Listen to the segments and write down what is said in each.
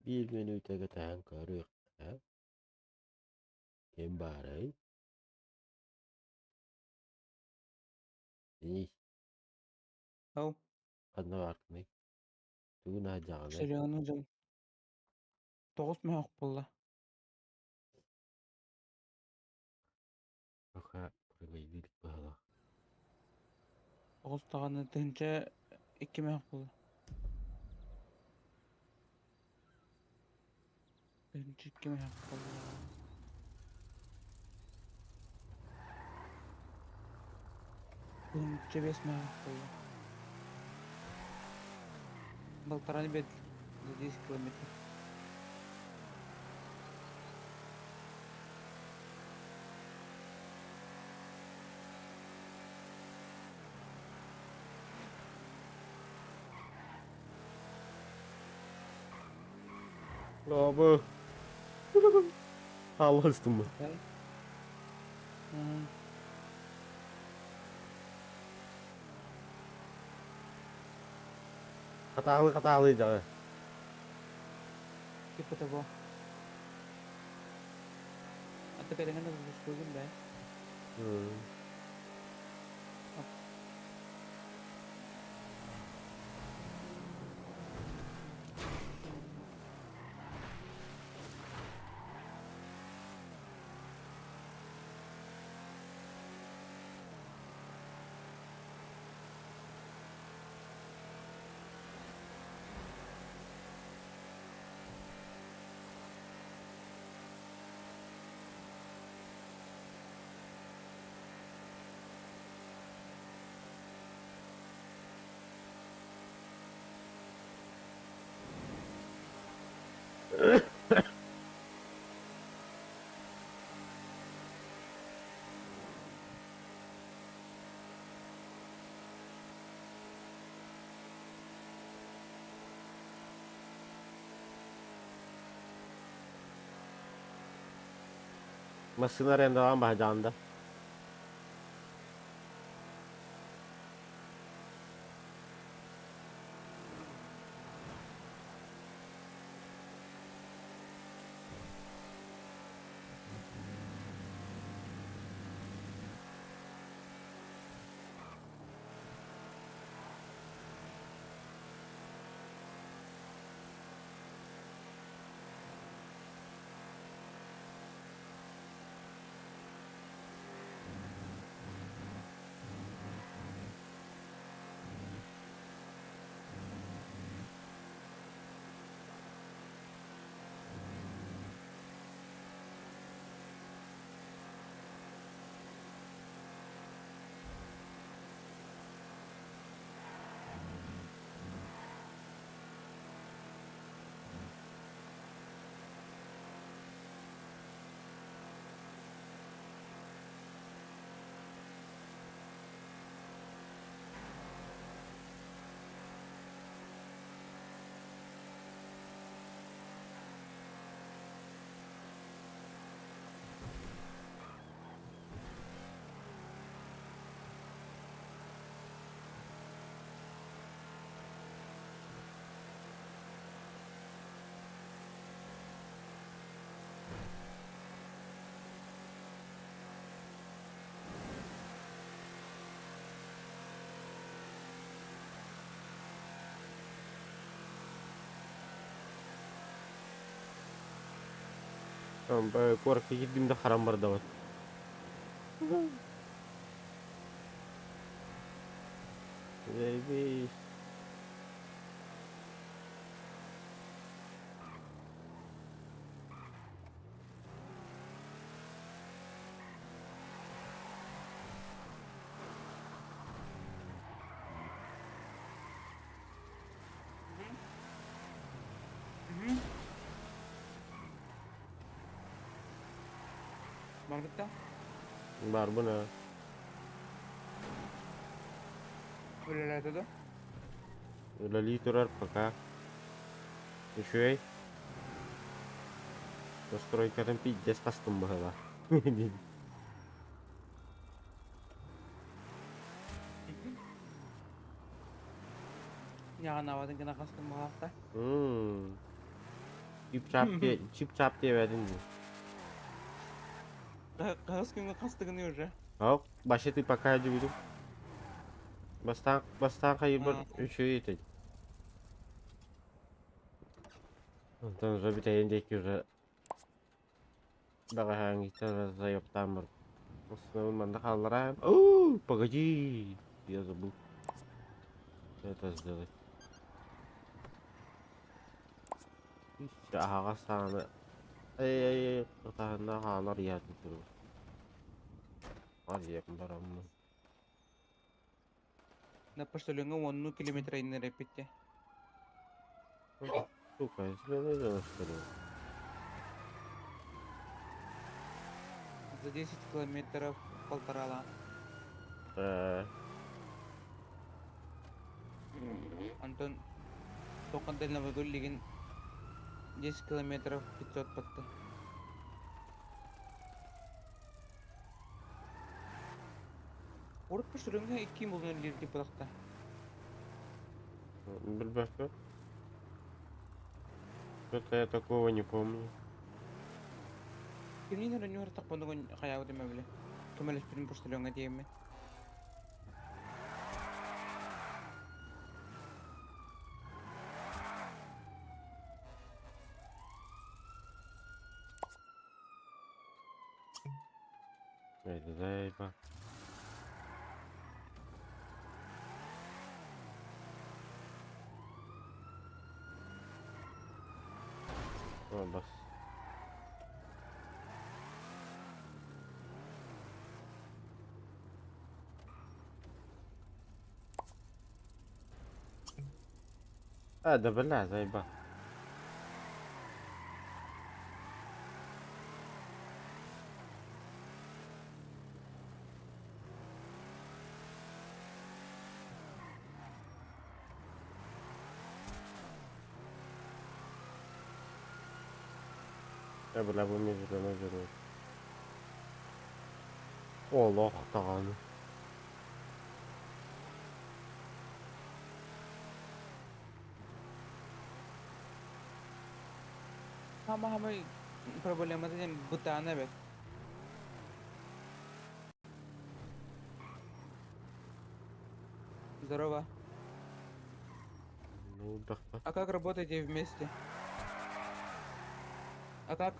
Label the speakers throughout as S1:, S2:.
S1: Bir minüte tahan karık. Kim bari? İyi.
S2: أو
S1: Kadına bakmayı. Tugun hacağını.
S2: شجعنا جل تغص ما يقبل
S1: Baka burayı dedik bağla.
S2: تغص تغنى تنجا إكي ما يقبل تنجا إكي ما يقبل تنجا بيس ما يقبل بلطراني بدل 10 كيلومتر
S1: Abi. Allah üstüme.
S2: تخيل
S1: Hatalı canı.
S2: كيف تبغى أنت كده هنا مش كويس بقى
S1: Hmm. Masınlar en devam bahacağında. Sampai keluar kaki tim dah haram berdapat. Jadi
S2: مربطة
S1: barbuna.
S2: ولا لا تدا
S1: Lali turar paka. Ishuy. Nostroy ka rin pijas custom bahala.
S2: يا أنا وادن كنا خصنا مهارته
S1: Hmm. Çip çap diye verdin mi?
S2: Kağıt kime kastığını yürü.
S1: Hop, başı tip pakaya dibidum. Bastan kayır bir
S2: Aa,
S1: üçü yetecek. Ondan sonra bir tane de yürü. Daha hangi tarafta yaptan var. Aslında olmadı kaldıran. Ooo, bagajı. Yazı bu. Evet, hazırladık. İşte ağa sana. Ey, kıtağında ağlar yardım durur. Hadi yapın baramı.
S2: napastulungan 1 kilometer ini repeat ya.
S1: Сука, если не знаю, что ли.
S2: За 10 километров полтора. Антон тоқан дальна выгуллигин 10 километров 500 патты. Урт пашырыңга 2 миллион лирди пылакта.
S1: Бульбака? Что-то я такого не помню.
S2: Кимнин хөрөн юр так бондогон каяу деме биле. Кемелес бирин паштылыңга диеме.
S1: Это заеба. О, бас. ده بالله زايبة. يا بالله بميزة. والله طبعا.
S2: Hama проблема тем бутана бе. Здорово.
S1: Ну, да.
S2: А как работаете вместе? А как?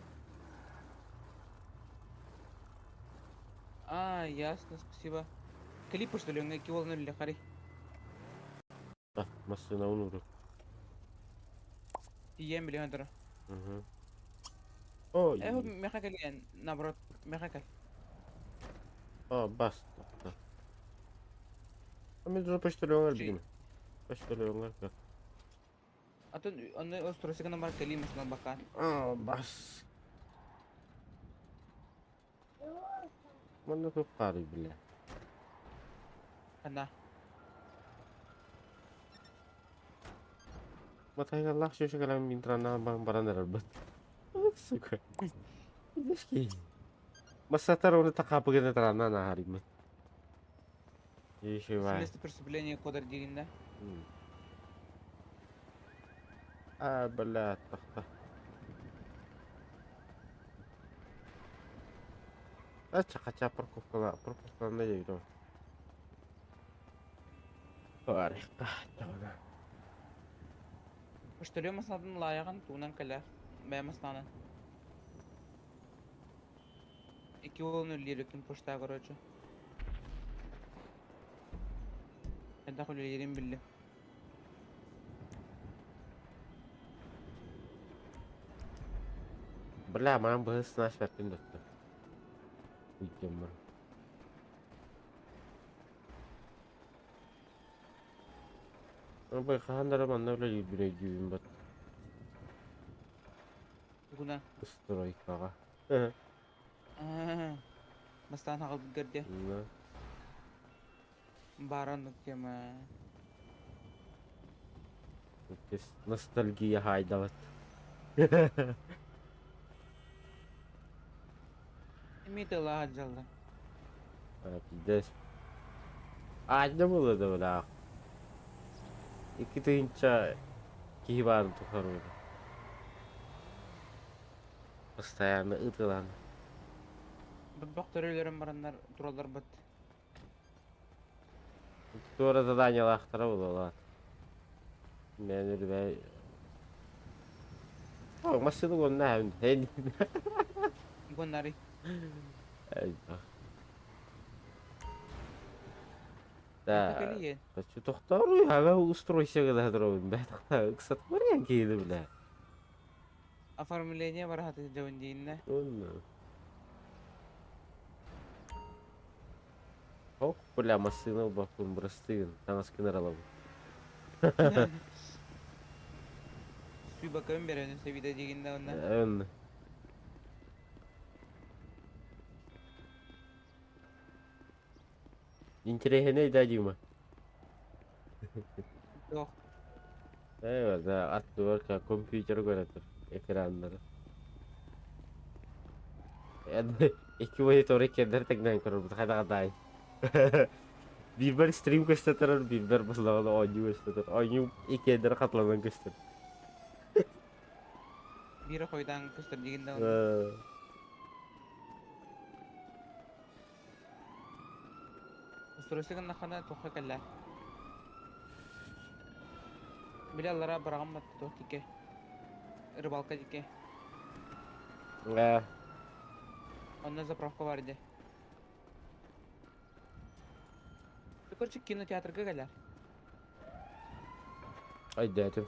S2: А, ясно, спасибо. Клипы что ли? Он какие волны для хари?
S1: Да, машина унуру.
S2: Тием билем дара.
S1: Угу. Ой.
S2: هو ميخاكل يعني نبرت ميخاكل.
S1: Бас. Да. А мы же почтальон
S2: شيء
S1: бегим. Почтальон как.
S2: أنا أسترسك أنا مرة كلمة اسمها بكان.
S1: Бас. Mana tuh pari bila.
S2: أنا
S1: Matanya Allah sih sekarang minta bang barang darat. Suka. Meski. Masa taruh udah tak apa kita terana nah hari ini. Iya sih wah.
S2: С места преступления кодер дигинда.
S1: Ah belat tak. Kaca perkukulan aja gitu. Wah, coba.
S2: Почтальон маснадан лаяган тунан калар. Бая маснанан. Iki волны лирикин почта короче. Это хули лирим билли.
S1: Belah mana bahas nasihatin dokter. Ujung. Apa kahan dalam mana boleh diberi buat
S2: Гуна.
S1: destroy kah?
S2: Мастан хагал гэрдэ.
S1: Nah,
S2: Баран нукема.
S1: nostalgia hideout.
S2: Имейте ла джалда.
S1: Des. Ada mulu tuh lah. Kita inca kihiban tuh harus. Постоянно ытылан.
S2: Бak törelerim baranlar duralar bat.
S1: Sonra задание лахтара булат. Мен үрбәй. О, машина гонна һәм.
S2: Gonari.
S1: Айда.
S2: Это
S1: Да.
S2: калие.
S1: Хочу тохтару, һәм устройся гына дөрөм. Бәтә. Кысат бар ян киде белә.
S2: Оформление var hatı javun deyinne.
S1: Онны. Ох, бля, машина бакун брастын. Таңас кинералабы.
S2: Suyu bakalım bir önüne sevide deyinne ondan.
S1: Онны. Интересно, да, Дима?
S2: Yok.
S1: Evet, да, attı ka kompüter göredir ekranları. Yani iki monitörü kendileri teknen kurur, bu kadar aday. Bir stream gösterir, bir basılı oyuncu gösterir. Oyuncu iki kendileri katlanan gösterir.
S2: Biri koydan kıstır deyinne ondan. Usturası gınna kana toqa kalla. Bilallara bırağım battı toq dike. Rıbalka dike. Ondan zapravka var idi. Yukarı кинотеатрга калар.
S1: Ay dedim.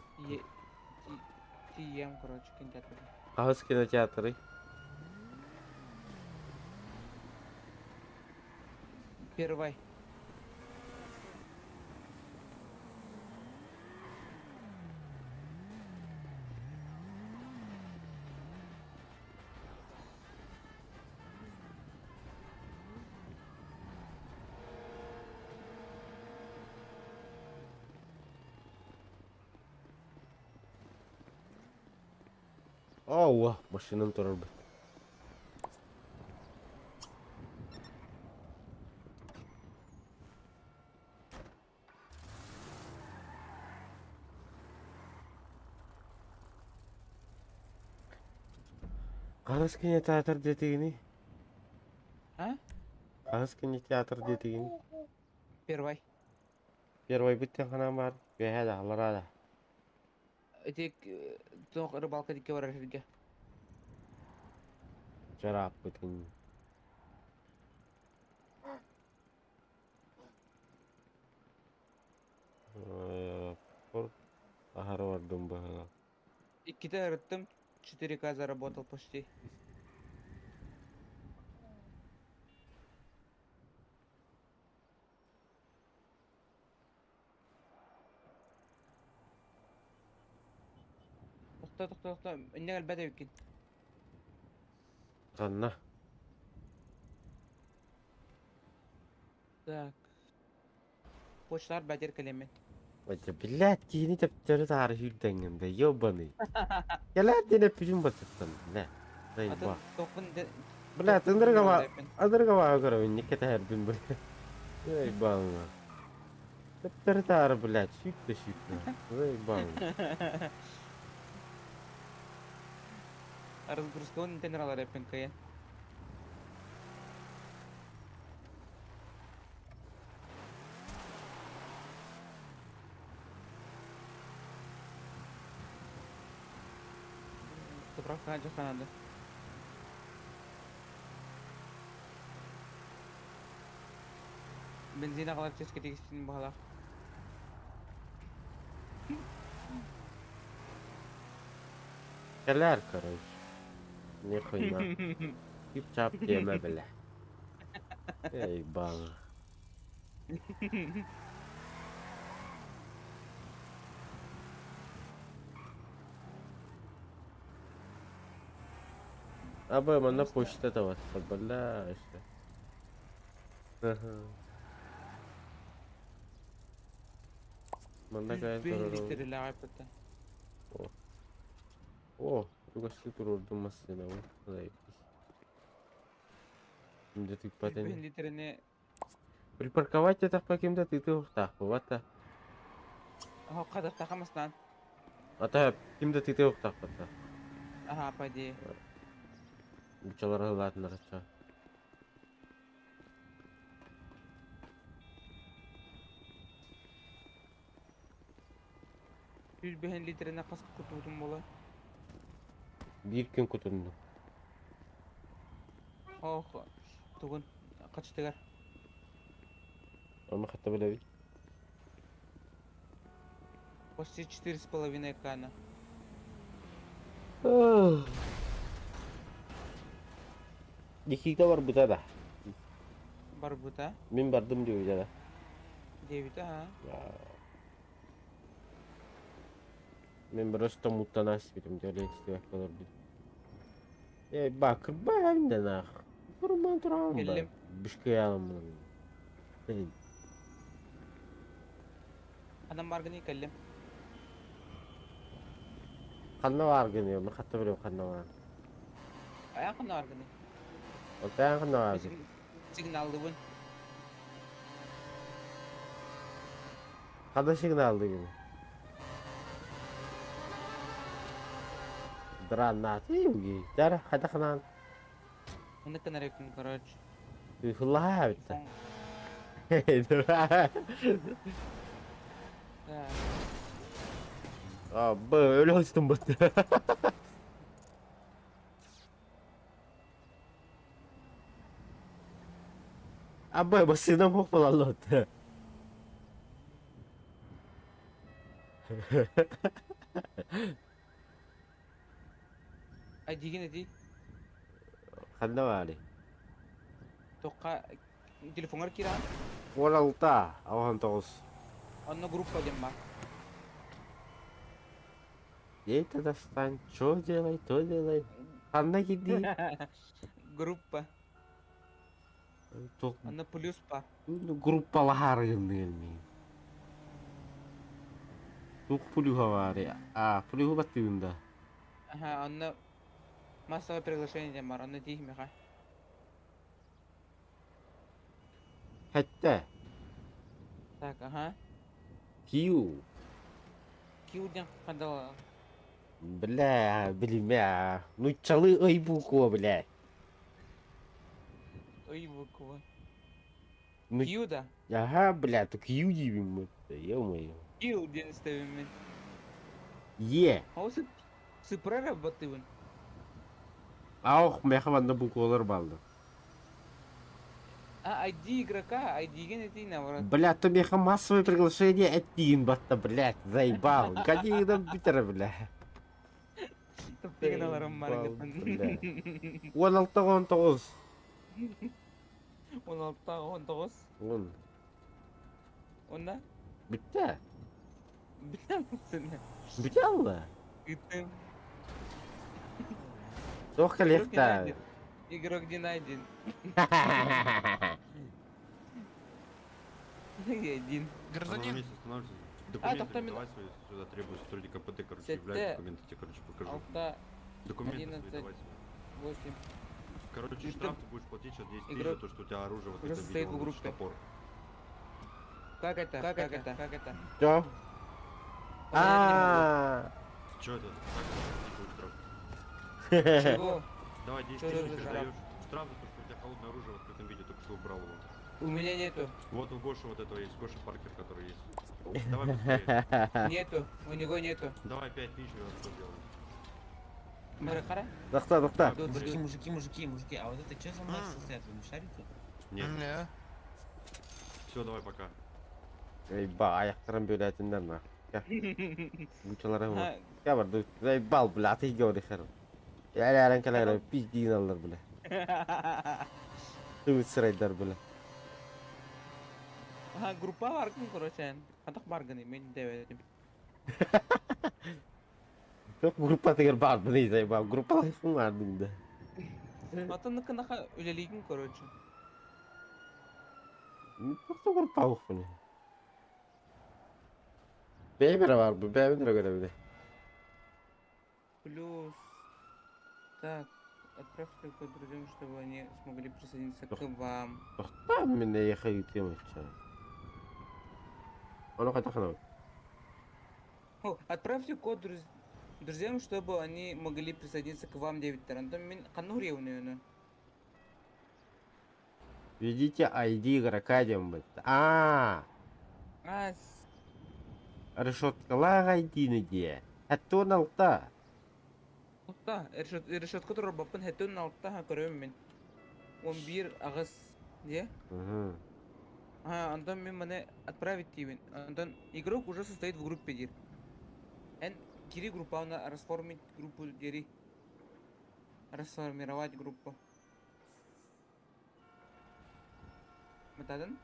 S2: Тием, короче, кинотеатрга.
S1: Kahız kinotiyatri.
S2: Первый.
S1: Allah, başının durur bu. Kahız kinotiyatr dediğini.
S2: А?
S1: Kahız kinotiyatr dediğini.
S2: Первый.
S1: Первый bitten kanam var. Bir hada, Allah da.
S2: Тек тоқ рыбалка дике бар жерге.
S1: Жарап bitten. Пор ахар вардым баһа.
S2: Икките ырыттым. 4К заработал почти. Тоқта. Önüne gel bede yükin.
S1: Kanna.
S2: Так. Почтар бәдер калемен.
S1: Вача, блядь, кини тептері тарихи үлдәңгенде, ёбаный. Келер дене пүжін батыттын, бля. Дай
S2: Аты
S1: ба.
S2: тоқпын
S1: Бля, ындыргава көрөйін, неке тәрбін, бля. Дай баңа. Тептері тары, блядь, шүкті. Дай баңа.
S2: Разгрузкавын интернет алар епен кайын. Заправка жақанады. Бензин ағалар ческе тегістің бағала.
S1: Келер, короче. Не хуйна. Кип-чап деме, бля. Дай баңа. Абы, мана почта var. Бля, işte. Manda gayet
S2: 100
S1: doğru.
S2: litre lağıpıda.
S1: О, угощи турурду машина, вот, заебись. Şimdi tık
S2: 100
S1: pateni.
S2: litreni.
S1: Припарковать это в каким-то ты так, вот так.
S2: Aha kadar takamazsan.
S1: А то каким-то ты так, вот.
S2: Aha paydi.
S1: Бучалар ылаатындар ача.
S2: Yüz behen litrene kask kutudum bola.
S1: Bir gün kutundu.
S2: Oh, tugun kaç tegar.
S1: Ama hatta böyle bir.
S2: Почти 4,5 кана.
S1: Dikikte var bu da.
S2: Барбута.
S1: Ben bardım diyor ya da.
S2: 9, ha.
S1: Ben просто мутанас birim diyor işte kadar bir. Bakır ben de nah. Kurman duram ben.
S2: Kellim.
S1: Bir şey yapamam.
S2: Adam bargını yıkalım.
S1: Kanna var gene, ben hatta böyle kanna var.
S2: Ayakın bargını.
S1: Ortaya kanna var.
S2: Signal dubun.
S1: Kada signal gibi. Dranat iyi. Dar kada kanan.
S2: Onu kadar yakın короче.
S1: Hıllaha bitti.
S2: Да.
S1: Böyle hıstım battı. Abi basına mı falan lotte.
S2: Ay digin edi.
S1: Kanna var.
S2: Toka telefonlar kira.
S1: Wala uta, awan tos.
S2: Onunla grup alayım bak.
S1: Это достань, что делай, то делай. Kanna gidi.
S2: Группа.
S1: Çok
S2: Onunla plus pa.
S1: gruppalar gelmiyor. Çok puluha var ya. Puluha batında.
S2: Ага, onunla массовое приглашение var. Onunla değil mi ha?
S1: Hatta
S2: Так, ага.
S1: Q.
S2: Килден кадал.
S1: Бля, блин, ну чалы ой буква, бля.
S2: Ой, буква.
S1: Ну,
S2: Кью да?
S1: ага, бля, так Q дивим это, ё-моё.
S2: Килден ставим.
S1: Е.
S2: А осы сыпра работывын.
S1: Ох, мехванда буквалар балды.
S2: А, ID игрока, ID ген эти наоборот.
S1: Бля, то меха массовое приглашение один батта, блядь, заебал. Гони на битер, бля.
S2: Топтеген аларым бар
S1: Заебал,
S2: екен.
S1: 16-19.
S2: 16-та 19.
S1: Он.
S2: Онда?
S1: Bitti.
S2: Bilen misin?
S1: Bitti Allah.
S2: Gittim.
S1: Çok коллекта.
S2: Игрок не найден. Один.
S3: На
S4: Гражданин,
S3: месте останавливайся.
S2: так
S3: Документы
S2: там
S3: давай свои сюда требую, сотрудник КПТ, короче,
S2: СТ.
S3: является документы, тебе, короче, покажу.
S2: Алта
S3: Документы свои
S2: 11.
S3: давай свои.
S2: 8.
S3: Короче,
S2: Игрок-
S3: штраф ты будешь платить сейчас 10 тысяч
S2: игрок-
S3: за то, что у тебя оружие вот
S2: игрок
S3: это
S2: состоит в
S3: видео,
S2: группе.
S3: топор.
S2: Как это? Как это? Как это?
S1: Что?
S3: Че это? Так, типа штраф.
S2: Чего?
S3: Давай 10
S2: Чё
S3: тысяч
S2: за
S3: передаешь. Штраф за то, что у тебя холодное оружие в открытом виде, только что убрал его.
S2: У меня нету.
S3: Вот у Гоши вот этого есть, Гоша Паркер, который есть. Давай быстрее.
S2: Нету. У него нету.
S3: Давай 5 тысяч, я что делаю.
S2: Марахара?
S1: Докта, докта.
S2: Тут,
S5: Мужики,
S2: тут.
S5: мужики, а вот это что за матч состоят, вы не шарите?
S3: Нет.
S4: не.
S3: Все, давай пока.
S1: Zaybal ayaklarım böyle etinden lan. Gel. Bıçalara
S2: Ha,
S1: bak. Gel var dur. Zaybal bile atı gördü kırım. Yani yaran kalayla bir din alır bile. Tüm sıraylar bile.
S2: ha, группа var mı короче? Katak bargını ben devedim.
S1: Çok grupa tigir bal bile zaybal. Grupa lah kung ardında.
S2: Atan kena üleliğin короче.
S1: Çok da grupa yok bunu. Beyber var bu. Beyber de göre bile.
S2: Плюс. Так, отправьте код друзьям, чтобы они смогли присоединиться к вам.
S1: Tam minne yakayıtıyım açar. Onu kata kanal.
S2: О, отправьте код Друзьям, чтобы они могли присоединиться к вам 9 тарантом, мен кануре уны.
S1: Введите ID игрока дембет. А,
S2: А,
S1: решеткалар ID-ні де. Хәттуын алта.
S2: нукта, решет который бапын хэтун алтта ха көрөм мен. 11 агыс, де?
S1: Мгм.
S2: Антон мен мане отправить тивен. Антон, игрок уже состоит в группе дир. Эн кири группа, расформить группу дири. Расформировать группу. Матадын?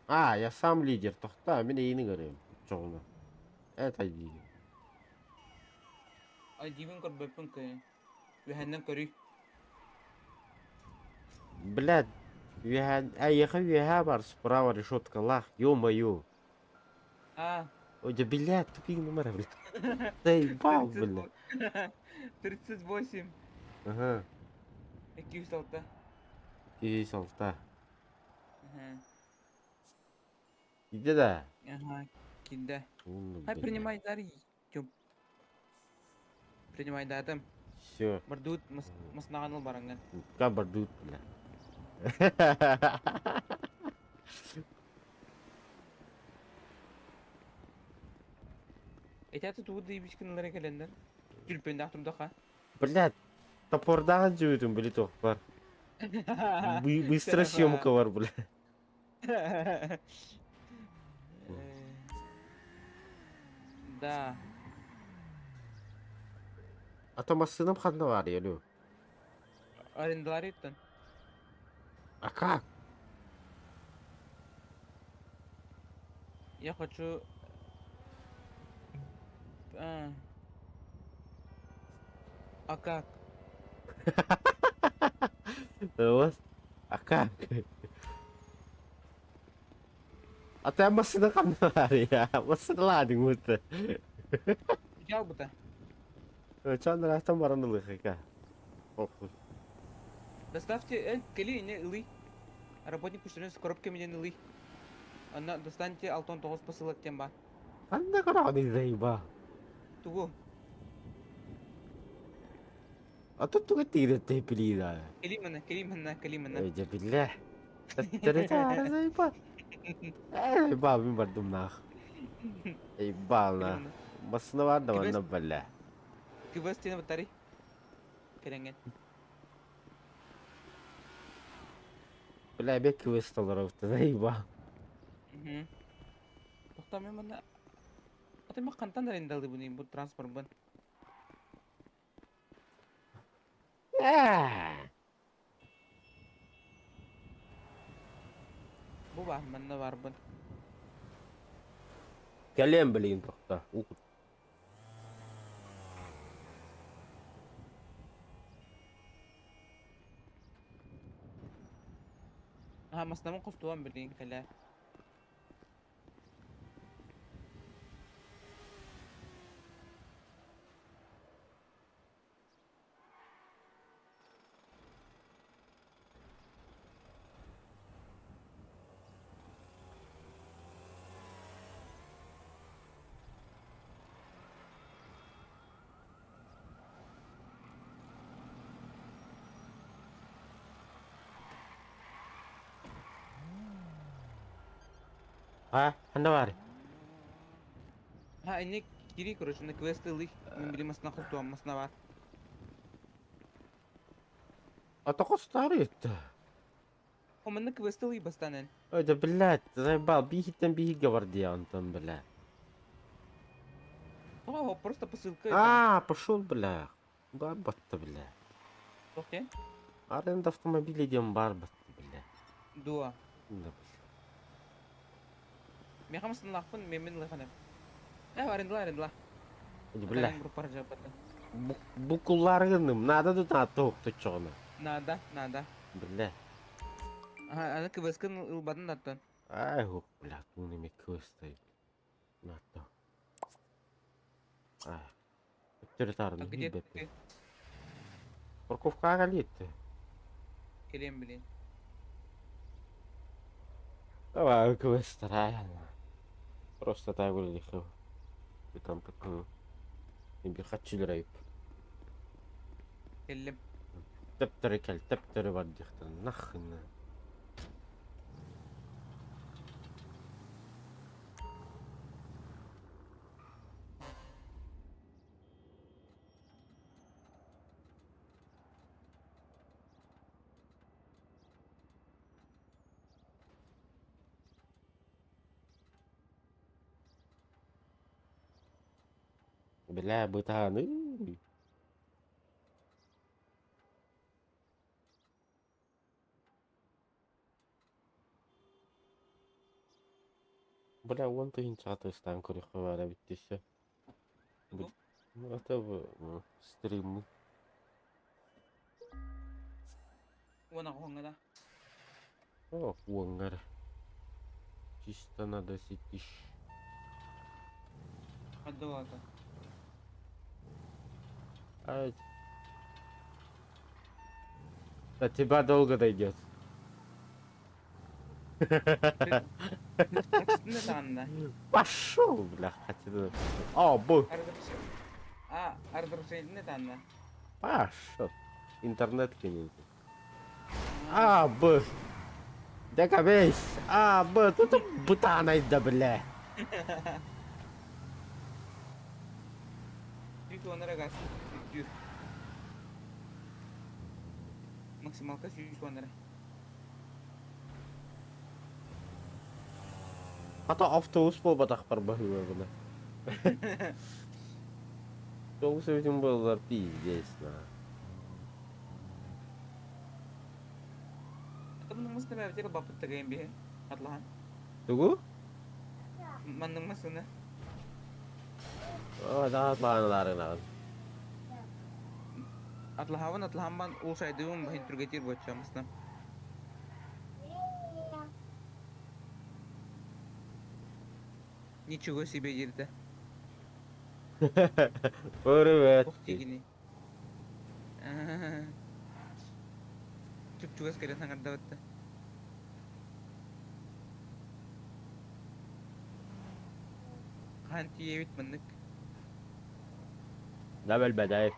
S1: А, я сам лидер. Тоқта, мен eyini göreyim. Çoğunu. Evet ID.
S2: Ай, дивен кор бэпэн кэ. Вэхэннэн кори.
S1: Блядь, я бар справа решеткалар. Ё-моё.
S2: А,
S1: Ой, да, блядь, тупик номера, блядь. Заебал, блядь.
S2: 38.
S1: Ага,
S2: 206.
S1: 206.
S2: Ага.
S1: Иди да.
S2: Ага, кида.
S1: Ну,
S2: Ай,
S1: блядь.
S2: принимай дари. Чуп. Принимай датам.
S1: Всё.
S2: Бардут маснаган баранган.
S1: Кабардут, блядь.
S2: Этя тут уды бишкинлere келендер. Күлпен дактым дака.
S1: Блядь, топордаған жібітім, блядь, оқ бар. Быстро съемка бар, блядь.
S2: Да.
S1: Атамасыным қанда бар, елу.
S2: Арендалар еттен.
S1: А как?
S2: Я хочу... А как?
S1: Вот. А как? Атамасыным қанда бар, я. Масырладың өті.
S2: Взял бы то.
S1: Чандар астан баранылы қайка. Охуй.
S2: Доставьте кели не илый. Работник почтальон с коробкой меня илый. Она достаньте алтон тогос посылать тем ба.
S1: Қанда қарағын заеба.
S2: Тугу.
S1: А тут туға тегді тепілейді.
S2: Келимана.
S1: Ой, да, бля. Таттары заеба. Заебал, мен бардым нах. Заебал, на. Басына бар да, ванда, бля.
S2: Квест тені батари. Келенген.
S1: Бля, бек квест олар өтті, заебал.
S2: Тоқта мен мана... Ата мен қантан арендалды бұны, бұл транспорт бұн. Бұл бар, манна бар бұн.
S1: Кәлем білейін тоқта.
S2: Маснамын қостуан білейін кәлі.
S1: А, қанда бар?
S2: Әне кири, короче, на квесты лых. Мен білейін масна қостуан, масна бар.
S1: Ата қостары етті.
S2: О, манна квесты лых бастанен.
S1: Ой, да, блядь, заебал, бихиттен бихиге бар дия, Антон, бля.
S2: О, просто посылка.
S1: А, пошел, бля. Бар батты, бля.
S2: Тоқте?
S1: Аренда автомобилі дем бар батты, бля.
S2: Дуа.
S1: Да, бля.
S2: Мен қамыстан лақпын, мен лақанам. Арендала.
S1: Ой, бля.
S2: Группар жапаты.
S1: Букуларғыным, надо тут атоқты чоғына.
S2: Надо.
S1: Бля.
S2: Ана квесткін ұлбадын даттан.
S1: Ай, хук, бля, тут неме көстай. Нато. Ай. Өттері
S2: А где
S1: беппе.
S2: ты?
S1: Парковкаға летті.
S2: Келем білейін.
S1: Давай, квестер, ай. Просто так вылетел. Tam takı. Birkaç yıl ayıp.
S2: Kellim.
S1: Teptere kel, teptere var diyekten. Nahına. Bela bıtanı. Bela он то инчата стан кориховара биттисе.
S2: Bu.
S1: Это в стрим.
S2: Wana ko nga da.
S1: О, уангар. Чисто надо сидишь.
S2: Kaddo ata.
S1: А до тебя долго дойдет.
S2: Ne tanda?
S1: Пошел, бля, хотел. О, бу,
S2: Ardırışın ne tanda?
S1: пошел. Интернет кинет. А, б. Декабейс. А, б. Тут бутанайда, бля.
S2: Çünkü onlara gaz diyor. Maksimal kas 100 onlara.
S1: Hatta автобус болбатак барбахыва бля. Автобус этим было пиздец, на.
S2: Tapi nung mas nababi ka bapot tagayin bihe. Atlahan.
S1: Тугу?
S2: Man nung mas na.
S1: О, да, планларына.
S2: Atlahan ban olsaydım bahin turgetir bu açamızda. Ничего себе yerdə.
S1: Привет.
S2: Ох тигini. Çok askeri sangat davatta. Kanti yevit mandık.
S1: لا بالبداية.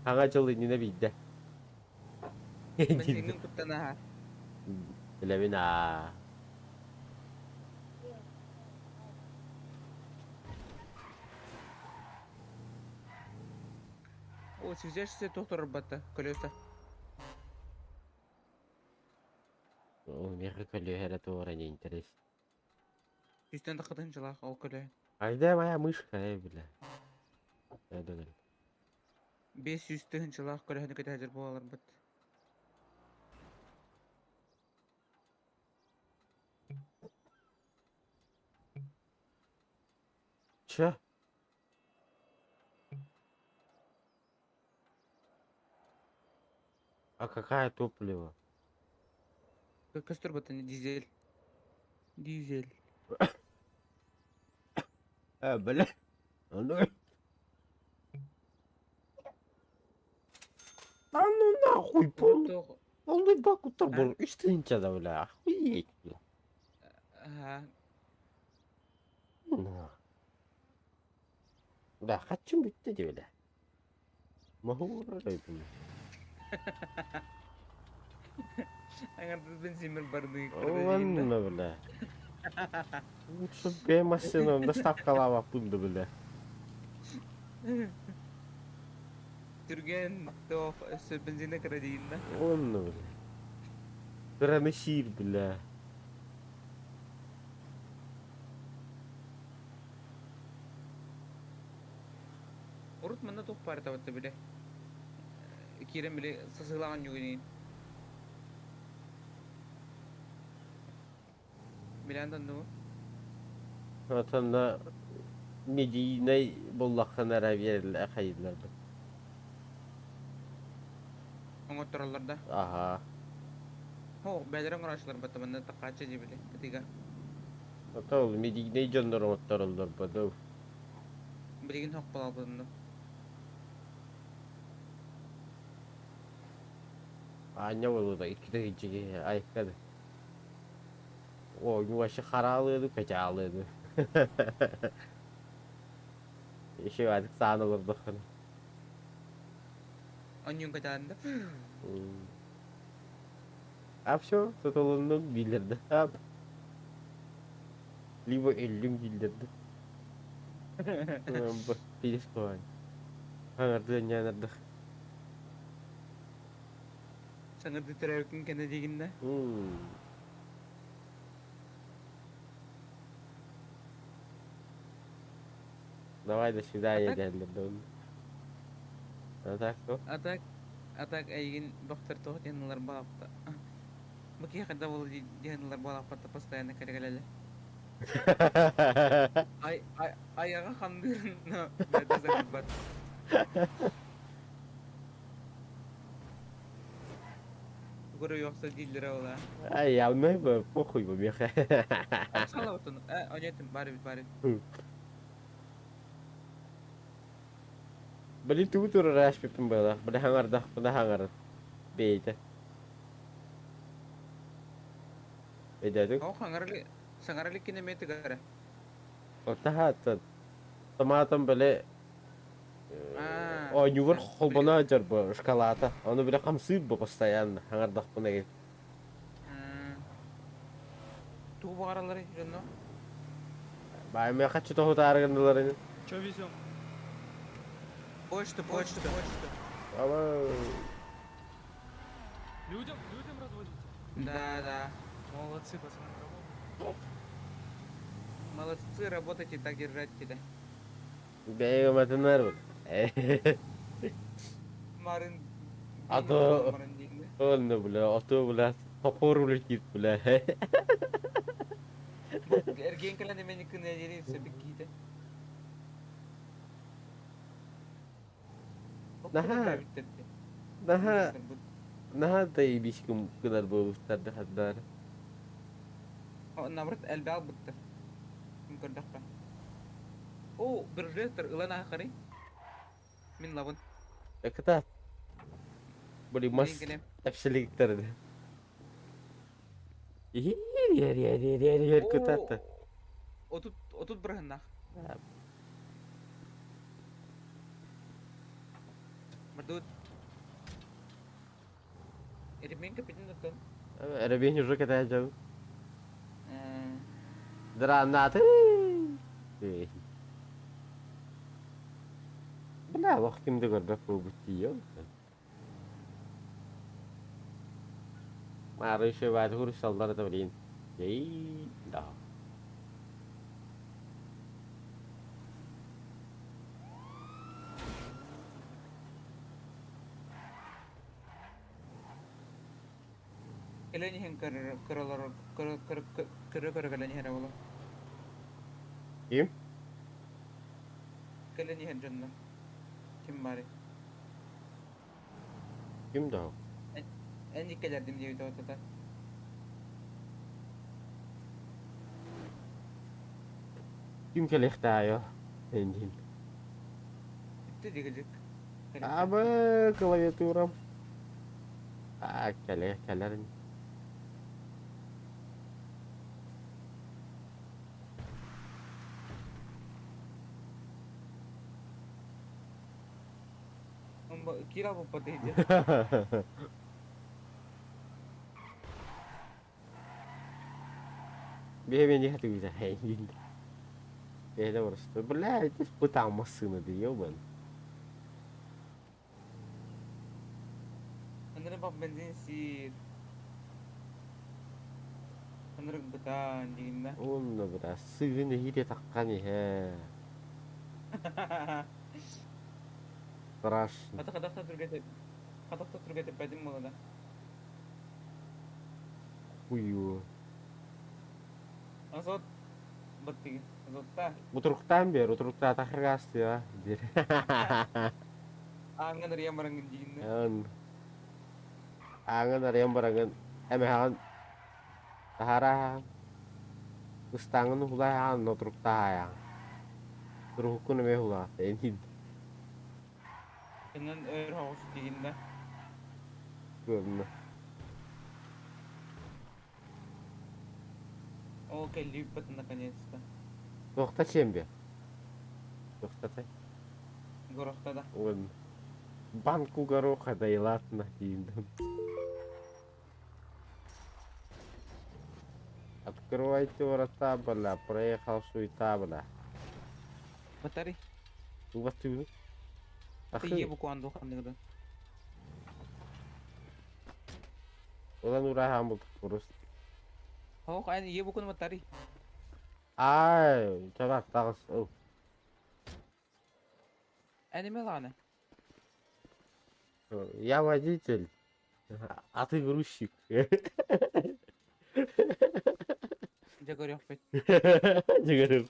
S1: Hangi çalı yine bildi.
S2: Ben senin kutana ha.
S1: Bilemin ha.
S2: O связящийся доктор работа. Колеса.
S1: O mega kalıyor her atı не интерес.
S2: Üstten de kadın çalak o kolay.
S1: Ayda моя мышка bile. Ne dedim?
S2: 500 tığın çalak kolay hadi kadar bu alır bat.
S1: Че? А какая топливо?
S2: Кастур бата не дизель. Дизель.
S1: Бля. Ну. Да ну нахуй, полный бак утробор. Üçte da bля. Охуеть, бля.
S2: Ага.
S1: Ну. Да, хочу быть ты, бля. Могу уравнять.
S2: Анgar benzin barını
S1: Ладно, бля. Лучше бей машину, доставка лава пунда, бля.
S2: Türgen to benzinle krediyinde.
S1: Ладно, бля. Переносир, бля.
S2: Urut mana tok parta batta bile. Kirem bile sasılan yuginin. Bilandan no.
S1: Vatanda Medine bollaktan verirler, hayırlar.
S2: Ang otorlarda.
S1: Aha.
S2: Ho, belerang araçlar batta banda takaça bile. Ketiga.
S1: Hatta oğlum Medine'yi canlar otururlar bana.
S2: Biligin hok pala bunda.
S1: Anne oğlu da iki de içi ay hadi. Oyun başı karalıydı, kacalıydı. İşi vardık sanılırdık.
S2: Onion kaçağında.
S1: Şu tutulundum bildirdi. Hap. Libo elim bildirdi. Bu bilis koy. Hangardı yanardık.
S2: Sana ditirekin kene diginde.
S1: Давай до свидания,
S2: Atak,
S1: дядя. А так что?
S2: atak, atak aygin doktor toh diyanlar balapta. Baki kada wala diyanlar balapta pastayan kare. Ay aga kandır na beda zabat. Guru yoksa dillere ola.
S1: Ай, я бы похуй бы меха.
S2: Apsala batın. Ojetim bari.
S1: Beli tutur ras pipin bala. Pada hangar. Beda. Beda tuh.
S2: Kau sangarali kine mete gara.
S1: Tahat. Tomatom böyle oynuyor
S2: sen-
S1: холбона жер bu шоколада. Onu bile kamsıyır bu постоянно. Hangardak buna gel.
S2: Tu bagaraları jono.
S1: Bay me kaçı tohu targındılar.
S3: Что везем?
S2: Почту.
S1: Ama
S3: Людям разводите?
S2: Да.
S3: Молодцы, пацаны, работают.
S2: Молодцы, работайте, так держать тебя.
S1: benim adımlar bu.
S2: Marın.
S1: Adı-
S2: Marın diyinde.
S1: Onu bile, otu bile, topor bile git bile.
S2: Erkeğin kalan emeni kına yeri sebik giydi.
S1: Naha. Nah da iyi bir şey kadar bu tadı hadar.
S2: Namrut elbe al bıttır. Mümkün dakika. Oo, bir rester ılan ahari. Min lavun.
S1: Kata. Beli mas
S2: Gelem.
S1: hepsilik terdi. Yer kata.
S2: Otut bırakın. Merdut. Erimin kapitin tutun.
S1: Ada bin juga kata jauh. Derana tuh. Benar waktu itu kerja publik. Mari coba tuh salдар temelin. Yey, dah.
S2: Keleni hen karalar keleni hen awla.
S1: Kim?
S2: Keleni hen janna. Kim bari.
S1: Kim dah?
S2: En dikkat ederdim diye ortada.
S1: Kim kelih tayo? Engine.
S2: Bitti dikecek.
S1: Apa kalau itu orang? Kelih kalian.
S2: Kira bu pati aja.
S1: Biar dia hati bisa engine. Biar harus belah itu putang mesin dia ban.
S2: Ano na pa benzin si ano rin bata hindi na.
S1: Onu beras sini dia takkan ya. Terus.
S2: Katak turgete pwede mo na.
S1: Uyu.
S2: Asot bati asot ta.
S1: Uturuktan biar uturuktan tak keras ya.
S2: Angan dari yang barang hindi na.
S1: Angan ada yang barangan mehan tahara ustangan hula no truk taya terus hukun me hula ini
S2: Dengan air house hindi na.
S1: guna
S2: О, Келли Виппет наконец-то.
S1: Тохта чембе. Тохта.
S2: Горохта да.
S1: Он банку гороха доилат нахиндом. Открывайте врата, бля, проехал суета, бля.
S2: Батари.
S1: Вот ты.
S2: Ата
S1: Ахы,
S2: ие буку анду хандыгды.
S1: ulan uğraşan bulduk burası.
S2: Хох, айн ие букун батари.
S1: Ay, çabuk dağız. Oh.
S2: Эниме ланы.
S1: Я водитель, а ты грузчик.
S2: Жагорёк бет.
S1: Не говорю.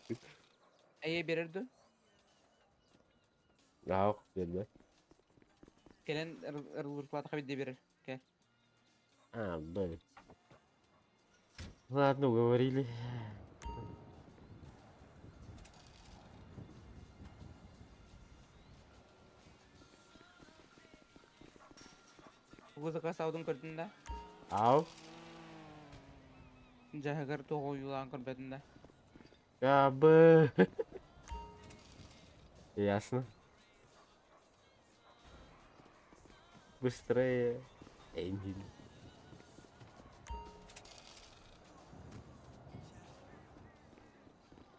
S2: Эйе берерді.
S1: Yok, gelme.
S2: Келен ырылгырплаты хабит де берер. Кел.
S1: А, блин. Ладно, уговорили.
S2: Бұл заказ аудың көрдің да.
S1: Ау,
S2: Жахагар тоғы юлан көрбедің да.
S1: ya be. Ясно. Быстрее. Эмиль.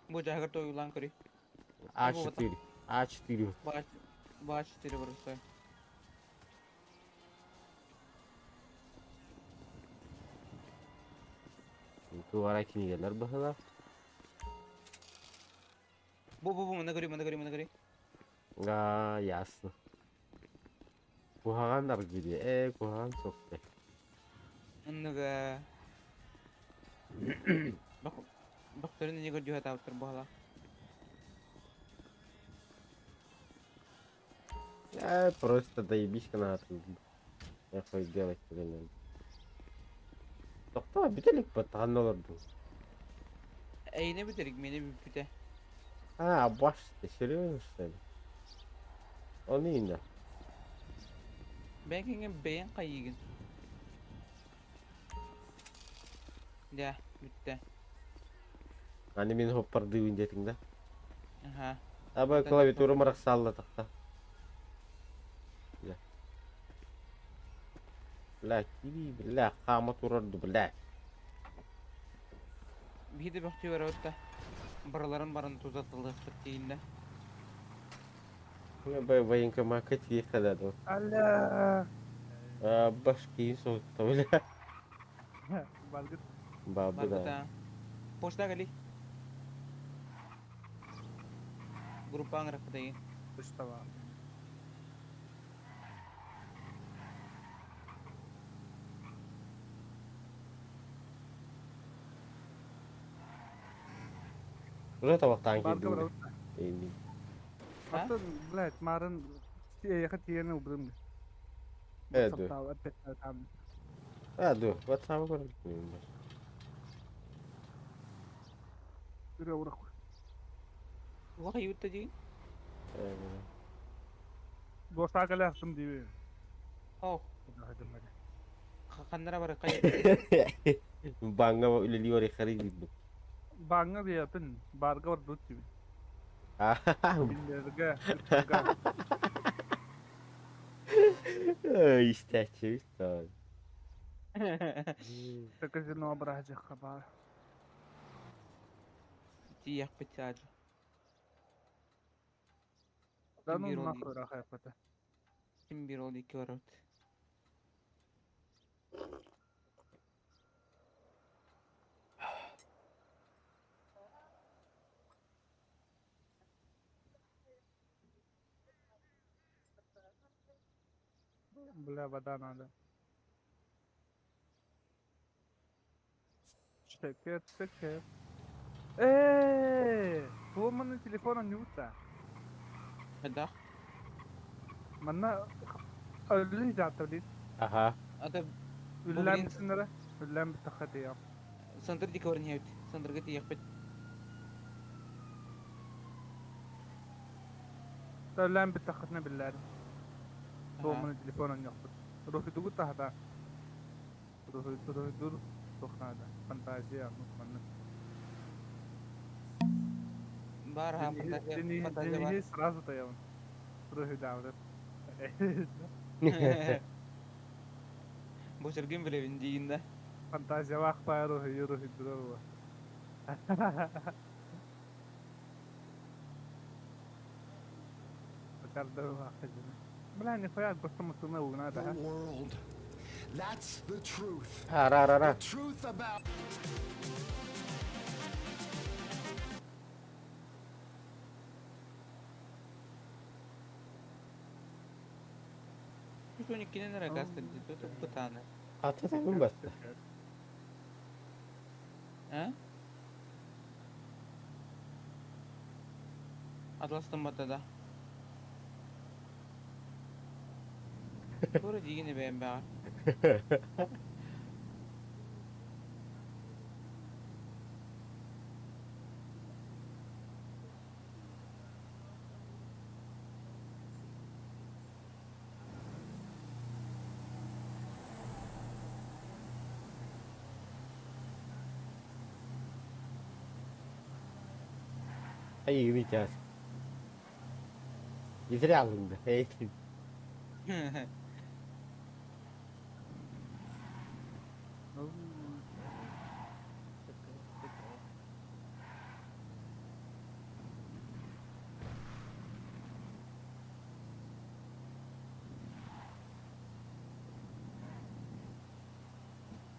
S2: Бұл жахагар тоғы юлан көрі.
S1: А4. А4.
S2: Bağ 4 burası.
S1: Duvara kim gelir bakalım.
S2: Bu, мына көрі.
S1: А, ясно. Кухагандар gibi. Kuhagan çok be.
S2: Înныга. Bak töründe ne görüyor hata otur bağla.
S1: Я просто доебись канатом. Я хоть делать блин. Doktor bir delik batan olurdu.
S2: Eyne biterik, meni bir püte.
S1: Ha baş seriyor sen. O neyine?
S2: Ben kengen beğen kayıgın. Ya, bitti.
S1: Hani beni hoppardı indetingde.
S2: Aha.
S1: Ama klavyatürü marak salladık da. Ya. La kibi billah qamat urardı billah.
S2: Bir de bakıyor var orada. Baraların barın tuzatıldı tuttuğunda.
S1: Ya bay bayınka makat iyi kadar da.
S4: Allah.
S1: Başka iyi soğukta bile.
S4: Balgıt.
S1: Babı
S2: Var
S1: da.
S2: da. Poşta gali. Grupa angrak dayı.
S4: Mustafa.
S1: Udah tabak
S4: Balgıt
S1: tangki
S4: var.
S1: dulu. Ini.
S2: Ha?
S4: Hatta bilet marın yakıt yerine uğradım.
S1: Evet.
S4: Tamam.
S1: Aduh, buat sama kan?
S4: Yürü uğrak.
S2: Vaka yutta dayı.
S4: Dosta kale yaptım diye.
S2: Oh.
S4: Hadi hadi.
S2: Kanlara var kayıp.
S1: Bangga mau lili ori kari gitu.
S4: Bangga bir yapın. Barga var dut gibi.
S1: Ah,
S4: Binlerge.
S1: işte işte.
S4: Takıcı no bırakacak kabar.
S2: Tiyak bitacı.
S4: Ben
S2: Bir
S4: onu
S2: oldu.
S4: nakı bırak yapatı.
S2: Kim bir oldu iki var orada.
S4: Bile badan adam. Şeker. Bu manın telefonu newta.
S2: Hadi.
S4: Manna öyle zaten.
S1: Aha.
S2: Ada
S4: Üllen misinlere? Üllen bir takatı ya.
S2: sandır di kawarin hewt. Sandır gati yak bit.
S4: Üllen bir takatına biller. Bu
S2: Aha.
S4: manın telefonu yoktu. Ruhi dugu tahta. Ruhi dur. Ruhna da. Fantaziya manın.
S2: Барها фантазия бар.
S4: Деньги сразу таявын. Рухи давлет.
S2: Бочергин bile bindiğinde.
S4: Фантазия вақпа рухи дрова. Bakardı vakıcını. Bılan ne koyar başta mısırına uğuna
S6: The
S4: da ha.
S6: world. That's the truth.
S1: Ara ara ara.
S6: The truth about
S2: Şu 12'nin nereye kastedildi? Tutup bu tane.
S1: Atatakım bastı.
S2: He? Atlas'tan batıda. Doğru yine beğen be.
S1: Ay yemeyeceğiz. Yedire alındı. Eğitim.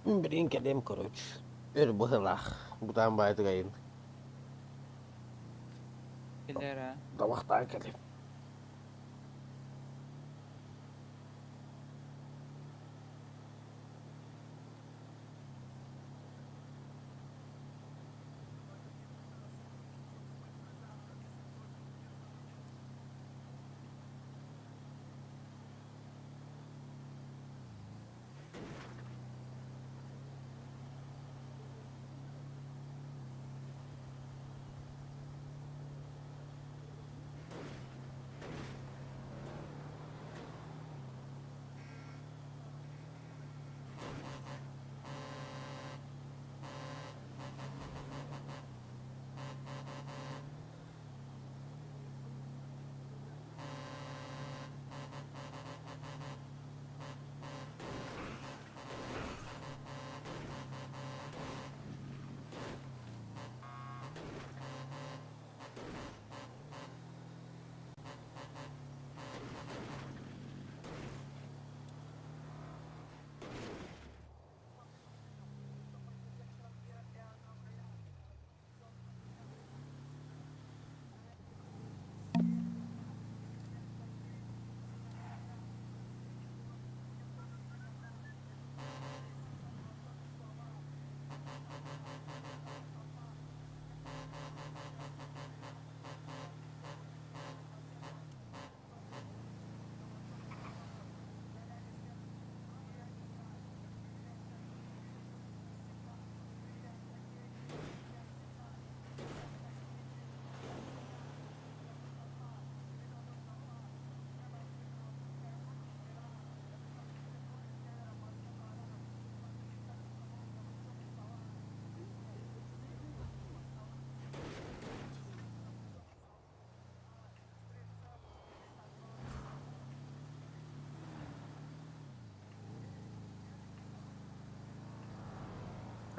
S1: Brinca dem coruch. Bir bu hılah. Budan baydı gayın.
S2: Gider ha.
S1: Da vaktan kelim.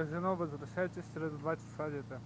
S4: Казино возвращайтесь через 2 часа где-то.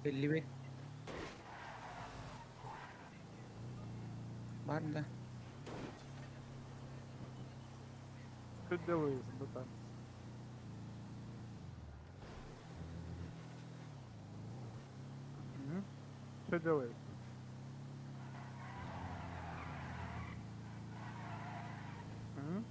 S2: 50 bit. Var da.
S4: Что делаешь, братан? Что делаешь? М?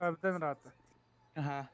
S4: Abden rahatı.
S2: Ага.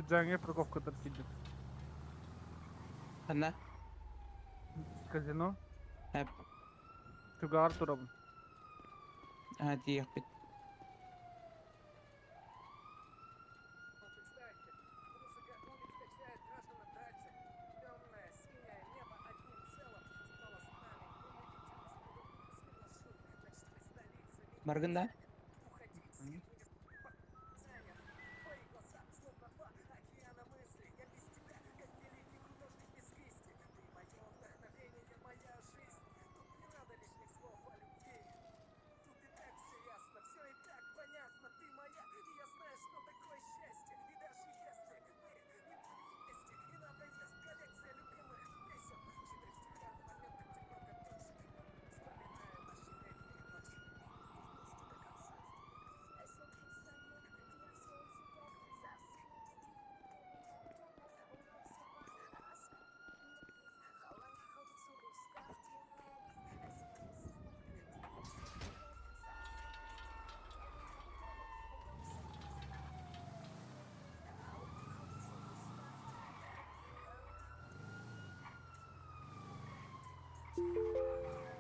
S4: Cengi парковкаdır gidip.
S2: Anna.
S4: Казино.
S2: Hep.
S4: Tügar turabın.
S2: Hadi yak bit. Margında.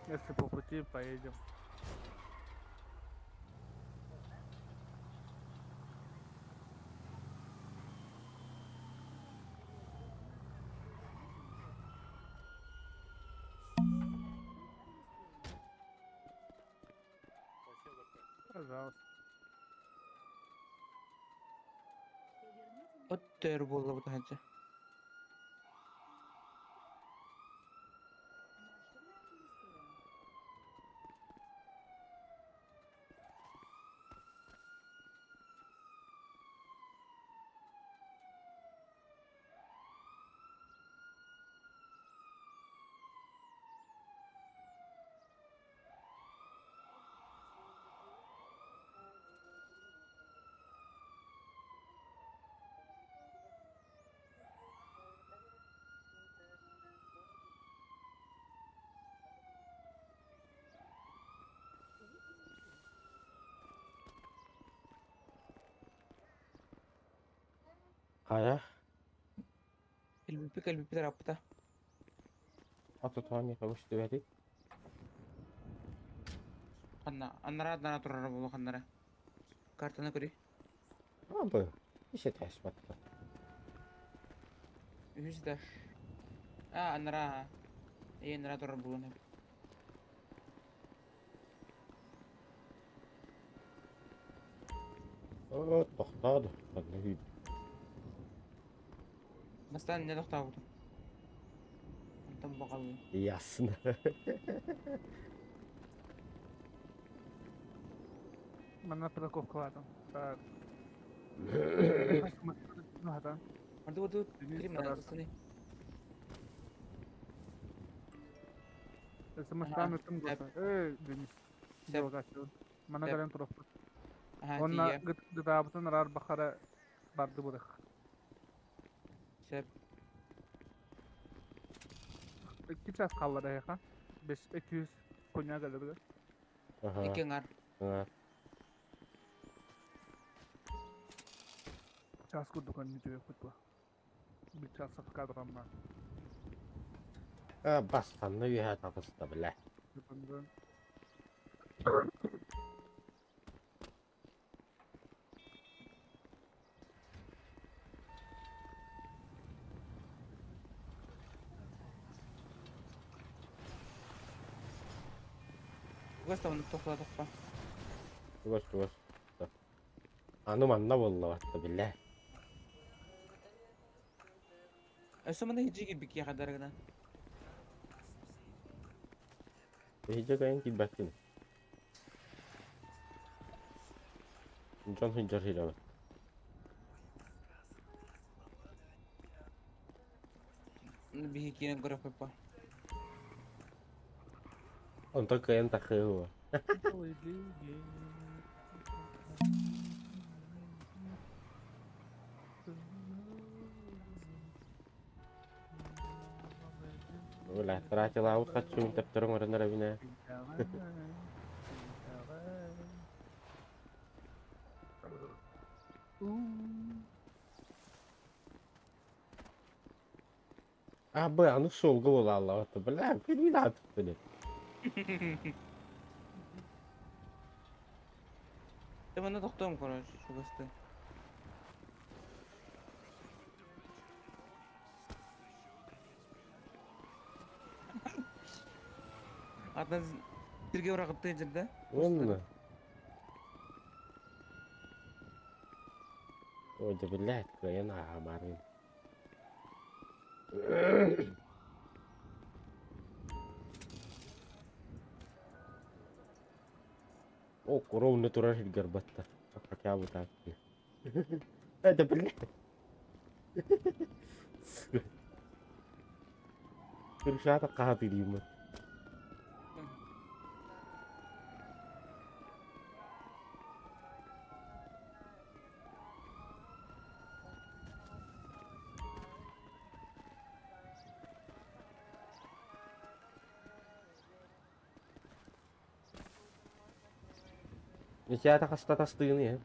S4: Если по пути поедем. Пожалуйста.
S2: Otter булла bu hacı.
S1: Kaya.
S2: Kalbi rapta.
S1: Atau tuhan kamu sudah ready?
S2: Anlara turara bu kanlara. Kartını kuri.
S1: Apa? Bisa tes batta.
S2: Yüzler. Anlara. İyi anlara turara bu ne?
S1: Oo, toxtadı. Ne bileyim.
S2: Бастан не тоқтап отыр. Антон бағалы.
S1: İyi aslında.
S4: Mana парковка var. Так. Ну, hada.
S2: Орды орды
S4: Денис
S2: кірем
S4: Тарасов.
S2: қысыны.
S4: Смстан өтім
S2: Ага,
S4: көрсі. Денис.
S2: Сәп.
S4: Жолға шығып. Mana
S2: Сәп.
S4: gelen тұрып.
S2: Ага,
S4: Онна
S2: тие.
S4: гыдабытын рар бақара барды бұдық.
S2: Сәп.
S4: 2 час қалды аяқа. 200 konya geldi.
S1: Aha.
S2: Екен ар.
S1: Ha.
S4: Час курдук önünü joyup tuttu. Bir час kadram var.
S1: Ha, bastan da bir hayat akısı da bile.
S4: Bundan
S2: Көз табынып тоқтадық па.
S1: Dur dur. Anım anla vallahi da bile.
S2: Өсімені хиджи келбек я қадарғына.
S1: Hiç kayın ki bakın. John Hinjar hilavet.
S2: Бихи киен көріп қойып па.
S1: Onta kayın takı var. Ulah terakhir laut kacung terong orang Arabina. Abi anu solgu ola Allah da bile. Bir daha tuttu.
S2: Темені тоқтауым, короче, шу көсті. Атынан сірге ұрағыпты жерді.
S1: Onunla. O da bile kayın amarin. O korun ne turar hiç garbatta. Apa kya bata? Ada bile. Kırşata kahatiriyim ben. Nişata kasta tastığını ya.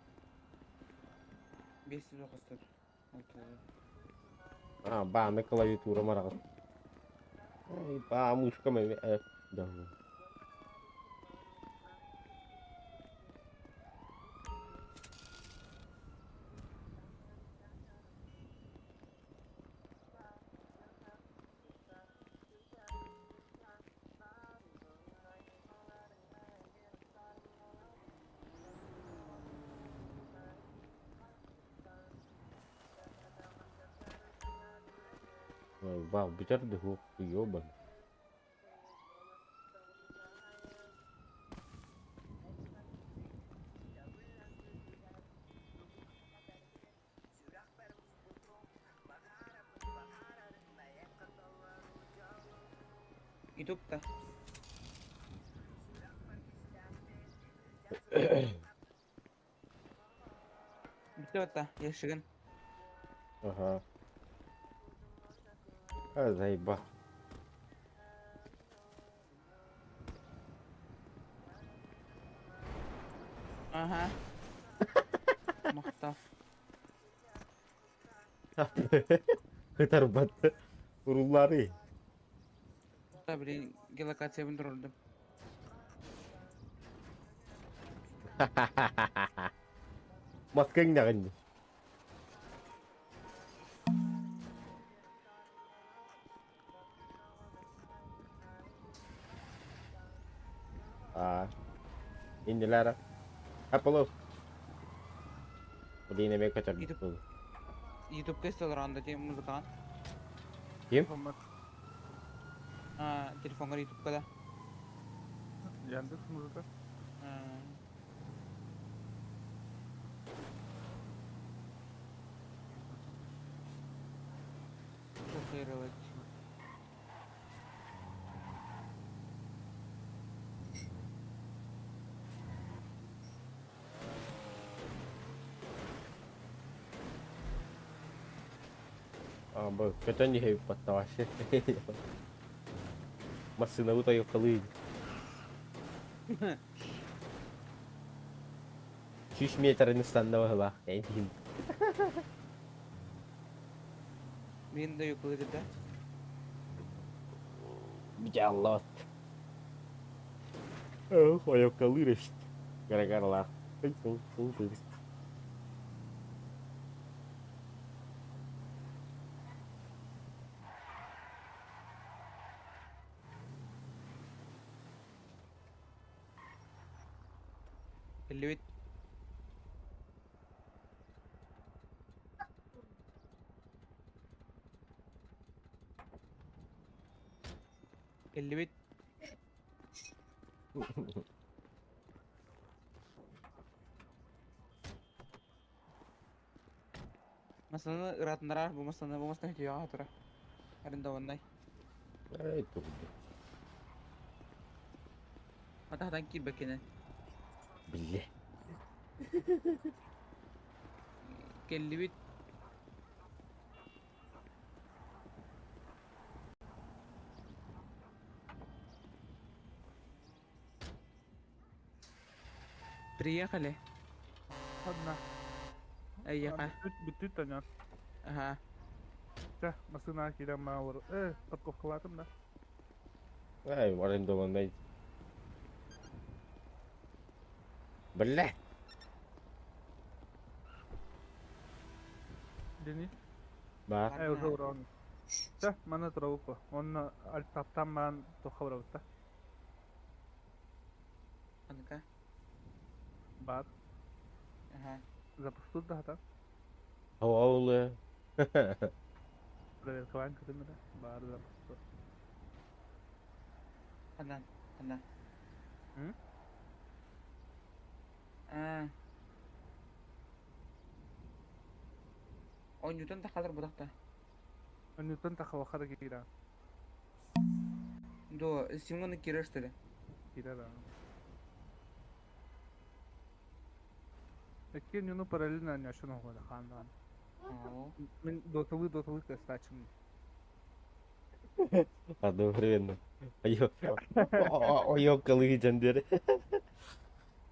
S2: 500 оқыстыр.
S1: А, ба, на клавиатура марал. Ай, ба, мышка моя. Да. Вау, битер да ху, ёбан.
S2: Ютубта. Бітіп атта, ешігін.
S1: Ага. А, заеба.
S2: Ага. Мақтап.
S1: Хытар батты. Уруллары.
S2: Та бір геолокациябын тұрылдым.
S1: Маскаң нағын. Ah, inilah. Apa lo? Или не мека так
S2: YouTube.
S1: был.
S2: YouTube'ga istalaranda diye muzikant.
S1: Kim?
S4: Format
S2: Telefonga YouTube'ga da.
S4: Yandex Muzika.
S2: Ha. Çok hayırlı.
S1: 뭐 결전이 해 봤다 와시. 마스나 우다요 kalın. Şiş metre standa var bak. Ne diyeyim?
S2: Benim de yok öyle de.
S1: Bir Allah. Oh, o yok kalır işte. Gara-gara lah. Tung.
S2: اللي اللي مثلا ıratınlara bu masana hediye hatıra. Arında onday.
S1: Itu.
S2: Hata hatan ki bakene.
S1: Billah.
S2: Kelli bit. Приехали.
S4: Одна.
S2: أيها.
S4: Bütün tanıyor.
S2: Ага.
S4: Dah, masına kira mawar. Takut kelatem dah.
S1: Ay, warin doon may. Billah.
S4: Deni.
S1: Ba.
S4: Udah orang. Dah, mana terlalu kok. Ona altaptan man to khabar usta.
S2: Анка.
S4: Bar.
S2: Ага.
S4: Запустил dah ta.
S1: Havalı.
S4: Prover kawan ketemu dah. Bar запустил.
S2: Анан.
S4: Hmm?
S2: On Newton ta kadar budakta.
S4: Newton tak khabar kira.
S2: До Симона Кира что ли?
S4: Kira dah. Lekin yunu paralel na şunu hoda khandan.
S2: О.
S4: Min dotalı kıstaçım.
S1: Одновременно. O yok kalır candır.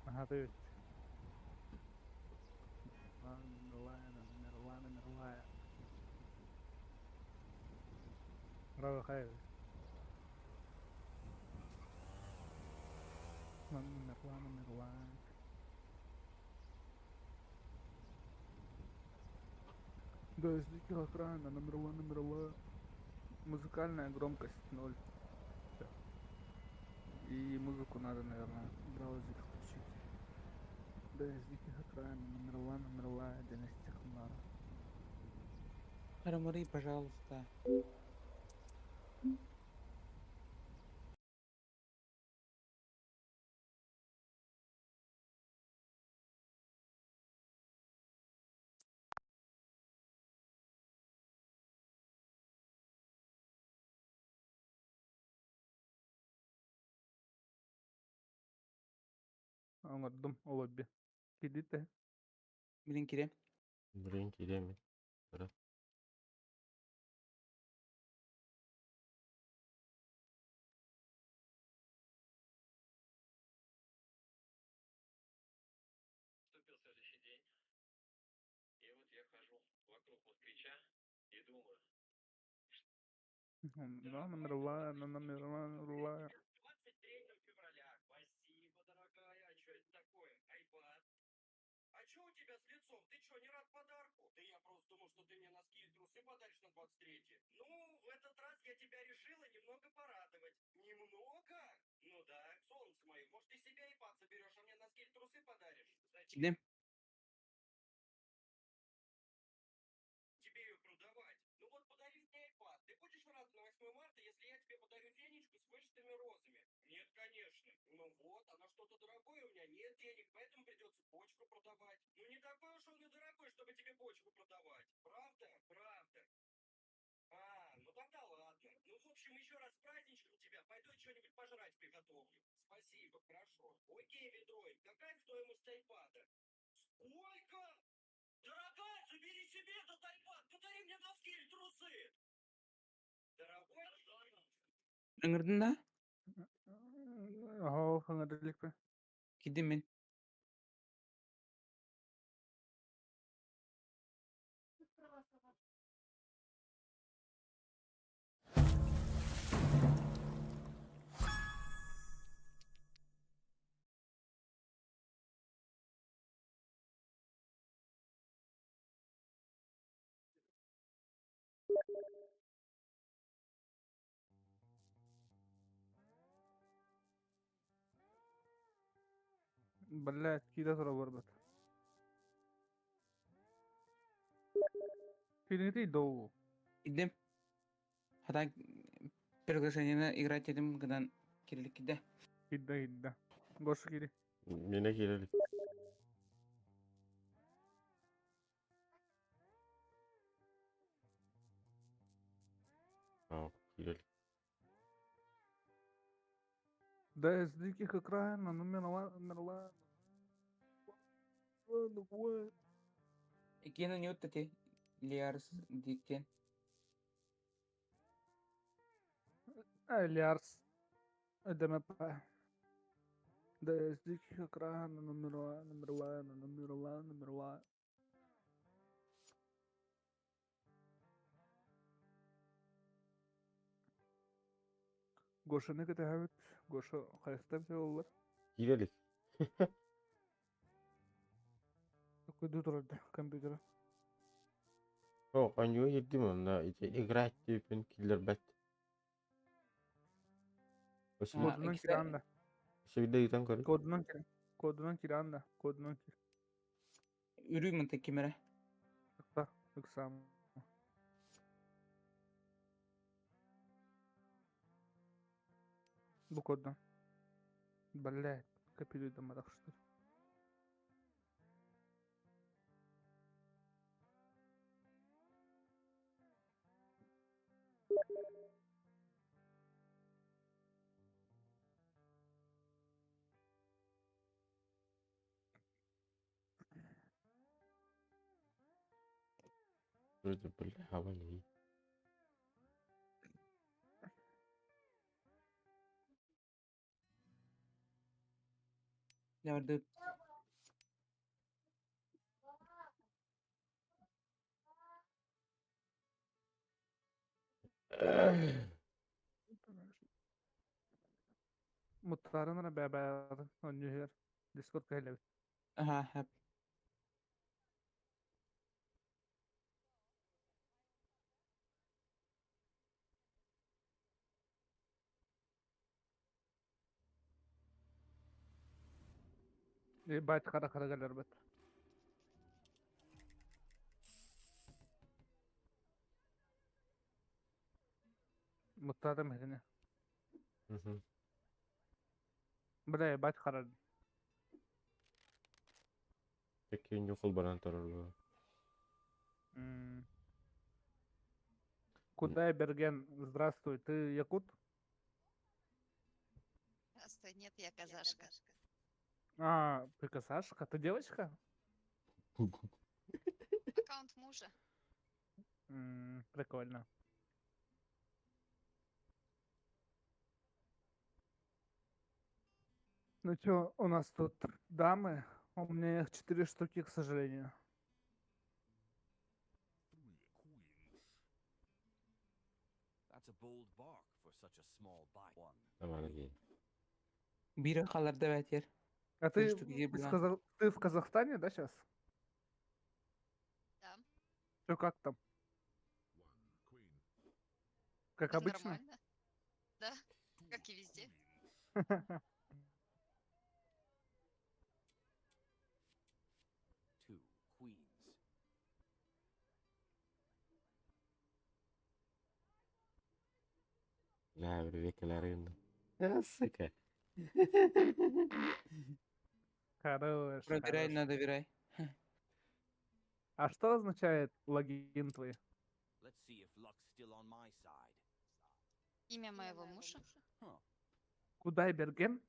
S4: Aha evet. Bravo hayır. Merwan. Дождики охрана, номер one. Музыкальная громкость 0. Всё. И музыку надо, наверное, в браузере включить. Дождики охрана, номер one, Денис Технара.
S2: Харамари, пожалуйста.
S4: Anladım, olabilir. Kidite.
S2: Bilin Kire.
S1: Блин, киреми.
S3: Наступил следующий день, и вот я хожу вокруг москвича и думаю,
S4: Да, номер one.
S3: 23 февраля. Спасибо, дорогая. А что это такое? Айпад. А что у тебя с лицом? Ты что, не рад подарку? Да я просто думал, что ты мне носки и трусы подаришь на 23. Ну, в этот раз я тебя решила немного порадовать. Немного? Ну да, солнце мое. Может, ты себе айпад соберешь, а мне носки или трусы подаришь? Значит,
S2: Kim?
S3: Ну вот, а на что-то дорогое у меня нет денег, поэтому придется почку продавать. Ну не такой уж он и дорогой, чтобы тебе почку продавать. Правда? Правда. А, ну тогда ладно. Ну, в общем, еще раз с праздничком тебя. Пойду что-нибудь пожрать приготовлю. Спасибо, хорошо. Окей, Ведроид, какая стоимость айпада? Сколько? Дорогая, забери себе этот айпад, подари мне носки или трусы. Дорогой?
S2: Ыңырдың да?
S4: Hıngırdık be.
S2: Кидем мен.
S4: Блядь, кида sonra vurbat. Кидети доу.
S2: Кидем. Хата приглашение играть едем, когда кирилик киде.
S4: Hidda. Gosh kidi.
S1: Yine girelim. Tamam girelim.
S4: Да, с диких экранов, ну умерла.
S2: Икена не оттати. Лиарс диктен.
S4: Лярс. Ödeme pa. Да, с диких экранов, умерла. Goşa ne kadar evet. Goşa haysta bir şey olur.
S1: Girelim.
S4: Koydu durdu kompütere.
S1: Yok anyu yedim onda. Играть типін killer bet.
S4: Kodundan kiranda.
S1: Şimdi gidelim karı.
S4: Kodundan kiranda. Kodundan kir.
S2: Yürüyüm tek kimere.
S4: Tıkla. Tıksam. Bu koddan. Блядь, копируй там так что ли.
S1: Вроде бля хавали.
S2: Ne vardı?
S4: Muhtarın da beraber oynuyor. Discord kayla.
S2: Aha, hep.
S4: Bayt kara gelir bet. Muhtarın mehine.
S1: Hı hı.
S4: Bre bayt kara.
S1: Peki yok baran tararlı.
S4: Куда Берген? Здравствуй, ты якут?
S7: Здравствуй, нет, я казашка.
S4: А, ты казашка? Ты девочка?
S7: Аккаунт мужа.
S4: Прикольно. Ну чё, у нас тут дамы. У меня их 4 штуки, к сожалению.
S8: That's a bold bark for such a small bite. One.
S1: Tamam iyi.
S2: Biri kalarda vetir.
S4: А
S2: Три
S4: ты,
S2: штуки ебла.
S4: ты в Казахстане, да, сейчас?
S7: Да.
S4: Чё, как там? Как
S7: Всё
S4: обычно?
S7: нормально. Да, как и везде.
S8: Two queens.
S1: La bir beklerin. Ya sıkı.
S4: Хорош,
S2: Проверяй,
S4: хорош.
S2: но доверяй.
S4: А что означает логин твой?
S8: Let's see if luck's still on my side.
S7: Имя моего мужа.
S4: Кудайберген?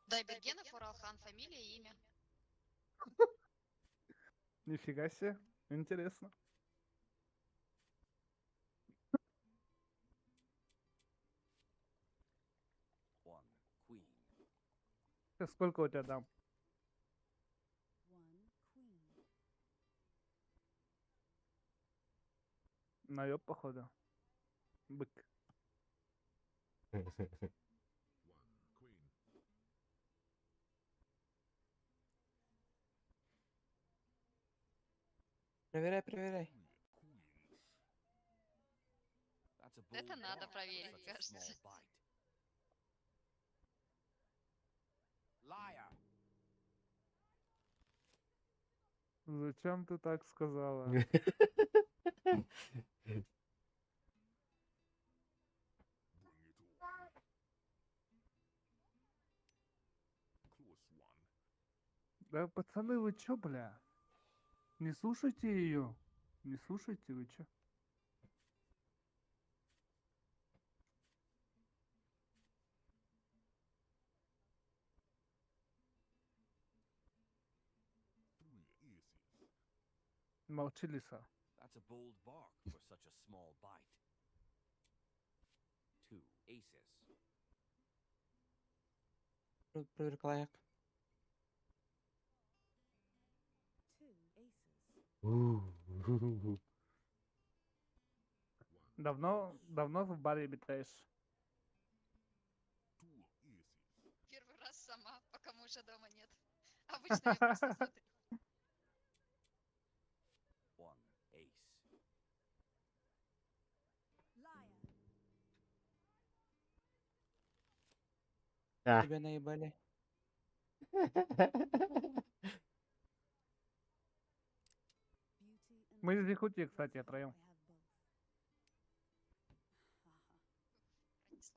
S7: Дайбергенов Уралхан, фамилия и имя.
S4: Нифига себе. Интересно.
S8: One queen.
S4: Сейчас сколько у тебя дам? Наеб, походу. Бык.
S2: Проверяй, проверяй.
S8: That's a
S7: Это
S8: bold
S7: надо
S8: bark for
S7: проверить,
S8: such a
S7: кажется.
S8: small bite. Liar.
S4: Зачем ты так сказала? Да, пацаны, вы чё, бля? Не слушайте ее. Не слушайте, вы чё? Молчи, лиса.
S8: That's a bold bark for such a small bite. Two aces.
S2: Проверь клаяк.
S4: Давно в баре обитаешь?
S7: Первый раз сама, пока мужа дома нет. Обычно я просто смотрю.
S8: One ace.
S1: А.
S2: Тебя наебали.
S4: Мы из Якутии, кстати, втроем.
S7: Пронесло.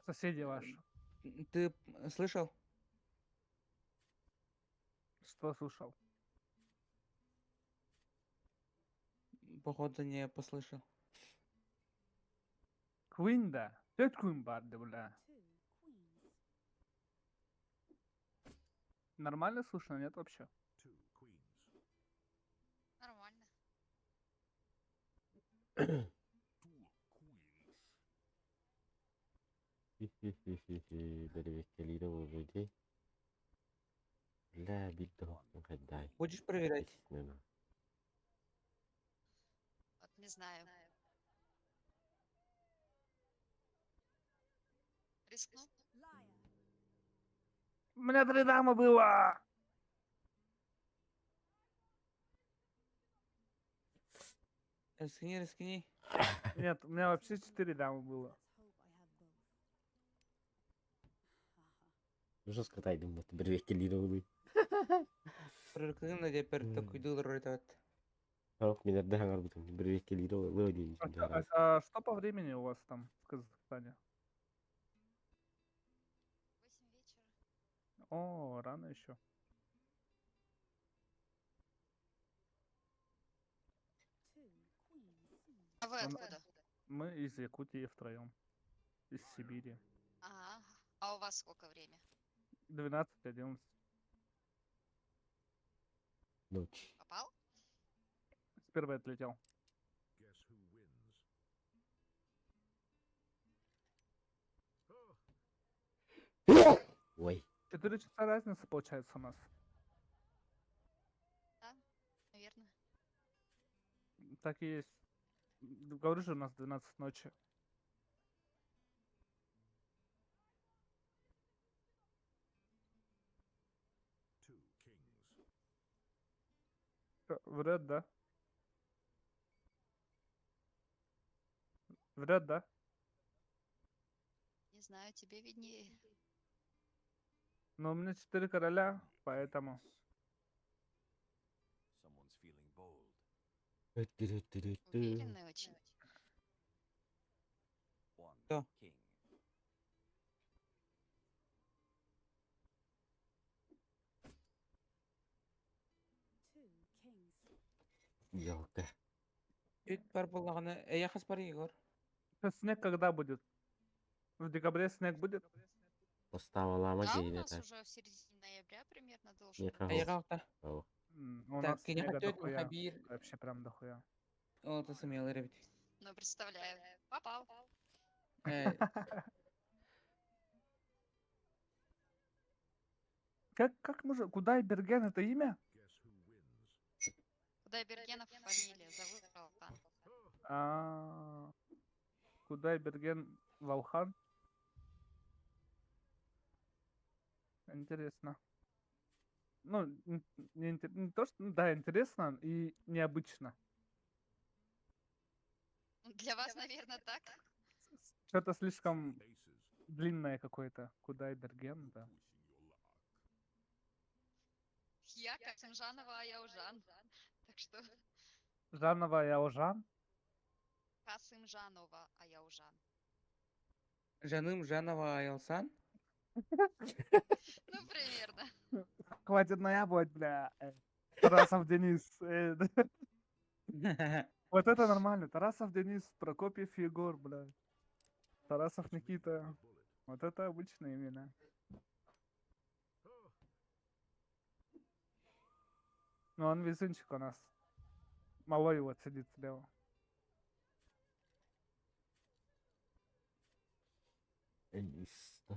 S4: Соседи ваши.
S2: Ты слышал?
S4: Что слушал?
S2: Походу не послышал.
S4: Квинда. Тетя Куимбарда, бля. Нормально слышно, нет вообще?
S7: Нормально.
S1: Берегите людей. لا بده هداي
S2: Будешь проверять?
S1: естественно.
S7: Вот не знаю. Рискну?
S4: У меня 3 дамы было!
S2: Рискни, рискни.
S4: Нет, у меня вообще 4 дамы было.
S1: Нужно сказать, думаю, ты берегите людей.
S2: Прикинь, на теперь такой дулер этот.
S1: Хавк меня дагар бутун. Берегите людей.
S4: Что по времени у вас там в Казахстане?
S7: 8 вечера.
S4: О, рано еще.
S7: А вы
S4: Он-
S7: откуда?
S4: Мы из Якутии втроем. Из Сибири.
S7: Ага. А у вас сколько время?
S4: 12-11.
S1: Ночь.
S7: Попал?
S4: С первой отлетел.
S1: Ой.
S4: 4 часа разницы получается у нас.
S7: Да, наверное.
S4: Так и есть. Говорю же, у нас 12 ночи. Врет, да? Врет, да?
S7: Не знаю, тебе виднее.
S4: Но у меня 4 короля, поэтому...
S8: Someone's feeling bold.
S7: Уверенный очень.
S8: One
S2: Кто?
S8: king.
S1: Ёлка.
S2: Чуть парболлаганы. Яхас пар, Егор.
S4: Снег когда будет? В декабре снег будет?
S1: Поставила
S7: Да, у
S1: магия,
S7: нас
S1: так.
S7: уже в середине ноября примерно должен
S1: Не
S7: быть.
S1: кого.
S2: Яхалта.
S1: Кого.
S4: У
S2: Так,
S4: нас
S2: я
S4: снега
S2: хотел
S4: дохуя.
S2: хабир.
S4: Вообще прям дохуя.
S2: О, ты сумел, ребят.
S7: Ну, представляю. Попал.
S2: Э,
S4: Как можно? Куда Берген это имя?
S7: Кудайбергенов фамилия, зовут Ролтан.
S4: А, Кудай Берген Валхан? Интересно. Ну, не то, что, да, интересно и необычно.
S7: Для вас, наверное, так?
S4: Что-то слишком длинное какое-то. Кудай Берген, да.
S7: Я Касымжанова Аяужан. Так что
S4: Жанова Яужан?
S7: Касымжанова Аяужан.
S2: Жаным Жанова Аялсан.
S7: Ну, примерно.
S4: Хватит наябывать, бля. Тарасов Денис. Вот это нормально. Тарасов Денис, Прокопьев Егор, бля. Тарасов Никита. Вот это обычные имена. Ну, он везунчик у нас. Малой вот сидит слева.
S1: Листа.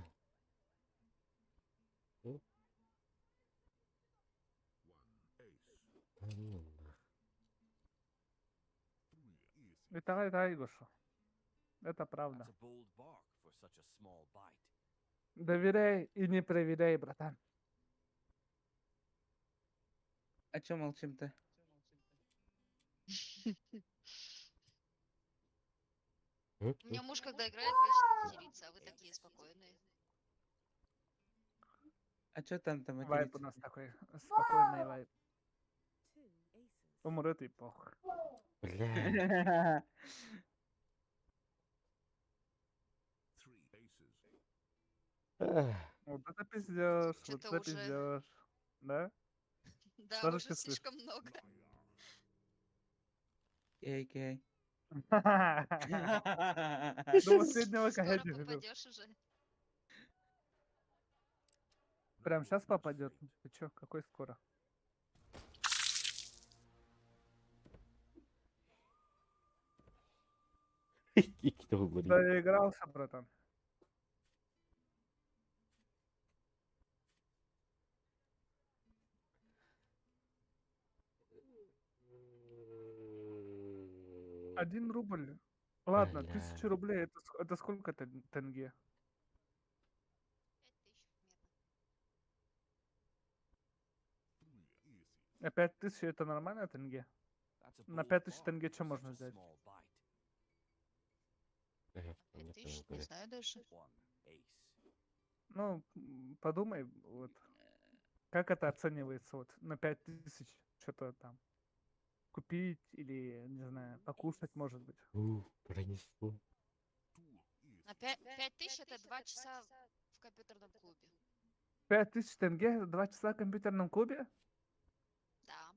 S1: Ну. Да ну нах.
S4: Это Игошу. Это правда.
S8: That's a bold bark for such a small bite.
S4: Доверяй и не проверяй, братан.
S2: О чем молчим-то?
S7: У меня муж, когда играет, вечно матерится, а вы такие спокойные.
S2: А чё там
S4: Вайп у
S2: материться?
S4: нас такой. Спокойный вайп. Умрет и пох.
S1: Бля. Эх,
S4: Вот это пиздешь, вот
S7: Что-то
S4: это
S7: уже-
S4: пиздешь. Да?
S7: Да,
S4: Что ты
S7: уже
S4: чувствуешь?
S7: слишком много.
S2: Кей-кей.
S4: До последнего
S7: Скоро
S4: кагати жду.
S7: попадешь уже.
S4: Прям сейчас попадет. Ты чё, какой скоро?
S1: Кто говорит?
S4: Доигрался, братан. Один рубль. Ладно,
S1: Бля.
S4: 1000 рублей это сколько тенге?
S7: 5000 примерно.
S4: А 5000 это нормально тенге?
S8: That's a
S4: На
S8: bold
S4: 5000
S8: bark
S4: тенге
S8: for
S4: что
S8: such
S4: можно
S8: a
S4: взять?
S8: small bite.
S1: Эх, не
S7: 5000, не
S1: понял,
S7: знаю даже.
S8: One ace.
S4: Ну, подумай, вот. Как это оценивается? Вот на 5000 что-то там купить или, не знаю, покушать, может быть.
S1: Пронесло.
S7: На 5000 это 2 часа в компьютерном клубе.
S4: 5000 тенге 2 часа в компьютерном клубе?
S7: Да.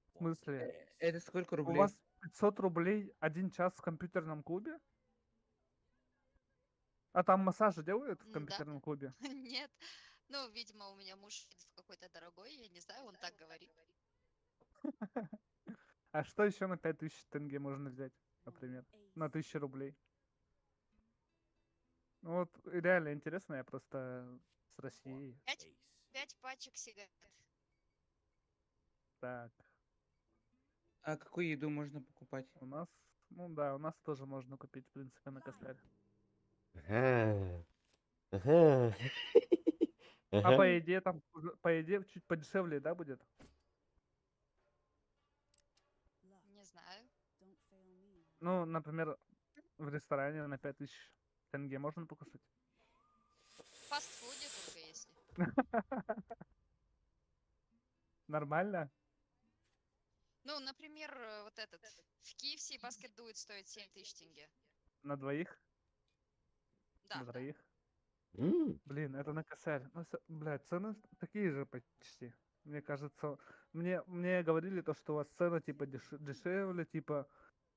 S4: В смысле?
S2: Это сколько
S4: У
S2: рублей?
S4: вас 500 рублей 1 час в компьютерном клубе? А там массажи делают в
S7: Да.
S4: компьютерном клубе?
S7: Нет. Ну, видимо, у меня муж в какой-то дорогой, я не знаю, он так говорит.
S4: А что еще на 5000 тенге можно взять, например? На 1000 рублей. Ну вот реально интересно, я просто с России.
S8: Ace.
S7: 5 пачек сигарет.
S4: Так,
S2: А какую еду можно покупать?
S4: у нас, ну да, у нас тоже можно купить, в принципе, на косарь.
S1: Ага. Ага.
S4: А
S1: Ага.
S4: по еде там, по еде чуть подешевле, да, будет?
S7: Не знаю.
S4: Ну, например, в ресторане на 5000 тенге можно покушать?
S7: В фастфуде только если.
S4: Нормально?
S7: Ну, например, вот этот. В KFC баскет дует стоит 7000 тенге.
S4: На двоих?
S7: Да.
S4: На троих?
S1: М,
S4: Блин, это на косарь. Ну, блядь, цены такие же почти. Мне кажется, мне говорили то, что у вас цена типа дешевле, типа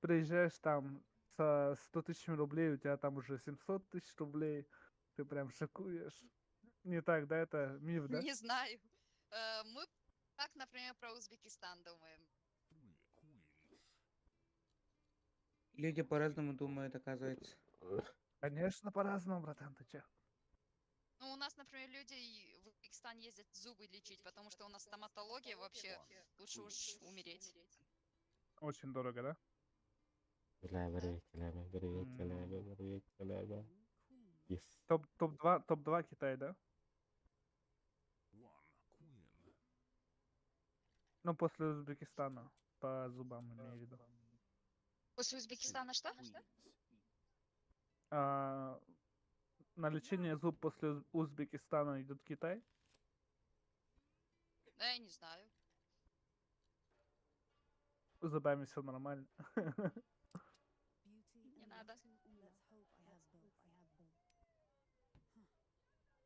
S4: приезжаешь там со 100 тысячами рублей, у тебя там уже 700 тысяч рублей, ты прям шокуешь. Не так, да, это миф, да?
S7: Не знаю. Мы как, например, про Узбекистан думаем.
S2: Люди по-разному думают, оказывается.
S4: Конечно, по-разному, братан, ты чё?
S7: Ну, у нас, например, люди и в Узбекистан ездят зубы лечить, потому что у нас стоматология вообще лучше уж умереть.
S4: Очень дорого, да?
S1: Yes.
S4: Топ-2 Китай, да? Ну, после Узбекистана, по зубам имею в виду.
S7: После Узбекистана что?
S4: А, на лечение зуб после Узбекистана идет Китай.
S7: Да, я не знаю.
S4: С зубами все нормально.
S7: Не надо.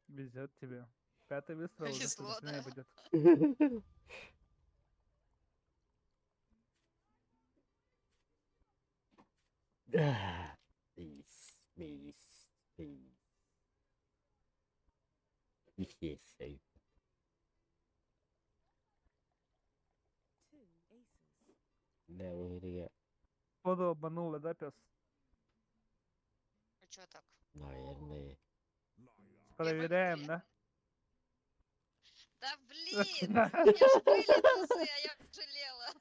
S4: Везет тебе. 5-й выстрел уже
S7: Повезло,
S4: сильнее
S7: да.
S4: будет.
S1: Please, please, please. Yes, I- Да, я,
S4: Походу обманула, да, пес?
S7: А чё так?
S1: наверное.
S4: Проверяем, да?
S7: Да блин! У меня же были тусы, а я жалела.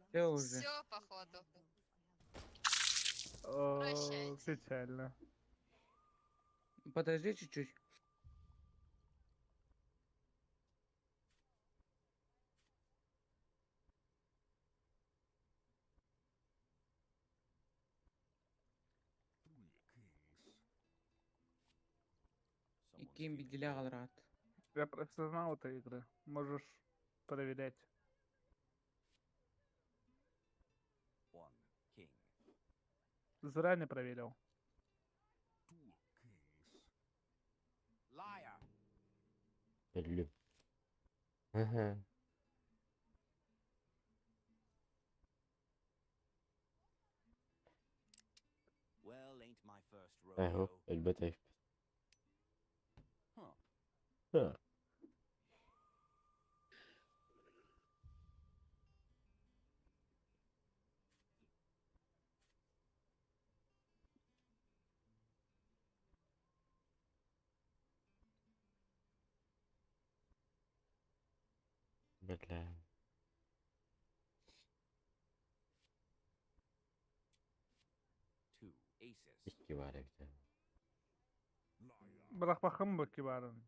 S2: Все уже.
S7: Все, походу.
S4: О,
S7: Прощайте.
S4: печально.
S2: Подожди чуть-чуть. И
S8: Someone's
S2: кем
S8: feeling
S2: беделя
S8: bored.
S2: рад.
S4: Я профессионал этой игры. Можешь проверять.
S8: One king.
S4: Зря не проверил.
S8: Liar.
S1: Люблю. Ага.
S8: Well, ain't my first
S1: Ага,
S8: rodeo.
S1: البتة.
S8: Huh.
S1: Ха. Бля.
S8: Two aces.
S1: İki var evde.
S4: Bırak bakın bu kibarın.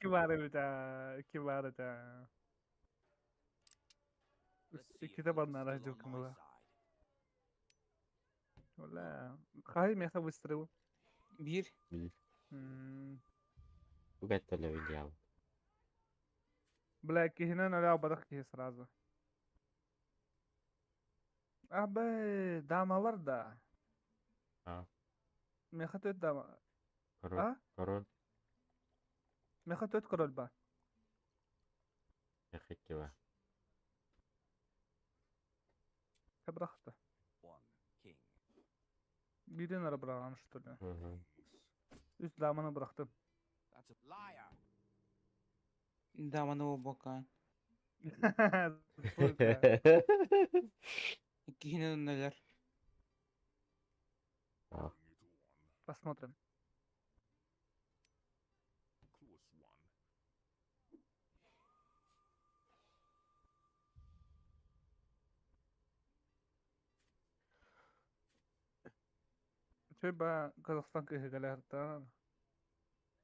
S4: Kibar bir de. Kibar da.
S8: Let's see if
S4: Iki de
S8: luck's
S4: bana
S8: still
S4: раздел
S8: on my
S4: кому.
S8: side.
S4: Вля. Хай мясо выстрел.
S2: Bir.
S1: Bir.
S4: М,
S1: Bu kadar da öyle ya.
S4: Бля, кихина налял бадахки сразу. Абе, дама var da.
S1: Ha.
S4: Meha töt dama.
S1: Korol.
S4: А?
S1: Korol.
S4: Meha töt korol ba.
S1: Yakıt gibi.
S4: Бырахты.
S8: One king.
S4: Birden ara bırakan что ли.
S1: Hı hı.
S4: Üst damını bıraktım.
S8: That's a liar.
S2: Даманового бока.
S4: Сука.
S2: Кинен наляр.
S1: Ha.
S4: Посмотрим. Çöba Kazakistan kıyıgalar tamam.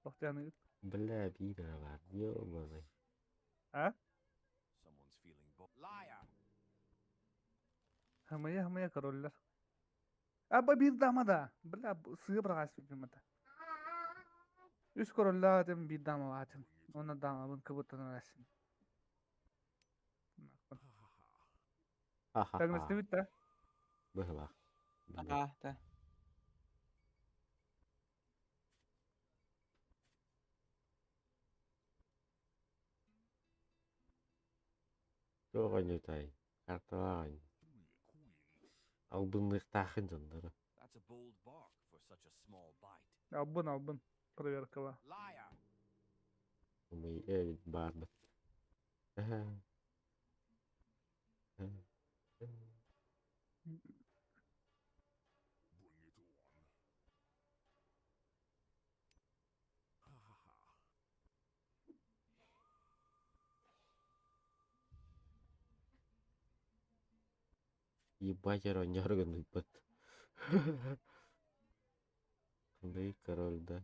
S4: Bakacağını git.
S1: Bля, bir lira var. Ёбаный.
S4: Ha?
S8: Someone's feeling bored. Liar.
S4: Hımıya karoller. Abba bir dama da. Bla sığ bırakas hükümete. Üç korolla adım bir dama adım. Ona dama bunu kabutunu versin.
S1: Ha ha
S4: Так,
S1: ha.
S4: наставить, да?
S1: Bıhla. Bıhla.
S2: А, да.
S1: Жок ойнотой. Карталаган. Албынных тахын жондору.
S8: That's a bold bark for such a small bite.
S4: Албын, проверкала.
S8: Liar!
S1: Умай эвит барбат. Ага. Ебать, ронёрганный бот. Кандай король, да?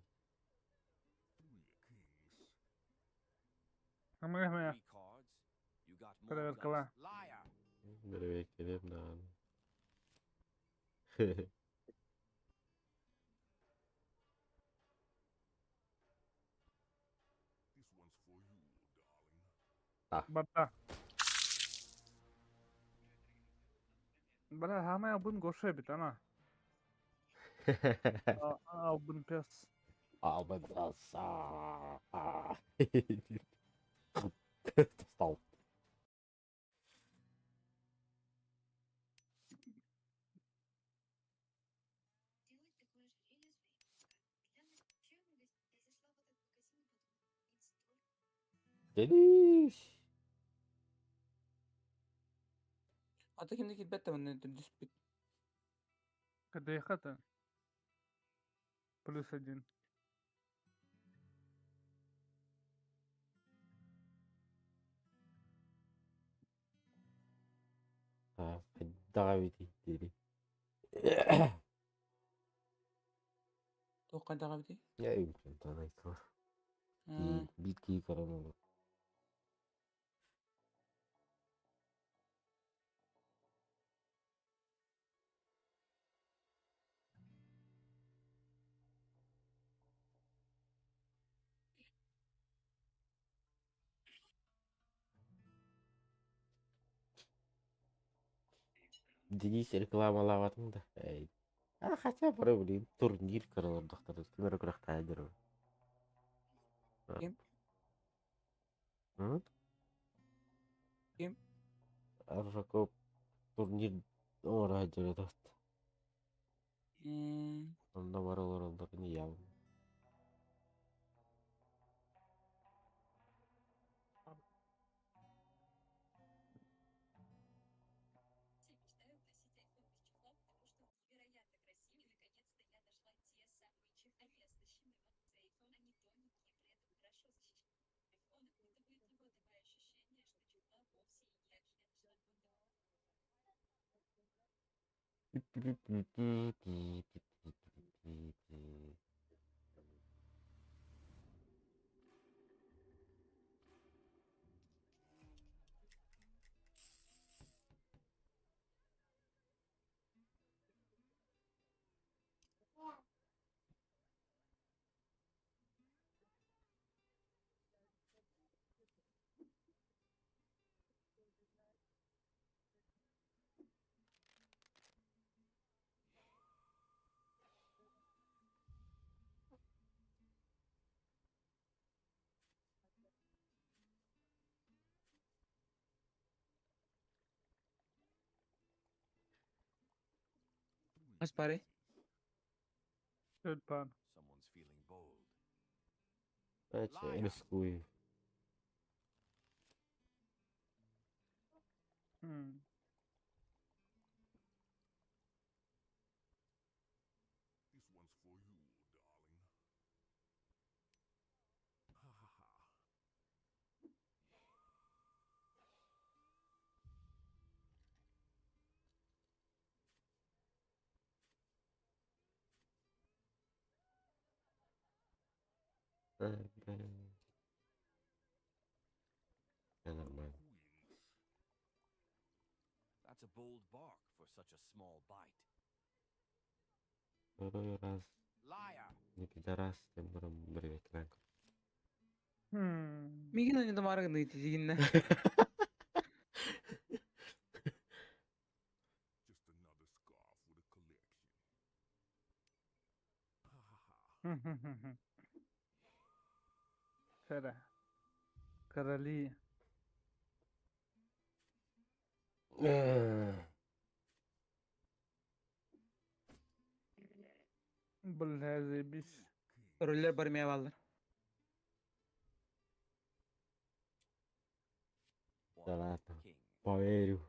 S4: Аме,
S8: Three cards? You got more
S4: проверкала.
S8: guts. Liar!
S1: Бербек келем да.
S4: Бата. Бля, аме албын гоше бит, ана. Албын пес.
S1: Албадаса. Встал. Делись.
S2: Ата кимдики бетта мен диспит.
S4: КДХ-то. +1.
S1: Давид иттери.
S2: Тоо кайда габди?
S1: Я им танайсо. Битки карамын. Денис рекламалаватың да. Хотя бір блин турнир кырылымдыктыр. Кимер кырактайдыр.
S2: Ким?
S1: Hı?
S2: Ким?
S1: Аржаков турнир орай жүрөт. Онда баралар олар не яв.
S2: Аспаре.
S4: Тюльпан.
S8: Someone's feeling bold.
S1: Бача, рискуй.
S4: М.
S1: Я нормально.
S8: That's a bold bark for such a small bite.
S1: Второй раз.
S8: Liar!
S1: Не пидорас, тем более привет, Ланка.
S2: Мигина не дамарга да итигинне.
S4: Шере. Короли. Блядь, заебись.
S2: Рөллер бармaya балдар.
S8: One
S1: Salata.
S8: king.
S1: Поверю.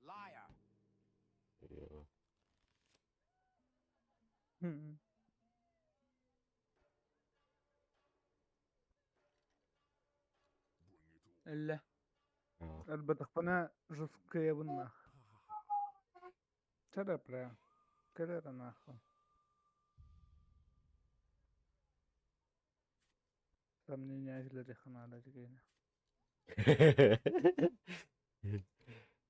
S8: Liar.
S1: Йо.
S4: Хм.
S2: Элле.
S1: А,
S4: البطاقة жесткая нах. Чё бля? Когда нахуй? Сомнения излили ханада дигейна.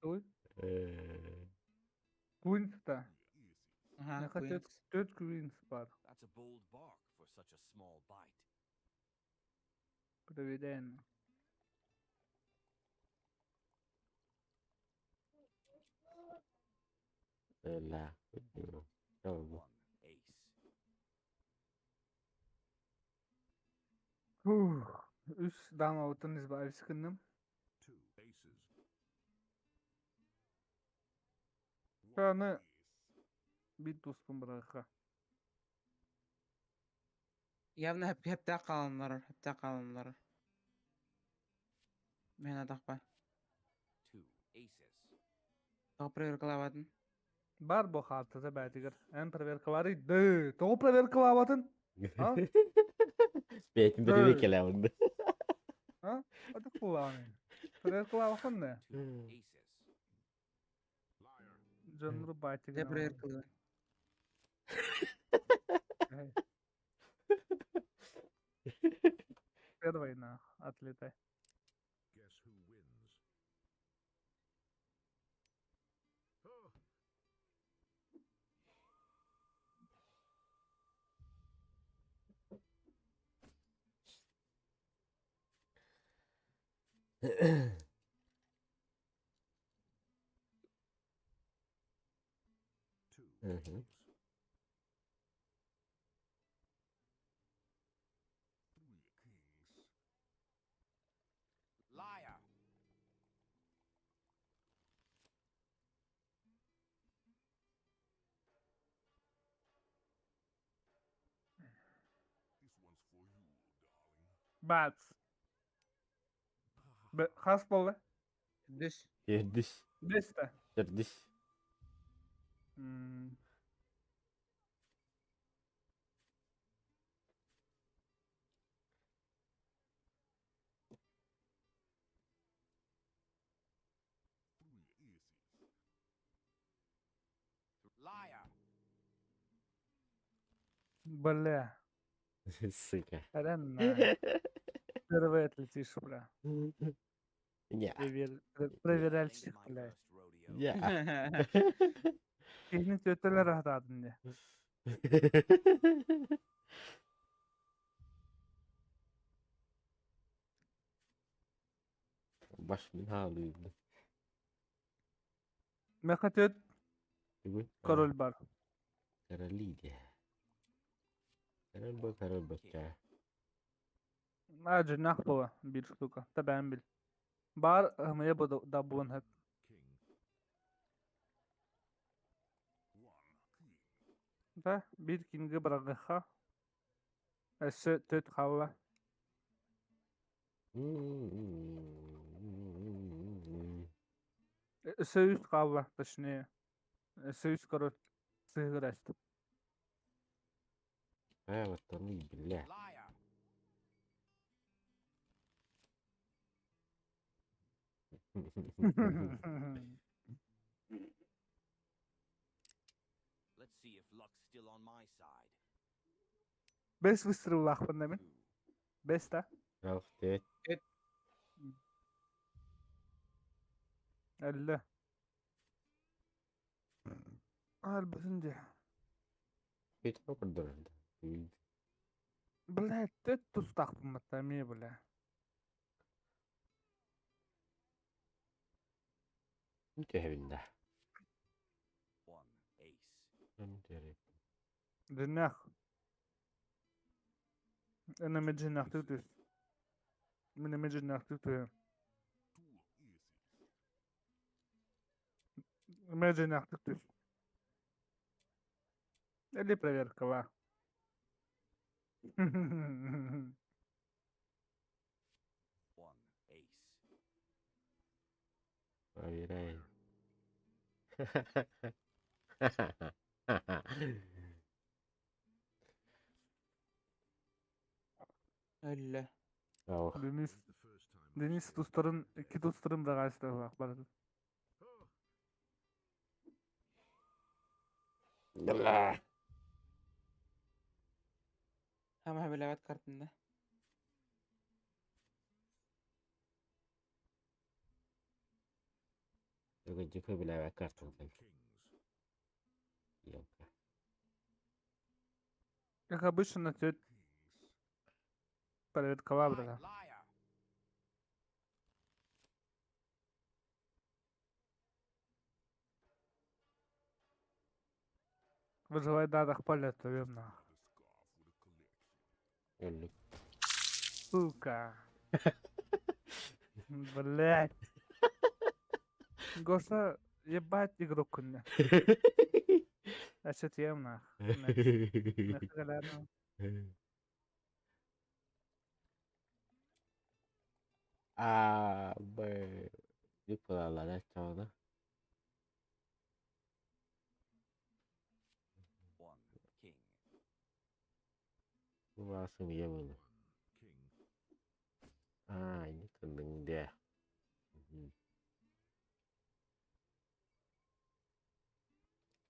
S4: Ой,
S1: Э,
S4: Куинста.
S2: Ага,
S4: Я хотел
S2: Queens.
S4: тёт Куинс бар.
S8: That's a bold bark for such a small bite.
S4: Проверяем.
S1: لا. يو. يلا.
S8: One ace.
S4: Üç dama utanız var sıkındım. Şanı bir dostum bırakı.
S2: Явно hep daha kalanlar. Hep daha kalanlar. Men adakpa.
S8: Two aces.
S2: Daha проверка лаватын.
S4: Бар bu haltıda bәдігір. Ән проверка var idi. Тоғы проверка лаватын. Ha?
S1: Бетин
S4: Эй.
S1: bir келемді.
S4: Ha? Hadi kullanayım. Проверка лаватын ne?
S8: Two aces.
S4: Canları
S2: Де
S4: бәтігір.
S2: проверка лаватын?
S4: Первый на отлетай.
S1: Hı hı.
S8: Liar.
S4: Bats. Has bolu.
S2: Düz.
S1: Yerdiş.
S4: Beste.
S1: Yerdiş.
S4: Hmm.
S8: Liar.
S4: Бля.
S1: Сука.
S4: Реально. Впервые отлетишь, бля.
S1: Я.
S4: Проверяльщик,
S8: My
S4: бля.
S8: first rodeo.
S1: Я.
S4: Техник öteler rahatladın diye.
S1: Baş min ağlıyordu.
S4: Mekatet
S1: Değil
S4: korol bar.
S1: Karolide. Karol bakar.
S4: Acı nakbova bir штука. Tabi bil. Bar hımaya bu da buun hep. Da bir kingi bırakıha. Ese töt kalla. Ese üst kalla. Точнее. Ese üst korol. Sığır açtı.
S1: Evet, tanıyı bile.
S8: Liar. Let's see if luck's still on my side.
S4: Без выстрелов фундамент.
S8: Two.
S4: Без да.
S1: Ralph det.
S4: 50. Albasın diye.
S1: Hiç o kadar da.
S4: Блядь, ты тут так помотами, бля.
S1: Inte hyvin.
S8: One ace.
S1: Inte
S4: جناح. أنا من جناح تكتب. من جناح تكتب. من جناح تكتب. اللي проверка, va.
S8: One ace.
S1: Проверяй.
S2: هلا
S1: Ох.
S4: Денис, Денис тустарын, iki тустарын да кайсы бак барат.
S1: Бля.
S2: Hamma bilagat kartında.
S1: Juga bila kartu kan. Ёлка.
S4: Как обычно, тётя проверка, брата.
S8: Liar.
S4: Выживай, да, так палет, верно.
S1: Öldük.
S4: Сука. Блять. Гоша, ебать игру куння. Значит, ем нах. Нафига ладно.
S1: A, B. Giúp là đã cho nó.
S8: One king.
S1: Langsung dia mana. Ah, ini kendeng dia.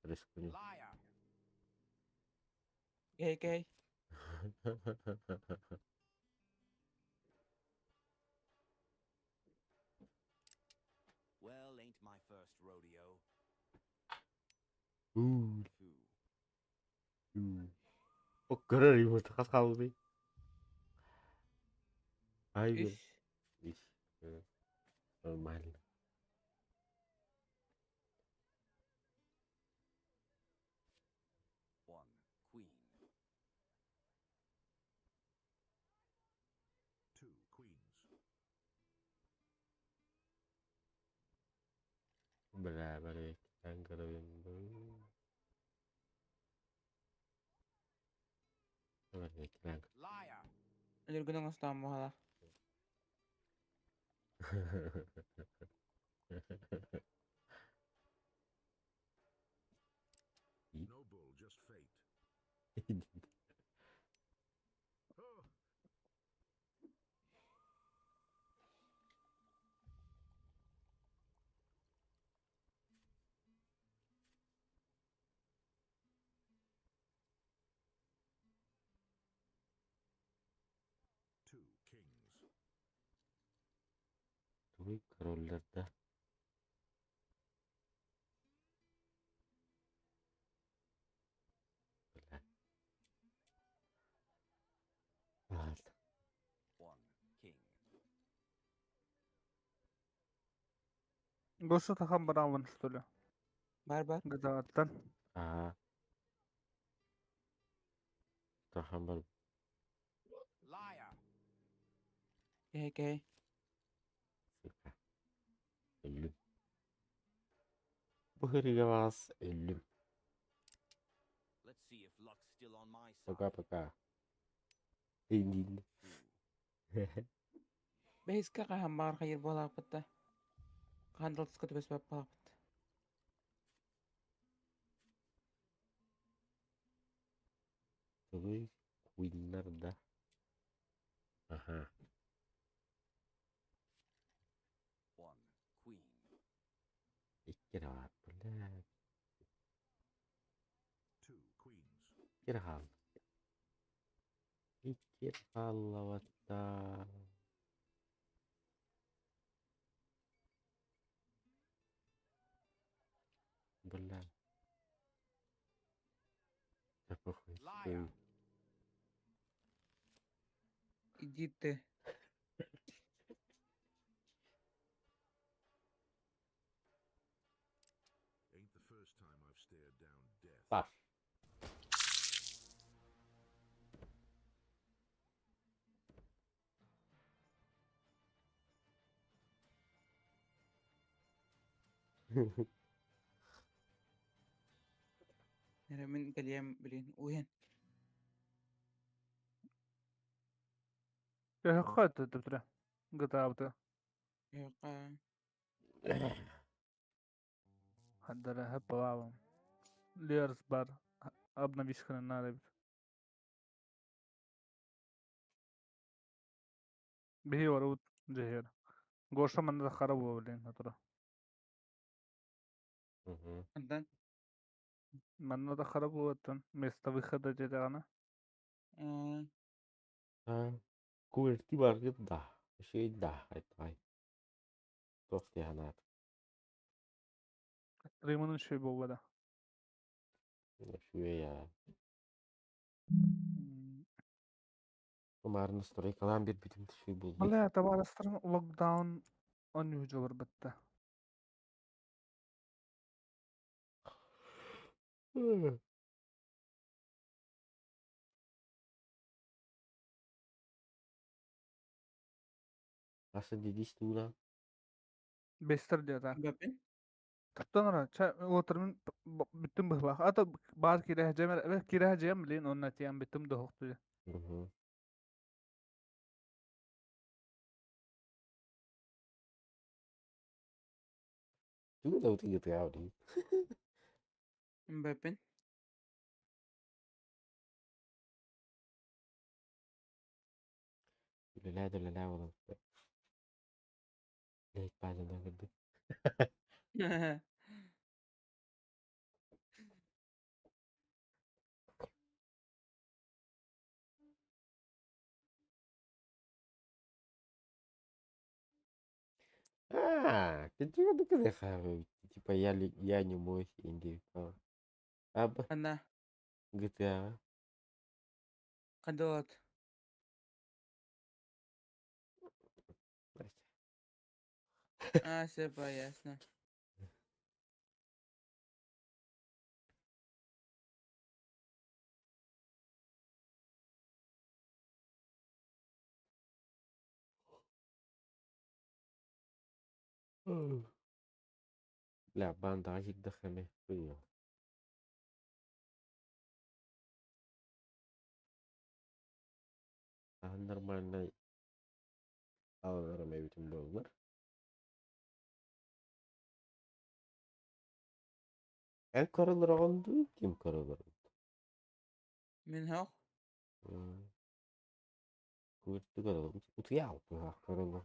S1: Terus punya.
S8: Liar.
S2: Gay gay.
S8: Well, ain't my first rodeo.
S1: Ooh.
S8: Two.
S1: Oh, keren ini takas kalau nih. Ayo.
S2: Üç.
S1: Ih, normal.
S8: One queen. Two queens.
S1: Berapa deh kita keren tuh. Coba kita.
S8: Liar.
S2: Öyle günün aslan bu hala.
S6: No bull, just fate. Oh, two kings.
S1: Tuh roller dah. Berat.
S8: One king.
S4: Гоша Тахан Браун, что ли?
S2: Barbar.
S4: GTA-dan.
S1: Ah. Tahan baru.
S8: Liar.
S2: Gay gay.
S1: Suka. Ölüm. Bu hırgavas ölüm.
S8: Let's see if luck's still on my side.
S1: Paka. Dingin.
S8: Two.
S2: Bes ka kahambar kayir bola pata. Kandal skot bes bapa pata.
S1: Tuh winner dah. Aha.
S8: One queen.
S1: İkir apa lah.
S6: Two queens.
S1: İkir hal. İkir hal lavatta. Belah. Apa
S8: Liar.
S2: Иди ты.
S6: Ain't the first time I've stared down death.
S1: Bak.
S2: من كلام بلين وين
S4: Jag sköt typ det. Gått av det.
S2: يقع
S4: Hade det här på vaven. Lyers bar. Abna vishkan النار. به ورود جهير. गोशा मन खराब हुआ बोले ना तोरा
S2: عندن
S4: मन तो खराब हुआ तो मैं तभी खरीदा जाता ना
S1: Kuverti market dah. Şey dah. Ay. Tof diyanat.
S4: ريمون شيء بودا
S1: Şuraya. Umarım story kalan bir bitim şey buldu.
S4: والله تبع استرن لوك داون اون يوجور بته
S1: Aslında dedi stula.
S4: بيستر جاتا
S2: مبابي
S4: تطنرا وتر من بتم بخلاق اتا بار كي راه جامر كي راه جام لين اون تيام بتم ده وقت
S1: Juga tahu tiga tahu di.
S2: مبابي
S1: Dole la wala. Lek bazen dan gede. Kita juga tuh deh kan. Tipe ya nyemoi indi. Apa
S2: أنا
S1: gitu ya.
S2: قدوت آسف يا أسنا
S1: لا باند عايزك تدخل فيه. Normalnya ramai bikin blogger. En karılarında kim karılar?
S2: من هو
S1: Kuvvetli karılar. Utuyav bu karılar.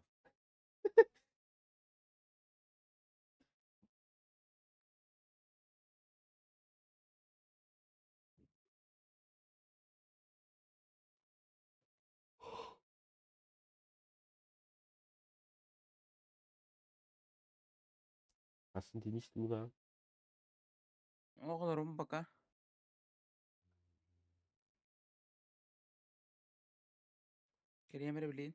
S1: Aslında deniz tuğla.
S2: أغلى رمبك كريم برلين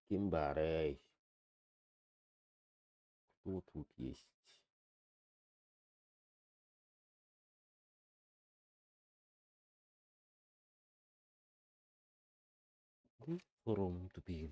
S1: Kim barei. Тут есть. Форум тупик.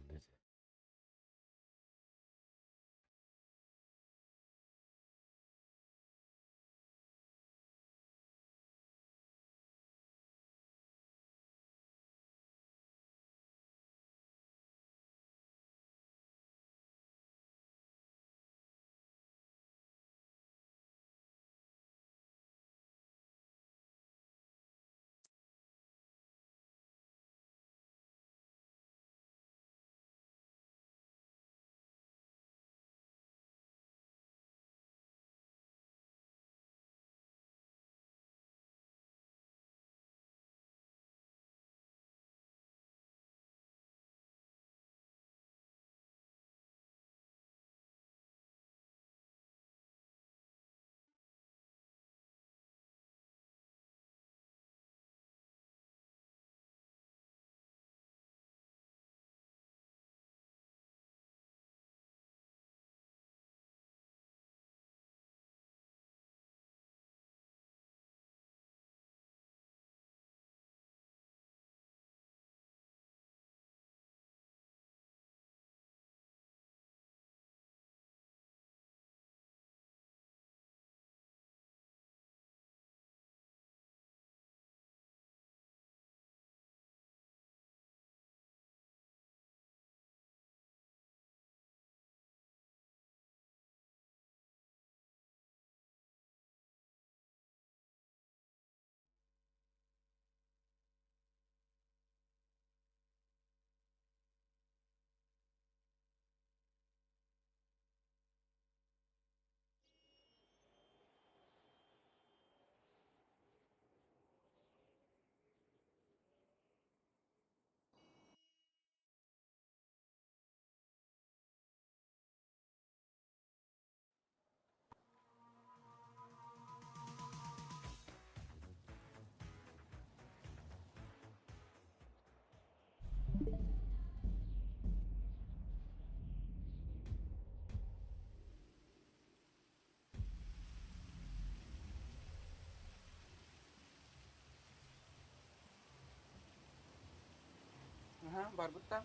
S2: Барбытта.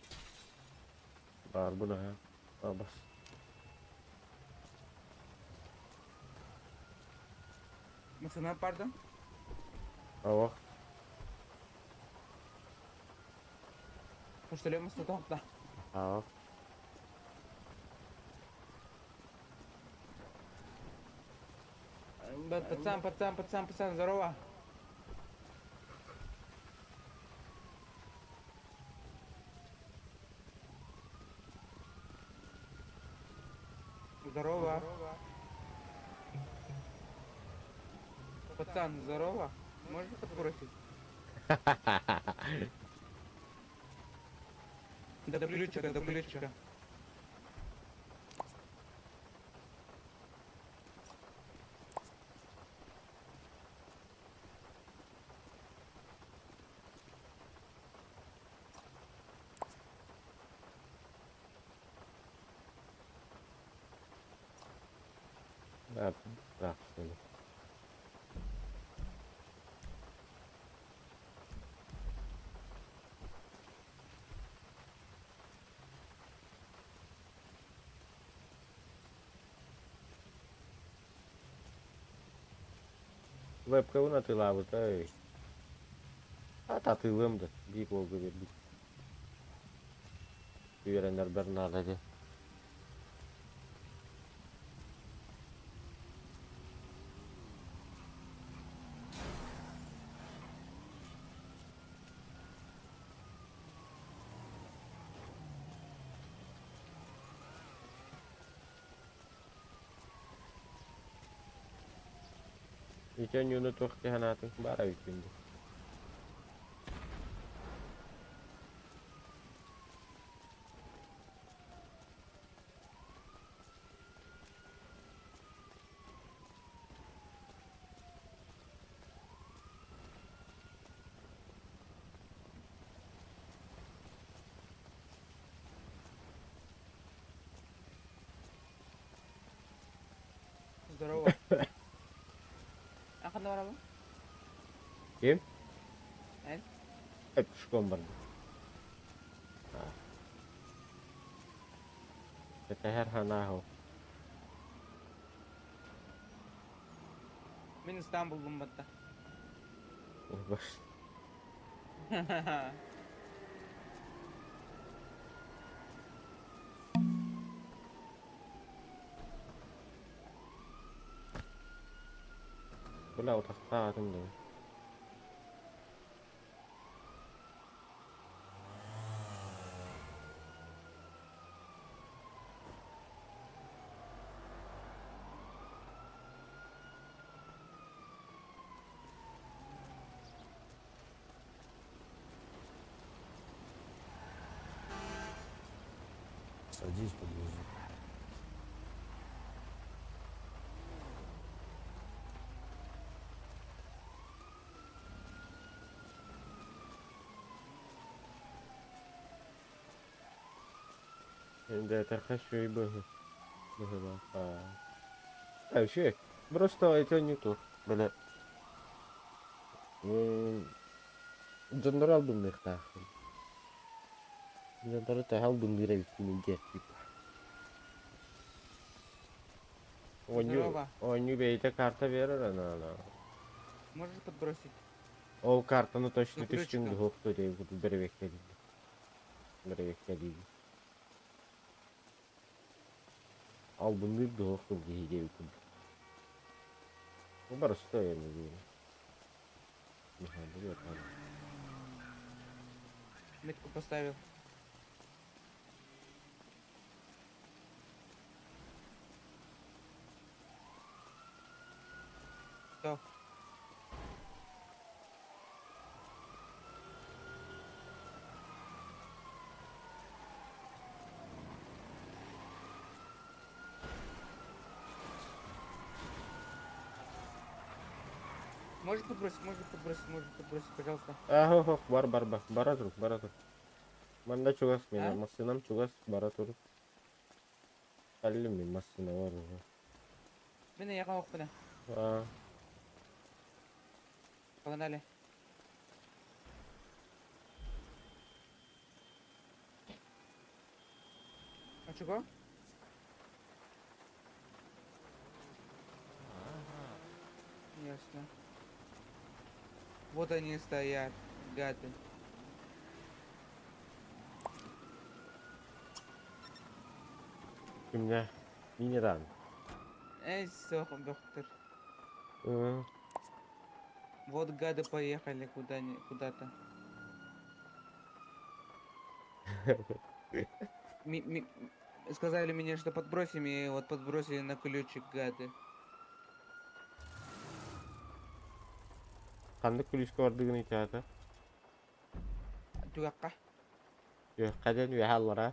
S1: Бар bu ne ya? Ha bas.
S2: Мısına pardon.
S1: Hava.
S2: Муштале мısına топла.
S1: Hava.
S2: Пацан, здорово. Здорово. Пацан, здорово. Можешь подбросить? До ключика.
S1: Да, да, что ли. Webka una atılabı da öyle. At atılım da. Büyük olgu verdik. Üyerenler Bernard'ı. Geçen yönü çok kehanatın bara yükündü.
S2: Здорово. Акында барабы?
S1: Kim?
S2: Әл?
S1: Hep şükon vardı. Her hana ho.
S2: Мен Истанбулдун батта.
S1: Baş. Bula otakta atım da.
S8: Садись, подвезу.
S1: Да, тархашу и бэхэ. Бэхэ А, şey. Просто это не то. Böyle. Canlar aldım nektar. Canları da aldım bir evkinin gerçek.
S2: Здорово.
S1: Onu beyte karta verir ana.
S2: Можешь подбросить?
S1: O kartını точно
S2: Ну, ключиком.
S1: düştüğünde hoktu diye bu bir bekledi. Bir bekledi. Aldım bir de hoktu diye diye. Bu barış da yani diye. Михаил,
S2: Метку поставил. Всё. Можешь подбросить, пожалуйста.
S1: Ага, бар, бара тур. Манда чугас
S2: А?
S1: мен, машинам чугас бара тур. Әлі мен машина бар.
S2: Мені яка оқпына.
S1: А,
S2: Погнали. А чего? Ясно. Вот они стоят, гады.
S1: Kimde? Miniden.
S2: Эй, сох, доктор.
S1: Hı.
S2: Вот гады поехали куда-то. Сказали мне, что подбросим, и вот подбросили на ключик гады.
S1: Kandık kulüskü vardığını itaata.
S2: Тюгакка.
S1: Yok kaden ve hallara.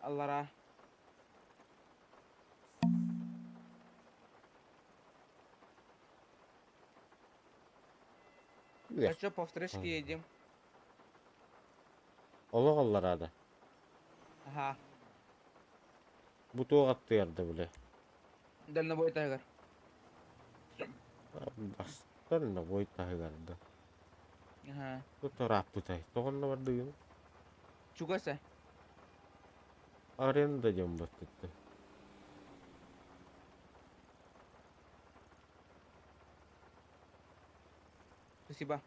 S2: Аллара. А
S1: Yok.
S2: что, по встречке едем?
S1: Ola hallara da.
S2: Ага.
S1: Bu tuğ attı yerde bile.
S2: Дальнобой тайгер.
S1: Bastın da boy tahgardı.
S2: Ага.
S1: Bu taraf bu tay. Toğanla vardığını.
S2: Чугаса.
S1: Arena da cam battı.
S2: Спасибо.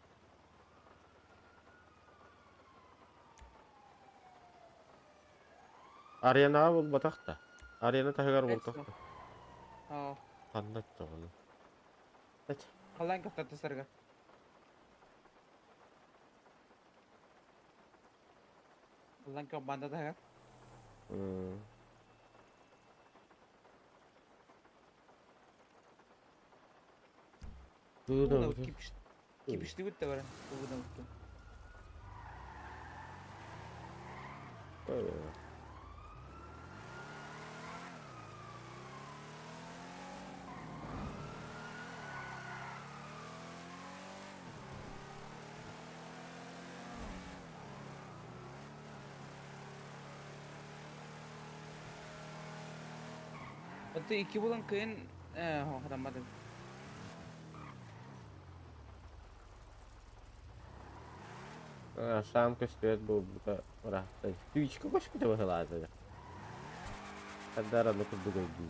S1: Arena bul batak da. Arena tahgar bultak
S2: Эксо.
S1: da.
S2: اه.
S1: Kandak da onu. Kaç.
S2: Халанка птата сарга. Халанка банда тайгер.
S1: Hmm.
S2: Тугуна
S1: Tuğda
S2: вот
S1: bu.
S2: кипишти өтті бара. Тугуна өтті. Отты iki bulan кыйын хорамады.
S1: Сам костюет был бута рахтай. Твичка кош куда выхлаза. Когда рано тут бугай ди.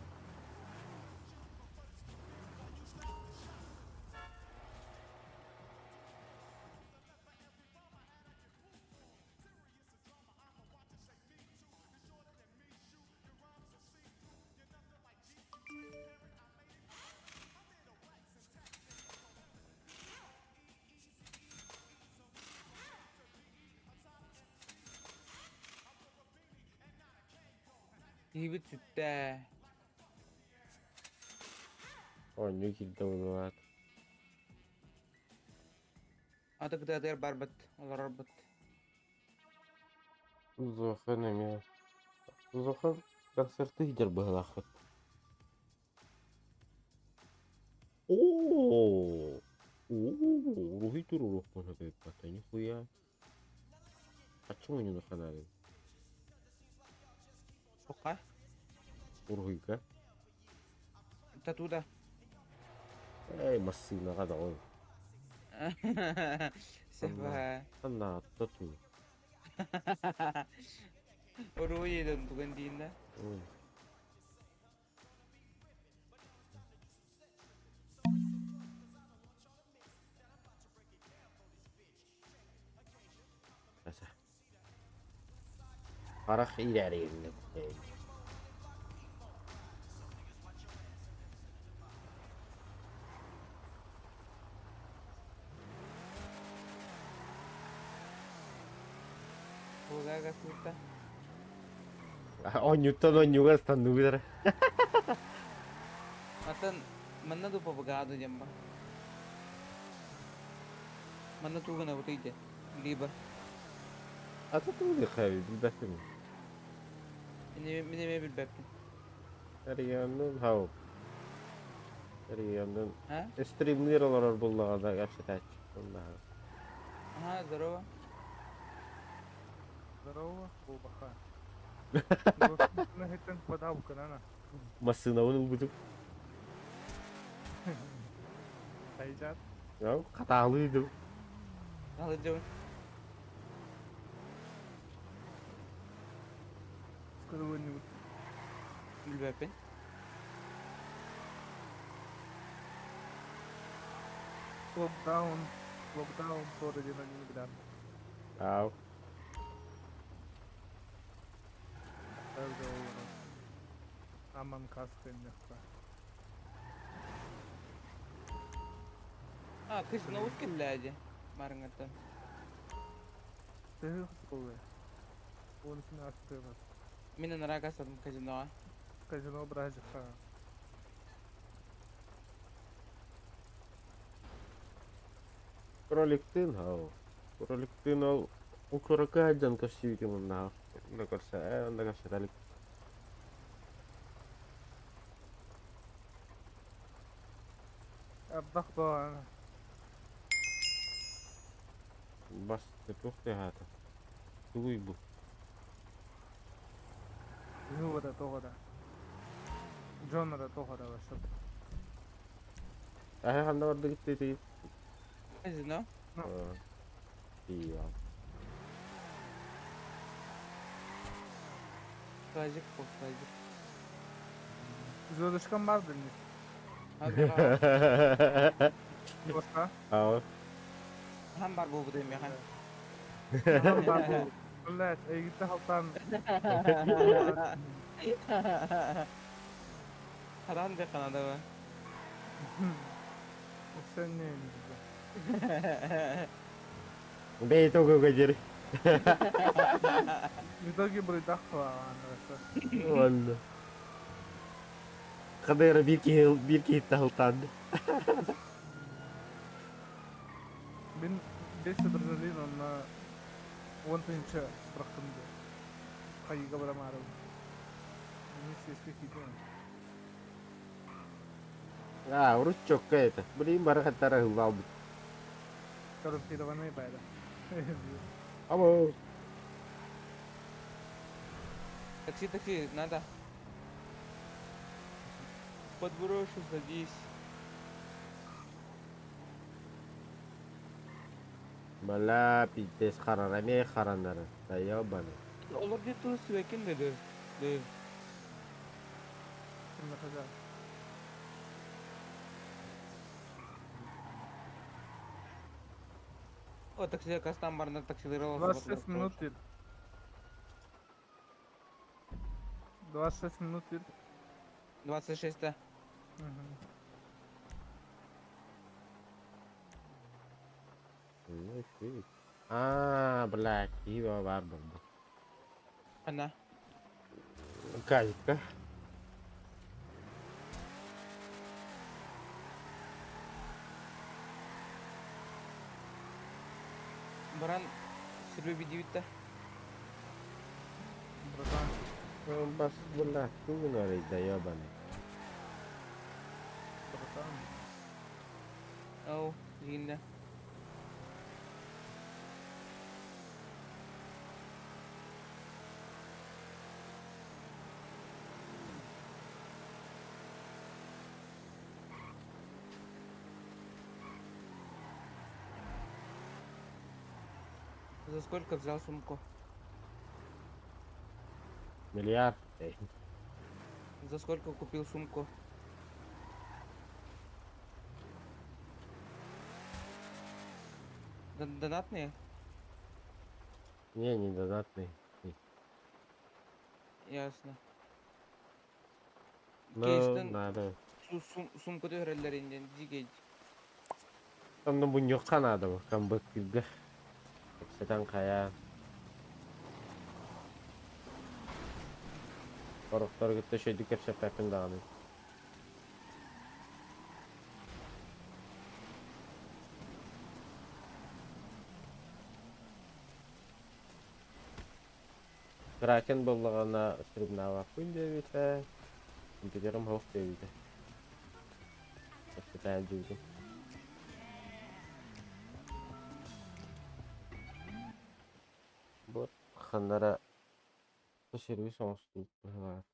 S2: Ебит сүтті.
S1: Он не кидал ват.
S2: Аты кыдадыр барбыт. Олар арбыт.
S1: Зохан эме. Зохан концерты гидер бахлахат. О, рухи туру рух можно пойти. Нихуя. Почему не на канале?
S2: Соқа.
S1: Ургуйка.
S2: Татуда.
S1: Эй, массивно гада ой.
S2: Сәфа.
S1: Ана тату.
S2: Уру едім бүгін дейін да.
S1: Asa. Parak ileri yerine.
S2: Хуга гасута.
S1: Ogni qua stanno vedere.
S2: Атын манна дупа багаду джамба. Манна тугана вот иде. Либо.
S1: А тут не хави, билбәсең.
S2: Мине билбәптен.
S1: Әриянның хау. Әриянның
S2: А?
S1: стримлер олар буллаганда яшәтә.
S2: Ага, здорово.
S4: Здорово, Булбаха. Нахитен подав канана.
S1: Масынауны бутып.
S4: Хайжат.
S1: Я каталы иде.
S2: Қалай джон.
S4: Какой-нибудь.
S2: Bilbepin.
S4: Локдаун. Локдаун в городе на Ленинград.
S1: Ау.
S4: Каждого у нас. Аманкасское место.
S2: Kız ne oldu ki ladi? Marangatan.
S4: Ты какой? Он с нас тема.
S2: Mina narakasadım kazinoa.
S4: Казино Бразиха.
S1: Кроликтин, ау. Кроликтин ол укуракайдан кашивики мунна. Onda kanssa täällä.
S4: الضغط أنا.
S1: Bas, تروح هذا. Tuibu.
S4: هو ده هو ده. جون ده هو ده بس.
S1: Anda orada gitti.
S2: Kazino.
S1: İyi ya.
S2: Kazık bu kazık.
S4: Звездочкам бар Денис.
S2: Hadi
S4: Boşka.
S1: Ау.
S2: ham bar bu budayım ya.
S4: Aha, бар bu. Блять, gitti haltan.
S2: Haran de Kanada var.
S4: Sen ne elinde?
S1: Bey togo gajeri.
S4: В итоге были дахва.
S1: Valla. Kadar bir ki tahıltandı.
S4: Ben 5 adrenalin на 10-нче бұрақтымды. Қайыға барам арым. Не сеске кетем.
S1: Urus çok это. Блин, бара хатара хылал.
S4: Коррумпированный байда.
S1: Ama
S2: Такси, надо. Подброшу, садись.
S1: bala pites kararame karanlara. Tayo bana.
S2: Olur diye tur süvekin dedi.
S4: Şimdi kadar.
S2: O taksiye kastan barına taksilировался.
S4: 26 минут вид. 26 минут вид.
S2: 26-та.
S1: Блядь, его var burada.
S2: Ana.
S1: Кайка.
S2: Баран сürbe bir divit'te.
S4: Братан.
S1: Bas блядь, tu nari tayo bana.
S4: Братан.
S2: Oh, зинде. За сколько взял сумку?
S1: Milyar.
S2: За сколько купил сумку? Донатные?
S1: Не донатный.
S2: Ясно.
S1: Ну,
S2: Кейстен
S1: надо.
S2: сумку дöğrellerinden dikey.
S1: Там bunyok ada mı? Kan bak gibi. Sedang kayak koruptor gitu şey dikep sepepin dağını. Kraken bolluğuna sürümüne bakın devise. Integeram hoş devise. İşte tercihim. Вот, хандара сервис он бывает.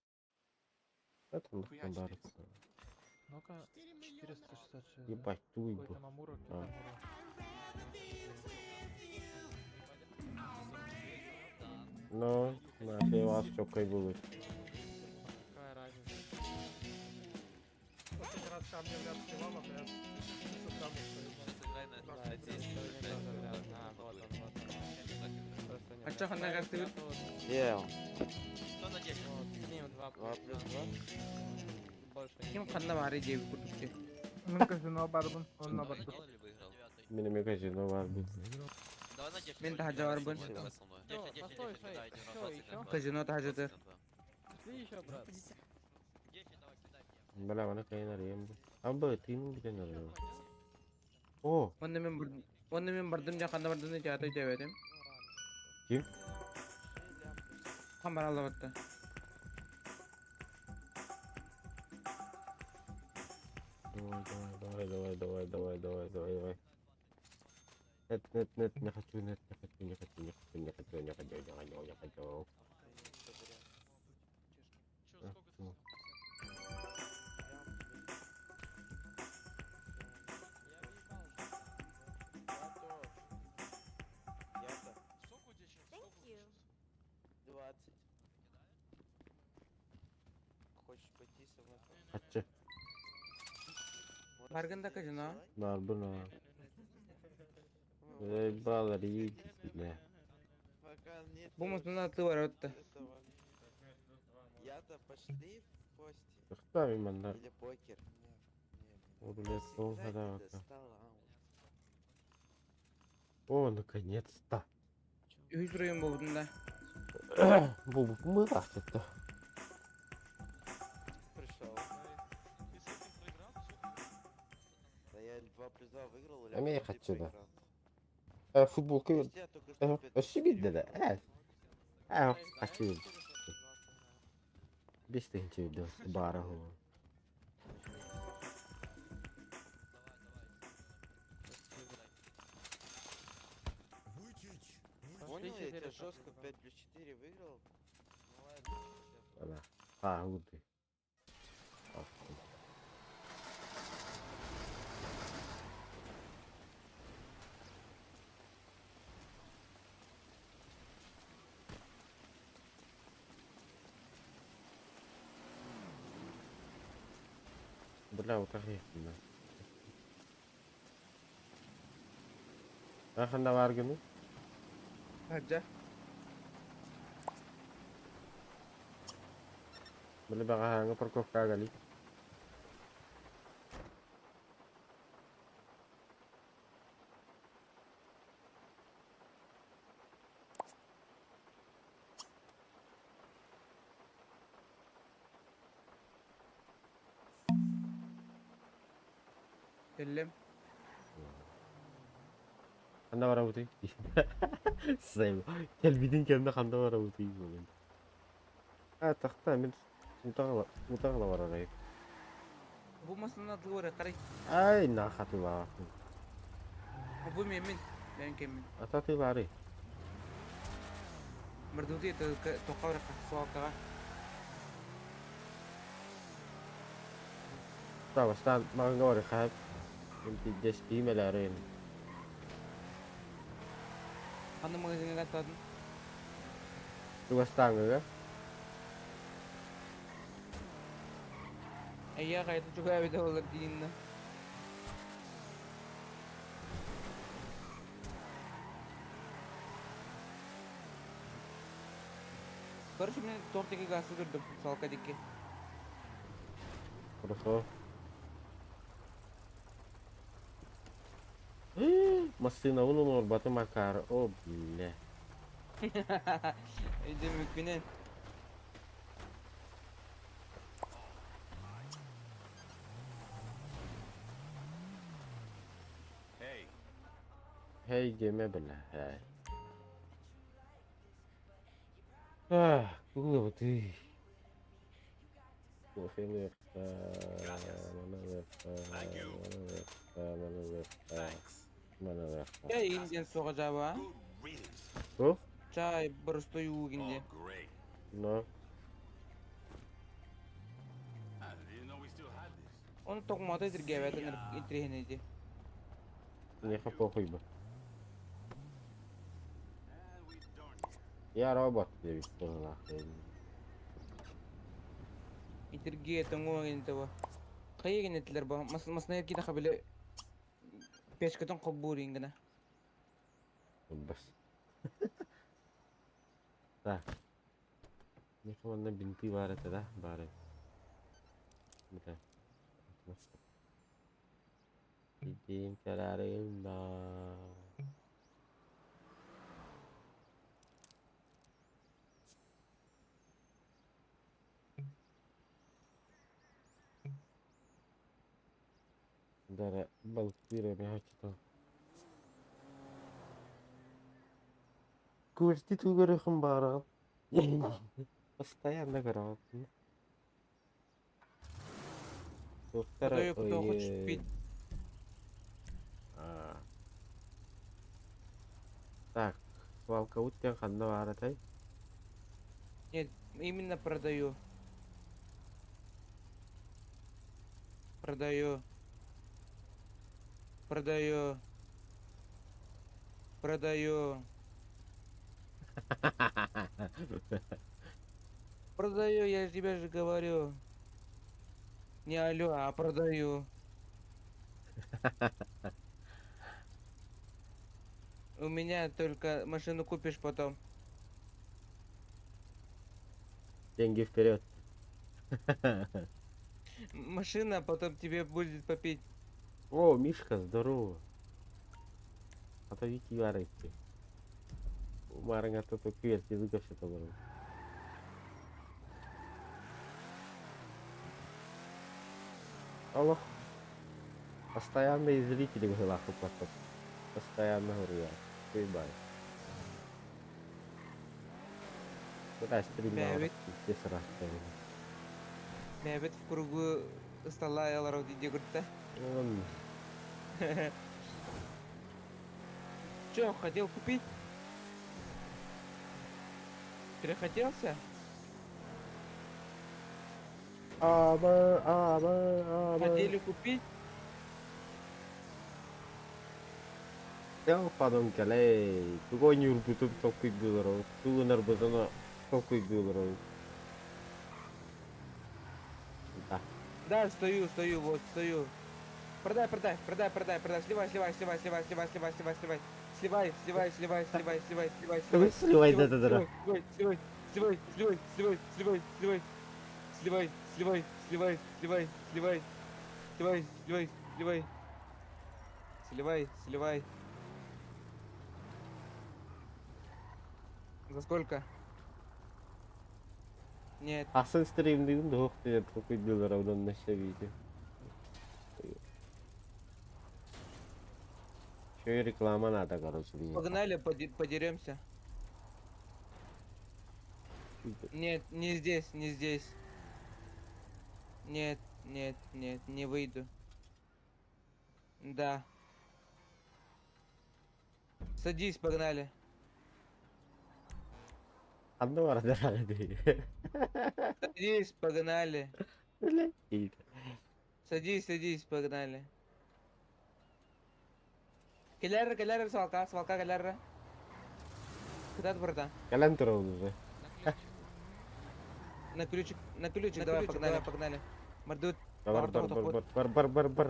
S1: Это он хандарится.
S9: Ну-ка, 466.
S1: Ебать, туй бы.
S9: Какой-то Мамура,
S1: А.
S9: Мамура.
S1: Ну, наши вас чокой будут.
S9: Какая разница?
S4: Последний раз камни в ряд сливала, блядь. Что там
S9: Да, здесь тоже вряд. А, вот он, вот он. Просто не
S2: А чё, Ханна, как ты?
S9: Вот, с ним 2 плюс 2. Больше не
S2: Ким ханна var diye bir kurtuluşu.
S4: Мен казино барбын, он на борту.
S1: Benim казино var bu.
S2: Men tahaca var bun.
S9: Всё, постой, еще.
S2: Kazino tahacıdır.
S9: Шли еще, брат.
S1: Bala bana kayın arayayım bu. Abi team'in bir tane arıyor. Oh,
S2: Onda men bardım ya kanna bardım ne çağatay devedim.
S1: kim?
S2: Kamar alabatta.
S1: Давай. Нет, не хочу, не хочу. Kaçı?
S2: Farkında kazino.
S1: Var buna. Bağları iyi ne?
S2: Bu musun atı var orada.
S10: Я-то пошли в кости.
S1: Кто именно?
S10: Или покер.
S1: Рулет пол
S10: Сыграть не
S1: гадалка.
S10: достал,
S1: О, наконец-то.
S2: 100 ruyum bu bunda.
S1: Bu мы это.
S10: Пришел. Да я 2+2 выиграл или
S1: А мне
S10: 1+3
S1: хочу, да.
S10: проиграл?
S1: Футболку
S10: Почти я только что
S1: ошибить да. Хочу. Без тенчи до бара.
S10: Понял, я тебя жестко 5+4 выиграл. Ну ладно.
S1: Да. Вот ты. Бля, вот так есть. Аханда var günü.
S2: Tahaca.
S1: Beli baka hanga parkovka gali.
S2: Tellim.
S1: Handa var avuti. Sayın. Gel bidin kendine handa var avuti. Ha takta min. Mutağla var arayı.
S2: Bu musun atı var karay.
S1: Ay nakati var.
S2: Bu memin. Ben kemin.
S1: Atati var.
S2: Merdu dia toka ora soka.
S1: Tahu stan mga ngawari kahit. Hindi just email rin.
S2: Hanım magazine katladın.
S1: Luwas tangga ka?
S2: Iya kayak itu juga beda ulat din. Baru cuma tortiki gası gördüm salka dikki.
S1: Хорошо. Masih naunun nomor batu makar. Oh, bile.
S2: İyi mümkünen.
S1: Hey, game bela. Hey. Ah, gue nggak betul. Gue finger. Mana left.
S2: Ya Indian sokacağı var.
S1: Oh?
S2: Çay burası yuğu indi.
S1: No.
S2: Onu tokmata edirge evet itirhenedi.
S1: Не хапохуй бы. Я робот деп тұрла.
S2: Итерге тоңо генетева. Кайы генетлер ба? Масна кида хабеле пешкатон кобурин гына.
S1: Бас. Так. Не команда бинти бар это, да? Бар. Да. Идем тарарым да. Дара балквира меня что-то. Курти тугорохом барал. Постоянно горал. Доктора,
S2: Продаю, кто хочет пить.
S1: Так, свалка утен ханна бара тай.
S2: Нет, именно продаю. Продаю. Продаю. Продаю. Продаю, я же тебе же говорю. Не алло, а продаю. У меня только машину купишь потом.
S1: Деньги вперед.
S2: Машина потом тебе будет попить.
S1: О, Мишка, здорово. А то Вики варите. Марanga то кверти выгоше то было. Алло. Постоянные зрители в глазу просто. Постоянно говорю, поебай. Куда стрим на
S2: Бэвит.
S1: здесь раз.
S2: Я ведь в кругу стола я лароди дегурта. Чё, хотел купить? Перехотелся? Хотели купить?
S1: Theo padon kale, tu go nyur butup tokui bilro, tu nar butana tokui bilro. Да.
S2: Да, стою, вот, стою. Продай, сливай.
S1: Сливай, да.
S2: Сливай. За сколько? Нет.
S1: Асен стримдин дох те токui bilro он на видео. Еще и реклама надо, короче.
S2: Погнали, подеремся. Нет, не здесь. Нет, не выйду. Да. Садись, погнали.
S1: Одно ради.
S2: Садись, погнали. Садись, погнали. Келярра, свалка, келярра. Куда ты, братан?
S1: Калентро уже.
S2: На ключик, давай, погнали. Мордут.
S1: Бар.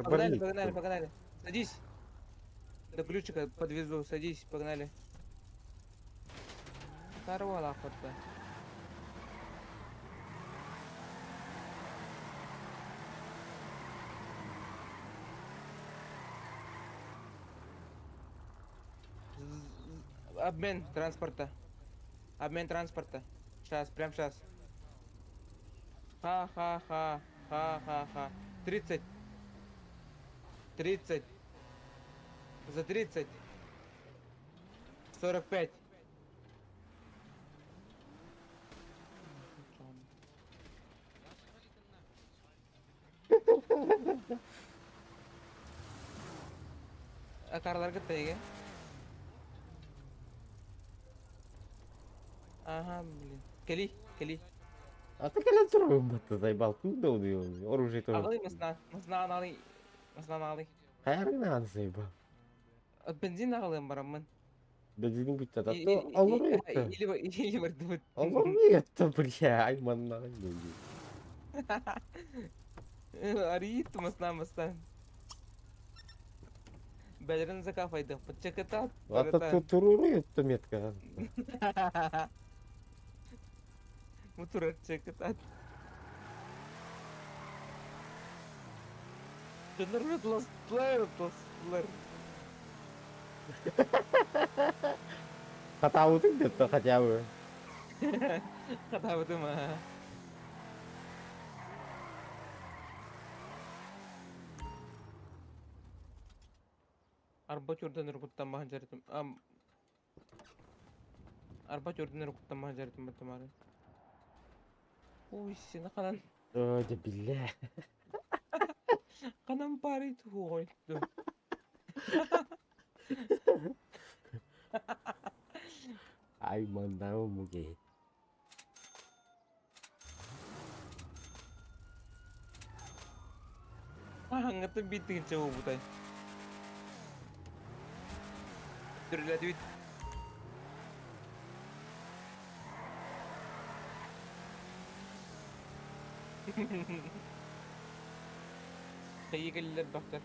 S2: Погнали. Садись. До ключика подвезу, садись, погнали. Здорово, лахотка. Обмен транспорта. Прям сейчас. Ха-ха-ха. 30. За 30. 45. А карлар кетеге? Ага, блин. Кели.
S1: А ты Калентро бата заебал, куда он? Оружие тоже.
S2: Алый масна налый.
S1: Хайрын заебал.
S2: Бензин алым барамын.
S1: Бензин бітті, та
S2: И-
S1: то
S2: и-
S1: алыр
S2: и-
S1: етті.
S2: Или вырдывать.
S1: Алыр етті, бля, айманнаған бензин.
S2: Арит маста. Бәлерін закафайды. Подчекатат.
S1: Ата туруру етті метка.
S2: Мутура чекатат. Жыныр тластылар.
S1: Қатауытың детті, хотябы.
S2: Ката вот има. Арба чурдан рукуттамахан жарытым. Арба чурдан рукуттамахан жарытым батамары. Ой, сені қанан
S1: Öde billa.
S2: қанан пари туғойды.
S1: Айманнаған мұге.
S2: Аңғыты биттігінше ол бұтай. Түрләді бит. Қайы келілер бақтар.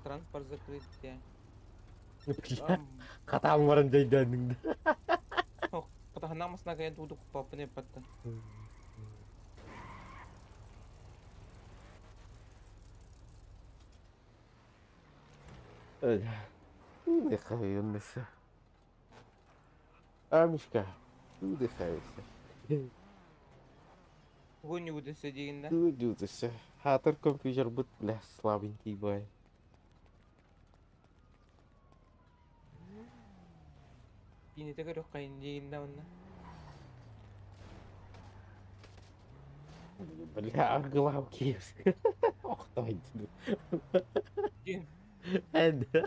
S2: Транспорт закрыт, я.
S1: Billa. Қатам барын жайданыңды.
S2: Потому намасына кайын тудық папыне патты.
S1: Öde. Ne kayıyorsun? Амишка. Ne kayıyorsun?
S2: Гоню удасы дегенде.
S1: Дудысы. Хатыр компьютер бұт, бля, слабенький бай.
S2: Кенеті көріп қайын дегенде онда.
S1: Бля, арғылау кейіпсі. Оқтайды.
S2: Ген.
S1: Әді.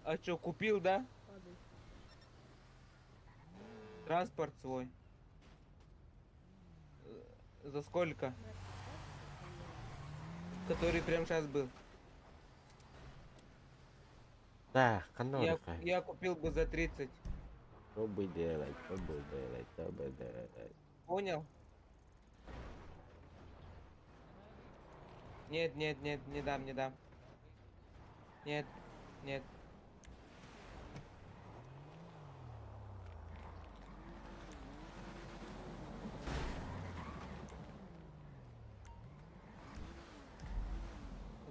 S2: А чё, купил, да? Транспорт свой. За сколько? Который прям сейчас был.
S1: Да, канал кай.
S2: Я купил бы за 30.
S1: Что бы делать, что бы делать, что бы делать.
S2: Понял? Нет, нет, нет, не дам, не дам. Нет, нет.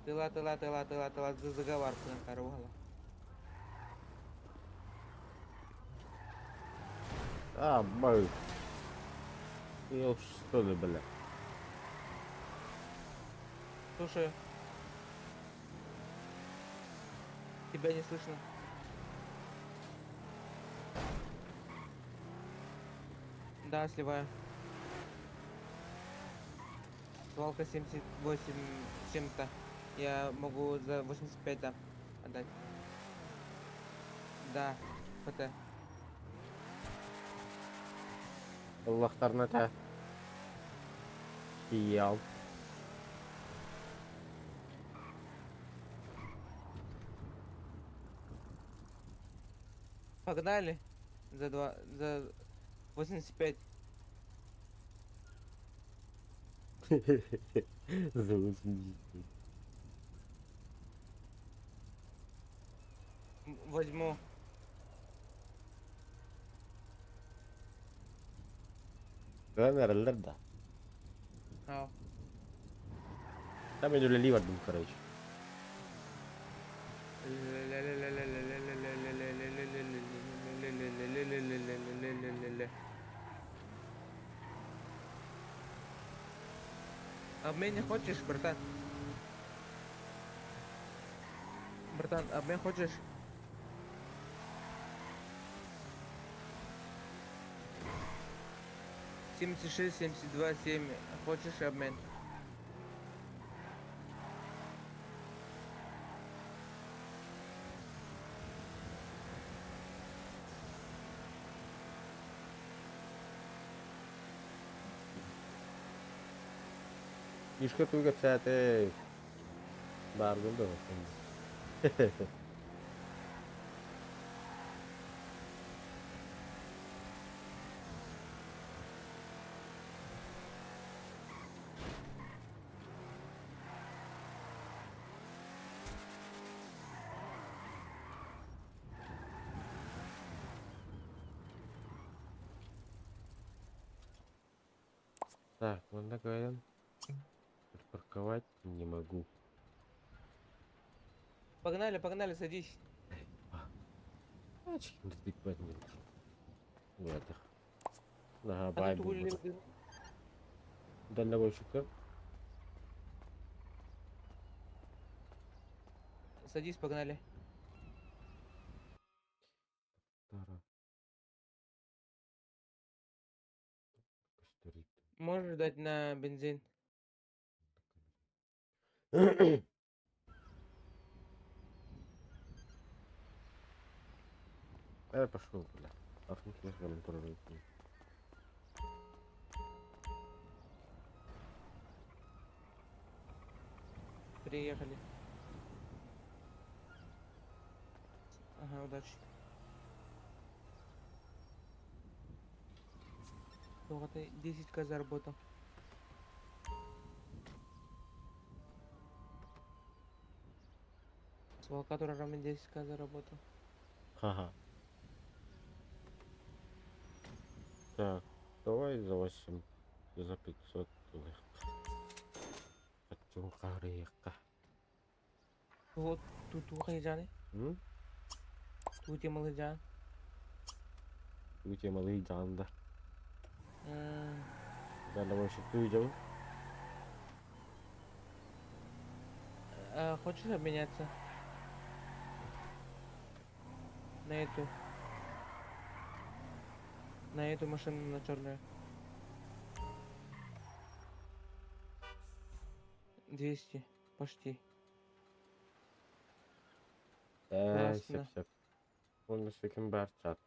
S2: Тыла, за заговарку накорвала.
S1: А, бай. Я уж что ли, бля.
S2: Слушай. Тебя не слышно. Да, сливаю. Свалка 78 чем-то. Я могу за 85 да, отдать. Да, ФТ.
S1: Аллахтарына та. Сиял.
S2: Погнали. За 85.
S1: За 80.
S2: Возьму.
S1: Да, наверное, да.
S2: А,
S1: Там я люли вардым, короче.
S2: Обмен не хочешь, братан? Братан, обмен хочешь? 76, 72, 7. Хочешь обмен?
S1: Ишка туга чате. Баргун да. Так, можно говорят. Парковать не могу.
S2: Погнали, погнали, садись.
S1: Ачки дикпет не. Вот. Nah,
S2: А
S1: bye
S2: тут
S1: bu.
S2: улицы.
S1: Дальнобойщика.
S2: Садись, погнали.
S1: Тара. Косторит.
S2: Можешь дать на бензин?
S1: Пошел, бля. Ахнуть я прям прорыв.
S2: Приехали. Ага, удачи. Ну, это 10к заработал. С волкатуром 10к заработал.
S1: Ха-ха. Так, давай за 8. За 500. Хочу карека.
S2: Вот тут выходи. Тут я малыжан.
S1: У тебя малый джанда. Дальнобойщик видел.
S2: Хочешь обменяться? На эту машину, на черную. 200, почти. Классно.
S1: Сеп. Он с таким барчат.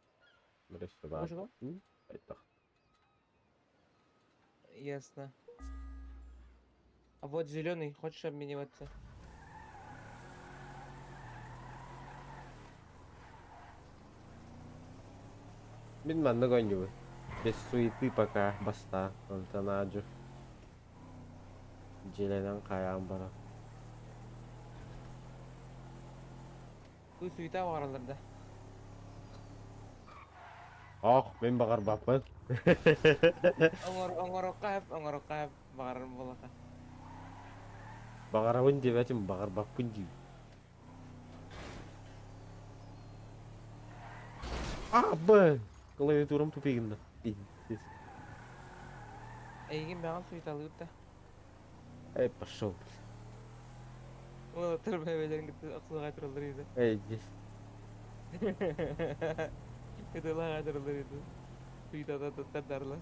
S1: Бресте бар.
S2: Можешь?
S1: Это.
S2: Ясно. А вот зеленый, хочешь обмениваться?
S1: Min mana ganyo. Без суеты пока баста. Антонаджу. Желенен каян бара.
S2: Бұл суета бағараларда.
S1: Ах, мен багар баппын.
S2: Оңорокка хеп бағарым болақа.
S1: Багарабын деп атым, багар баппын деп. Абы! Клавиатурам тупигинде.
S2: Эйген баған суета алып та.
S1: Эй, пошел.
S2: Ол тәрбиелерін кетті ақсылға айтырылдыр еді.
S1: Эй, здесь.
S2: Кетілға айтырылдыр еді. Суета да тәрдарлы.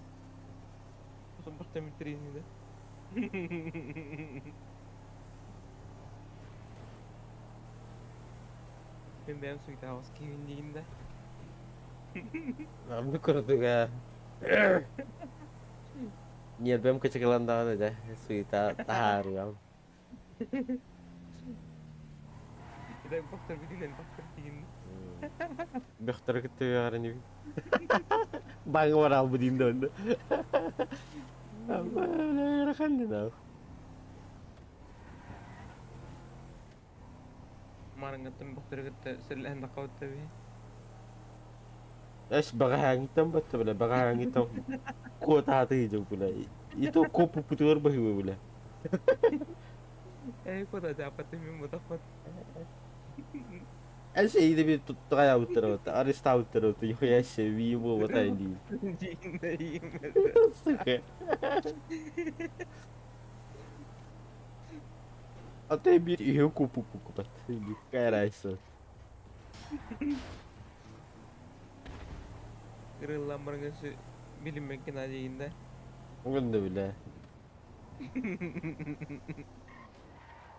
S2: Сосын бақта мүттерейін еді. Мен бәйім суета ауыз кейін дейін да.
S1: Намны көрдүгө. Нет, бем кечекеландаган эде. Суета таарыгам.
S2: Итак, бақтар бітінен бақтар дейін.
S1: Бехтер кетти гарани. Баңы бар албы дейинде онда. Амма, кандына.
S2: Марыңгаттан бақтар кетті сірләнді қауытта бей.
S1: Эш бага хангитам батта беле, бага хангитам. Кота хаты жок беле. Ито копу путур бахы беле.
S2: Кота жапаты мен мұтақпат.
S1: Эш эйде би туттуга яуттырып, ареста ауттырып, юхая шеви бу батайди. Сука. Até bir eu cupo cupo caralho.
S2: Kırılan barangası bilinmek kena deyinde.
S1: Bugün de bile.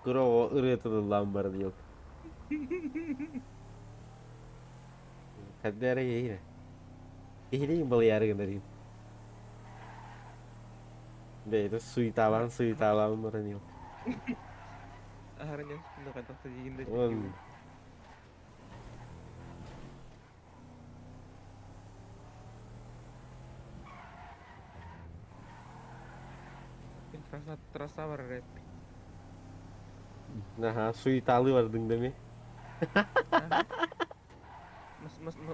S1: Grovo ırıtılı lambarın yok. Kadere yine. İhliyin balı yargınlarıyım. Beyde suyu talan barın yok.
S2: Aharnya sudah kata sajiin dari
S1: Oğlum.
S2: terasa berrep.
S1: Nah, suyu talı vardın değil mi?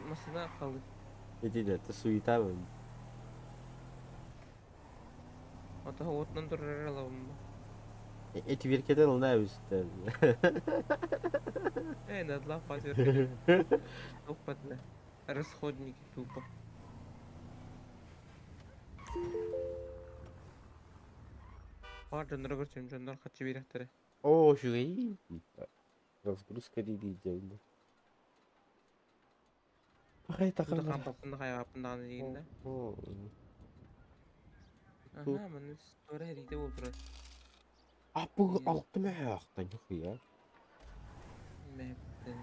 S2: Masına kaldı.
S1: Jadi dah tu suyu talı.
S2: Atau hawatnan turere lawan.
S1: Et bir kere oldu abi işte.
S2: Надо поверить. Опытно. Расходники тупо. Жандар көрсем, жандар хатчы беректері.
S1: Oo şu iyi. Разгрузка diyeceğim de. Bakay
S2: Туды
S1: takımlar.
S2: қампапында қайғапындағаны деген да. Аха, міне стори әриде болып тұрады.
S1: Bu altı mı ayaktan yok ya?
S2: Мәптін.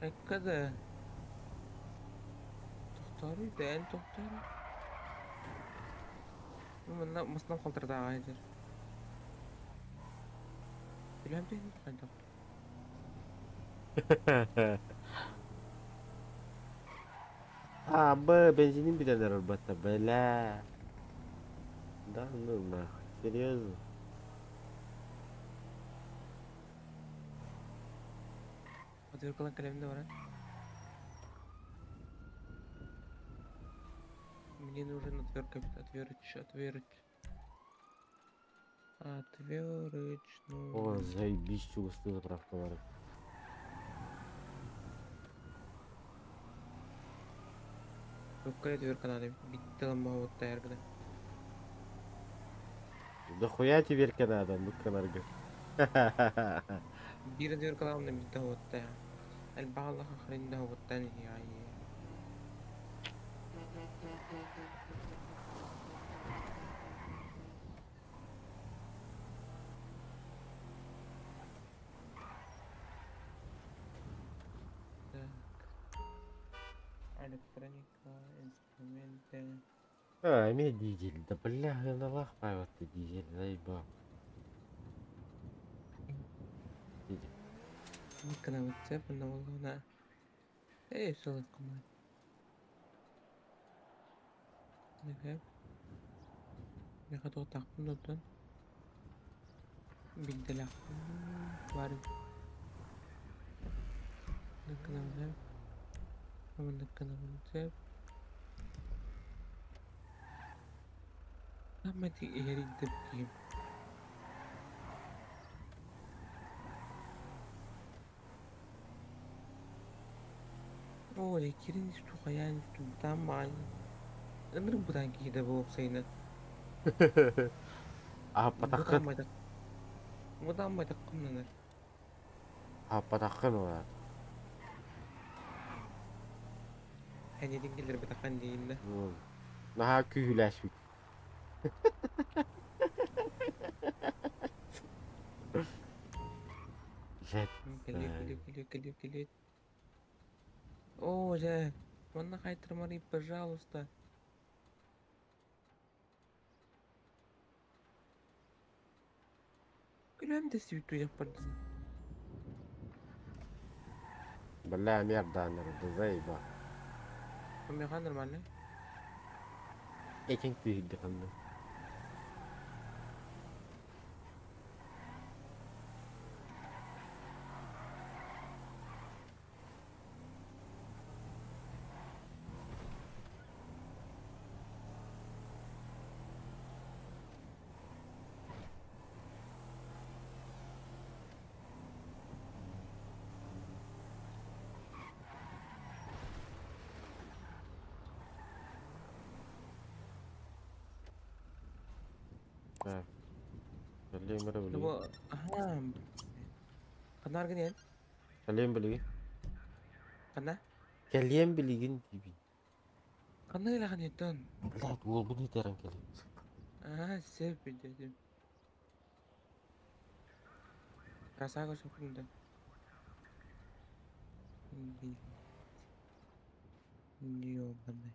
S2: Әккеді. Тоқтары дән тоқтары. Мына мысынан қалтырда ағайдыр. Білем дейін қайда.
S1: Abi benzinin bir tane arabada bela. Да ну нахуй, серьезно?
S2: Отверкалан калемде бар. Мне нужен отвертка, отвертыч. Отвертыч, ну.
S1: О, заебись, чувствую заправка var.
S2: Рукой отвертка надо. Bitti lan bu havutta yargıda.
S1: Да хуя теперь надо, ну канарга.
S2: Bir отвертка lan da bitti havutta ya. البعض آخرين ده هو التاني يعني. Электроника, инструменты.
S1: Имеет дизель, да бля, на лах вот ты дизель, заебал.
S2: ممكن اواتساب انه والله انا ايه شغلة كمان انا فاهم ياخدوا تعقيم ضدن بالدلع وارد لكن انا فاهم ومن لكن انا اواتساب لما تيجي يريد تبكي Oh, kirin istu kaya istu tama. Alam mo butang kita buhok sa ina.
S1: Patakkan.
S2: Butang may takam na na.
S1: Patakkan var.
S2: Hani din kilir batakan din na.
S1: Naha kühüləşik.
S2: Клик. О, Жек, можно хайтер пожалуйста. Гülüm de свиту yapardım.
S1: Бля, мерда, да заеба.
S2: Помеха нормально?
S1: Ekin tüyüldü kandı. Nah, kalian mana beli?
S2: Nabo, aha. Kana harga niyan?
S1: Kalian beli?
S2: Kana?
S1: Kalian beliin TV.
S2: Kana ilakan iton.
S1: Lah, 2 menit orang kalian.
S2: Ah, save video. Rasa ko sa punta. Hindi yung panay.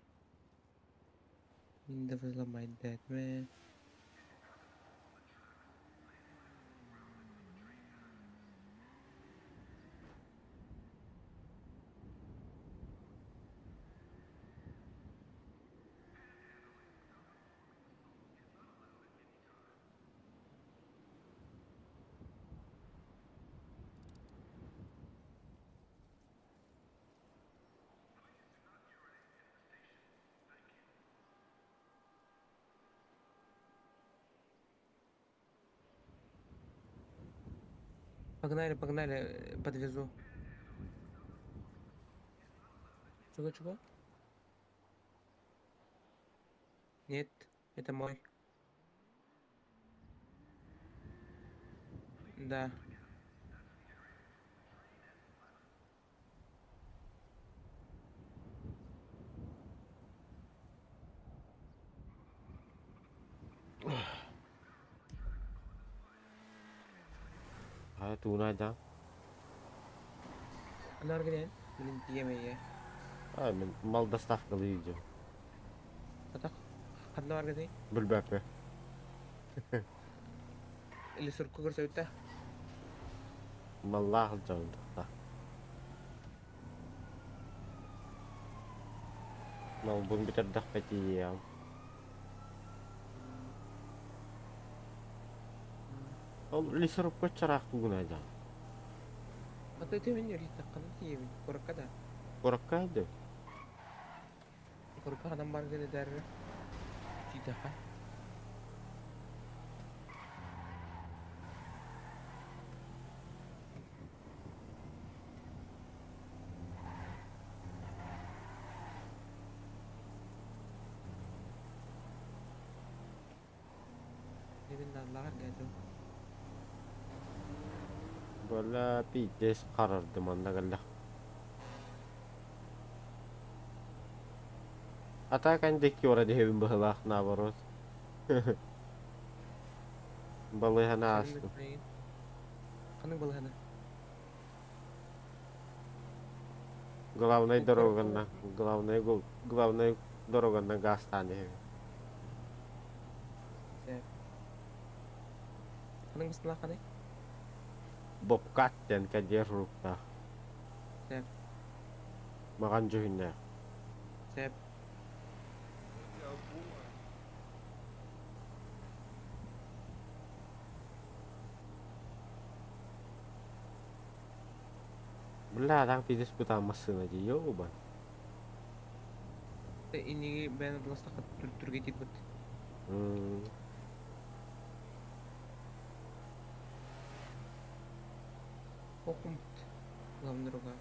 S2: Hindi pa sila mind that, man. Погнали, подвезу. Чего? Нет, это мой. Да.
S1: Tuna aja.
S2: Ano harga niyan? Bilhin ya.
S1: Ay, mal da staff kalıcı.
S2: Tatak. Ano harga niyan?
S1: Bulbapı.
S2: Ilisur ko sa ita.
S1: Mallah alacağım da. Mal bunu bir dak ya. Al lisur ko çarak tuğun aja.
S2: Ato ito yun yung rita ka na tiyo. Kurak ka da.
S1: Korak kaydı.
S2: Kurak ka ng barga na dara. Tita ka. Hindi na larga do.
S1: Böyle bir des karardım anlagallah. Ata kan deki ora devin balah navarot. Balihana astım.
S2: Kanang balahana.
S1: Главной дорога на главной дорога на Гастане.
S2: Kanang mas nalaka na eh.
S1: Bobcat yan kajeruk ta.
S2: Sep.
S1: Makanjuhin na.
S2: Sep.
S1: Wala lang pinis butamasın aja yo ban.
S2: Ini ben adalas turgitid ba't? Okumut. Главный рука.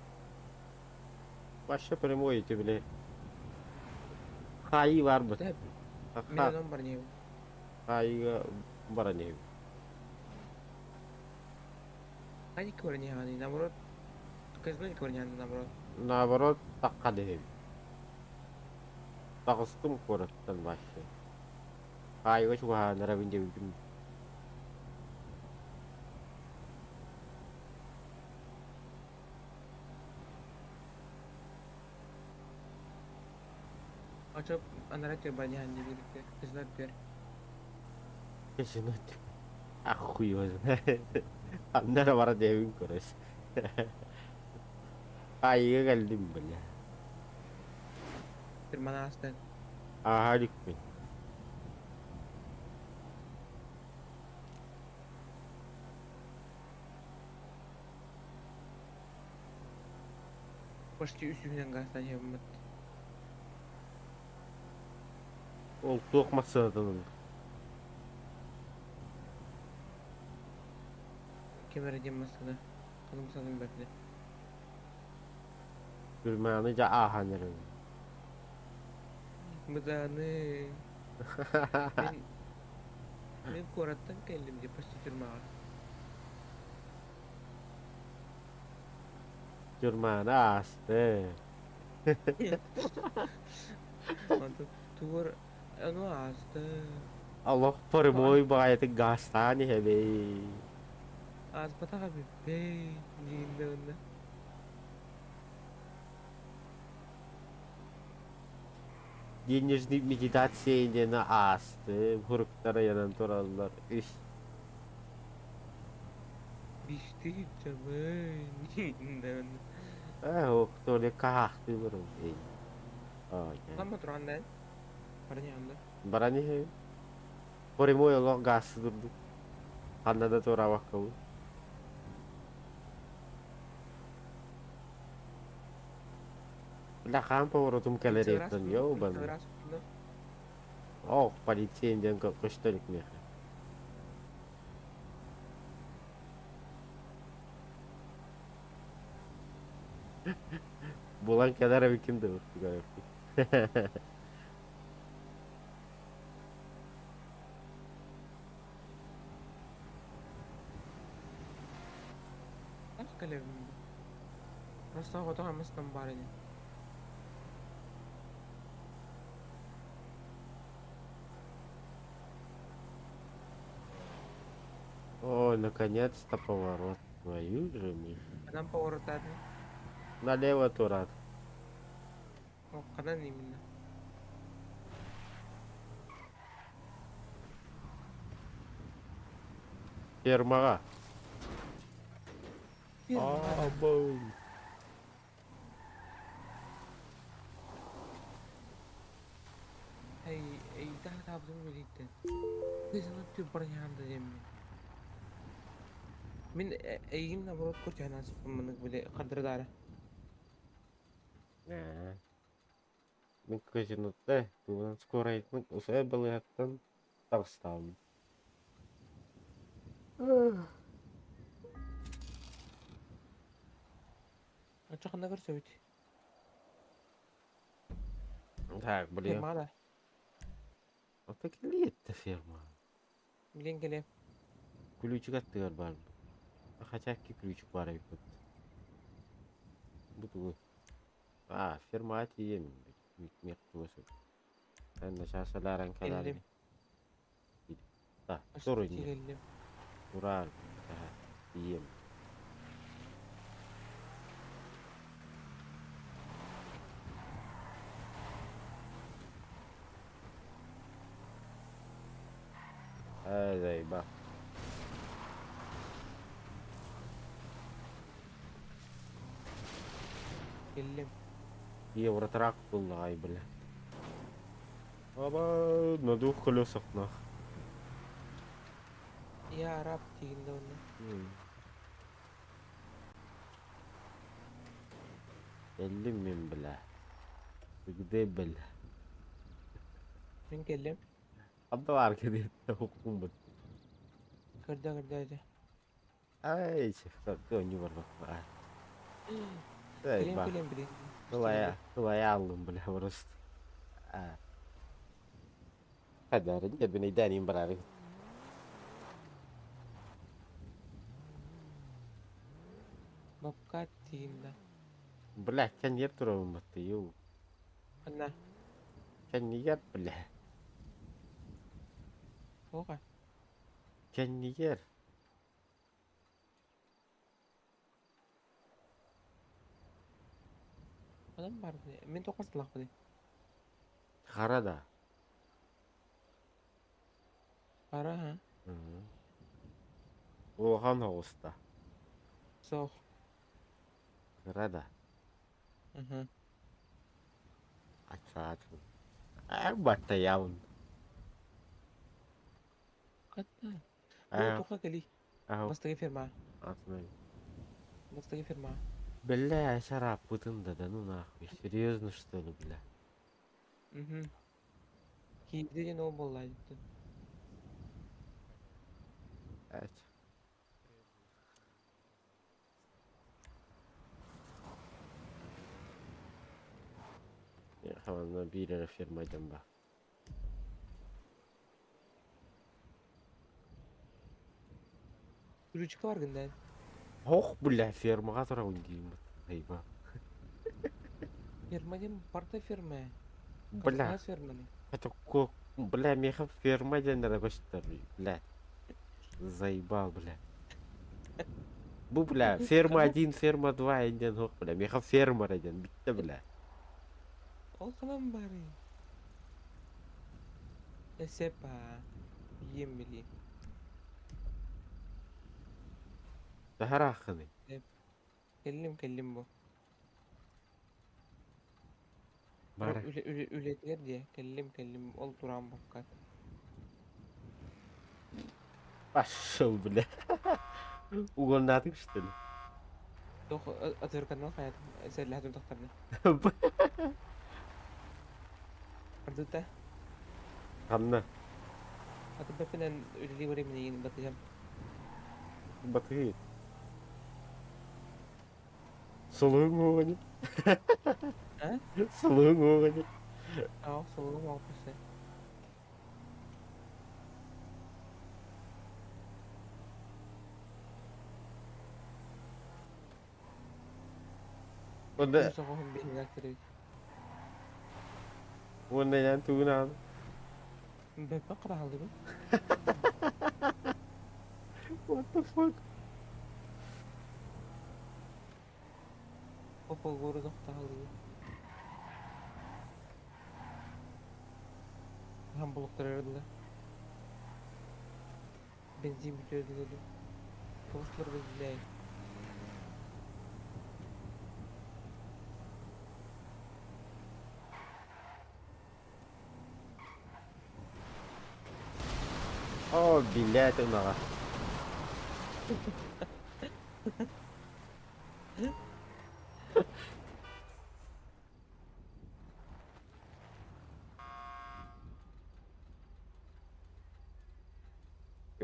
S1: Başka primoy iti bile. Hayi var mı?
S2: Sep. Mina nomor niya.
S1: Hayi barani.
S2: Ay ko rin niya ni naborot. Kaya ko rin niya naborot.
S1: Navarot takkadı. Takıstım korattan başla. Hayi var şu hanara bince bildim.
S2: Acaba anarak banyak jadi kesenat biar.
S1: Kesinlikle. Aku yos. Hanara var devin koras. Hayi geldim bile.
S2: Termana astan.
S1: Harik mi?
S2: Почти üstünden gastan yapmak.
S1: Ol tokmasın.
S2: Kamera dia masada. Kalau misalnya bakda.
S1: Gülmeyince ahanırım.
S2: Mudane. Men Korat'tan geldim diye почти tırmağa.
S1: Jurmana astı.
S2: Ondan tuvar onu astı.
S1: Allah parmoy bayatı gastani hebe.
S2: Az pata abi be diyinde onda.
S1: Денежный медитациянı astı. Huruklara yanan torallar. Üş.
S2: Bişti çabay diyinde onda.
S1: Oh, tole kahtı bro. Ey. Oh,
S2: Lama turan dan. Paranya onda.
S1: Barani he. Parmoy Allah gastı durdu. Kanada torawak kau. Lah kampa orang kaleretan yo ban. Oh, полицейн ден как кыштылык меха. Bulan kadar викинде вот
S2: Ah kalem. Rasta ko to mas nambarin.
S1: О, наконец-то поворот. Твою же мать.
S2: Kanan pa oras natin.
S1: Налево турат.
S2: Oh, kanan imina.
S1: Фермага.
S2: Firma.
S1: Бой.
S2: Ay tatapos mo dito. Kasi nagtip paranya anda dyan. Min ay na bro ko tiyan as pamagbili kadradara.
S1: Nah. Мен көжінутты. Туған скоро айтмын. Осылай былықтан Дағыстан.
S2: Ачакында көрсө бит.
S1: Так, блин.
S2: Firma da.
S1: Вот так лет-то ферма.
S2: Билен келем.
S1: Ключик attı бар. Хотя ки ключик бар айпыт. Бутулы. А, ферма тием. Мек туысы. Ben de şahsaların kadar.
S2: Ellim.
S1: Da, sorun ya.
S2: Geldim.
S1: Durar. Aha, diyeyim. Hadi bak.
S2: Geldim.
S1: Евротрак был ай, бля. Аба, на двух колесах нах.
S2: Ya Rab tigil daw na.
S1: Ellim min bля. Где бля?
S2: Min geldim.
S1: Abda var ki diye hukum bu.
S2: Gırda.
S1: Ay, çıktı. Gönlü var bak. Ay. Ay bak.
S2: Gelem bilin.
S1: Kılaya aldım bля burası. Hadi arayın ya beni deneyim bari.
S2: Bapkat tigil da.
S1: Бля, can yer turun battı yo.
S2: Ana.
S1: Can yer bля.
S2: Okay.
S1: Can yer.
S2: Adam var ne? Min tokas lah ko di.
S1: Karada.
S2: Para ha.
S1: Oğan Ağustos'ta.
S2: So.
S1: Karada.
S2: Aha.
S1: Aç. Batta yavun.
S2: Kata.
S1: Ah.
S2: Mo toka kali.
S1: Ah.
S2: Basta kayo firma.
S1: Atmayın.
S2: Basta kayo firma.
S1: Бля, я шарап путында, да ну нахуй. Серьезно что ли, бля?
S2: Mhm. Kiydi de no bolla gitti.
S1: Aç. Ya hemen bir yere firmaydım bak.
S2: Ключика бар гындан.
S1: Ох, бля, фермаға тұрауын деймін. Айба.
S2: Ферма дем, парта ферма.
S1: Бля,
S2: Кастана ферманы.
S1: это бля, меха ферма дендері көштір, бля. Заебал, бля. Бұл, бля, ферма 1, ферма 2 енден хоқ, бля. Меха фермер еден, бітті, бля.
S2: Ол қанам бары. Эсепа. Ем били.
S1: Дахар ақыны.
S2: Келлим бу.
S1: Бара.
S2: Үлетер де. Келлим. Ол турам баккат.
S1: Пошел, бля. Угоннатың, что ли?
S2: Тох атырканнан хаятым. Сәлләтүн тахтарны. Ардыта.
S1: Қанна.
S2: Аты бәпенен үлели времени еген батыжам.
S1: Батыр. Сұлуың оғаны.
S2: А?
S1: Сұлуың оғаны.
S2: Ау, солуым алпысы.
S1: Онда,
S2: Соғым бейін әктерек.
S1: онда ян туғынан.
S2: Бәппә қыра алды бұл.
S1: What the fuck?
S2: Опа горы доқта алды бұл. Хам бұлықтар әрділі. Бензин бүтерді деді. Тоғыстылар бәзіләй.
S1: О, блядь, унаға.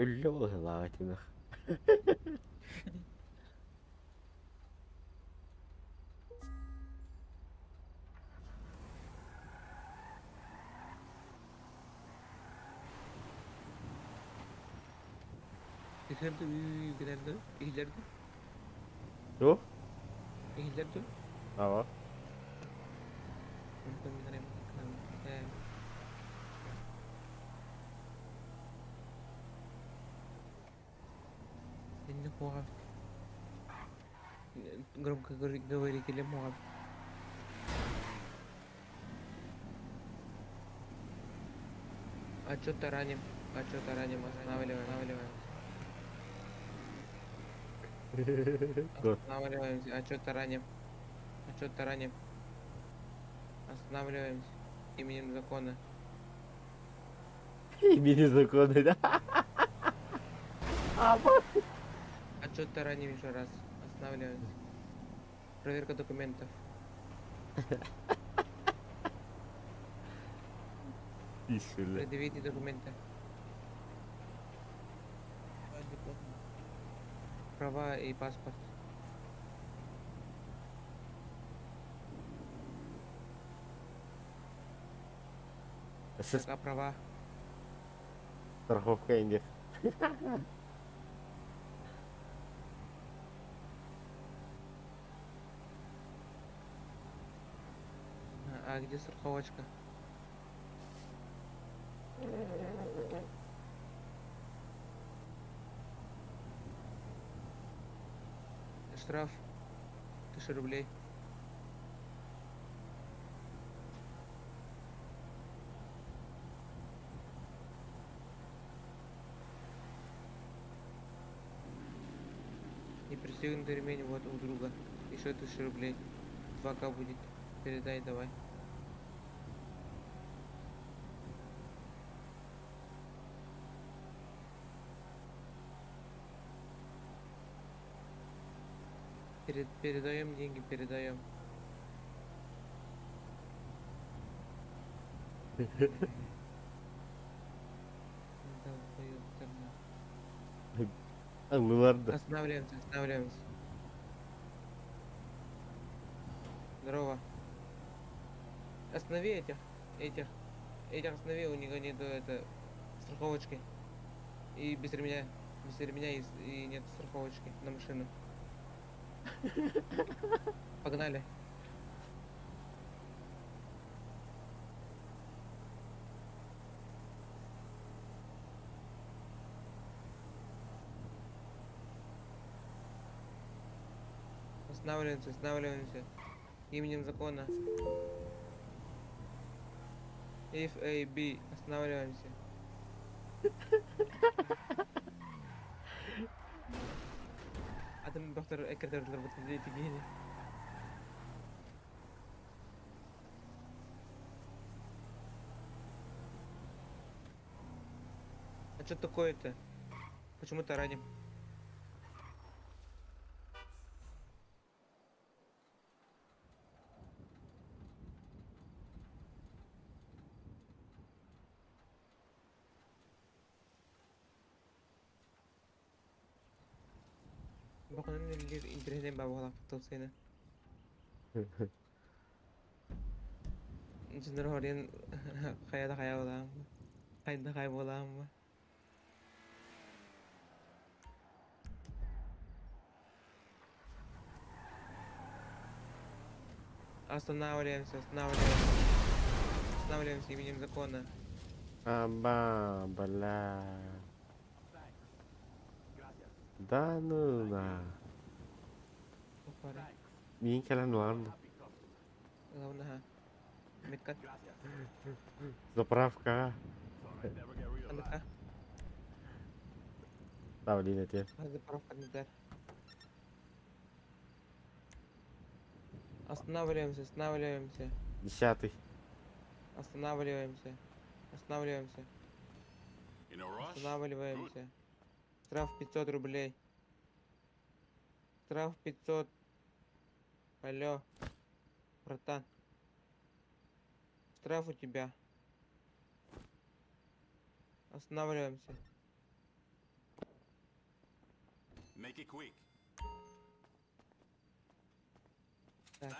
S1: Өлі олы лағатынақ.
S2: Giderdi, giderdi. Giderdi.
S1: Yok?
S2: Giderdi.
S1: Ава.
S2: Ondan bir araya bakalım. Ini Muhammad. Громко говорить или Muhammad. А чё тараним? Останавливаем. Останавливаемся. А чё тараним? Останавливаемся. Именем закона.
S1: Имени законы, да?
S2: А чё тараним еще раз? Останавливаемся. Проверка документов.
S1: Ишуля.
S2: Предъявите документы. Права и паспорт. А права?
S1: Страховка индек.
S2: А где страховочка? Штраф 1000 рублей. И пристегнутый ремень вот у друга. Еще 1000 рублей. 2К будет. Передай давай. Передаем деньги, передаем.
S1: Аңлыларды.
S2: Останавливаемся. Здорово. Останови этих останови, у него нету страховочки. И без ремня. Без ремня и нет страховочки на машину. Погнали. Останавливаемся, останавливаемся. Именем закона. FAB. Останавливаемся. Adam doktor ekreterler bu dedi gene. А что такое-то? Почему тараним? Bakın neler internetten bağlı tutulsaydı. Junior Horian kaya olam. Kaya olam. Останавливаемся, останавливаемся. Останавливаемся именем закона.
S1: Аба, бля. Да ну на. Минь келен var mı?
S2: Главное, ага. Меткат.
S1: Заправка.
S2: АДК.
S1: Давай, не те.
S2: Заправка НДР. Останавливаемся, останавливаемся.
S1: 10-й.
S2: Останавливаемся. Останавливаемся. Останавливаемся. Штраф 500 рублей. Штраф 500. Алло. Братан. Штраф у тебя. Останавливаемся.
S3: Make it quick.
S2: Так,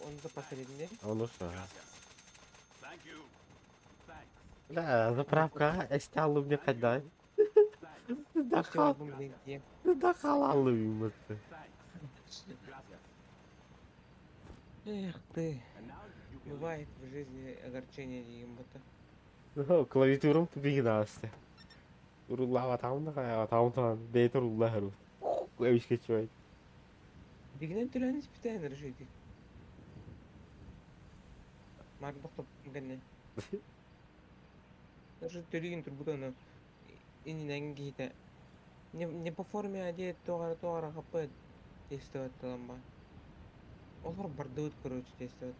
S2: он запах или
S1: А ну что?
S3: Thank you. Thanks.
S1: Бля, заправка. Estalo мне когда? Да халалу это.
S2: Эх ты. Бывает в жизни огорчение емота.
S1: Ну, клавиатурам побегнался. Рулава там там бейтер рулахру. Эвиш кечой.
S2: Бигнен тülän испытаен решите. Мар доктор генне. Даже тюрин турбутана. Иннен гите. Не по форме одет тоора хапет. Действует ламба. Олар бардут, короче, действует.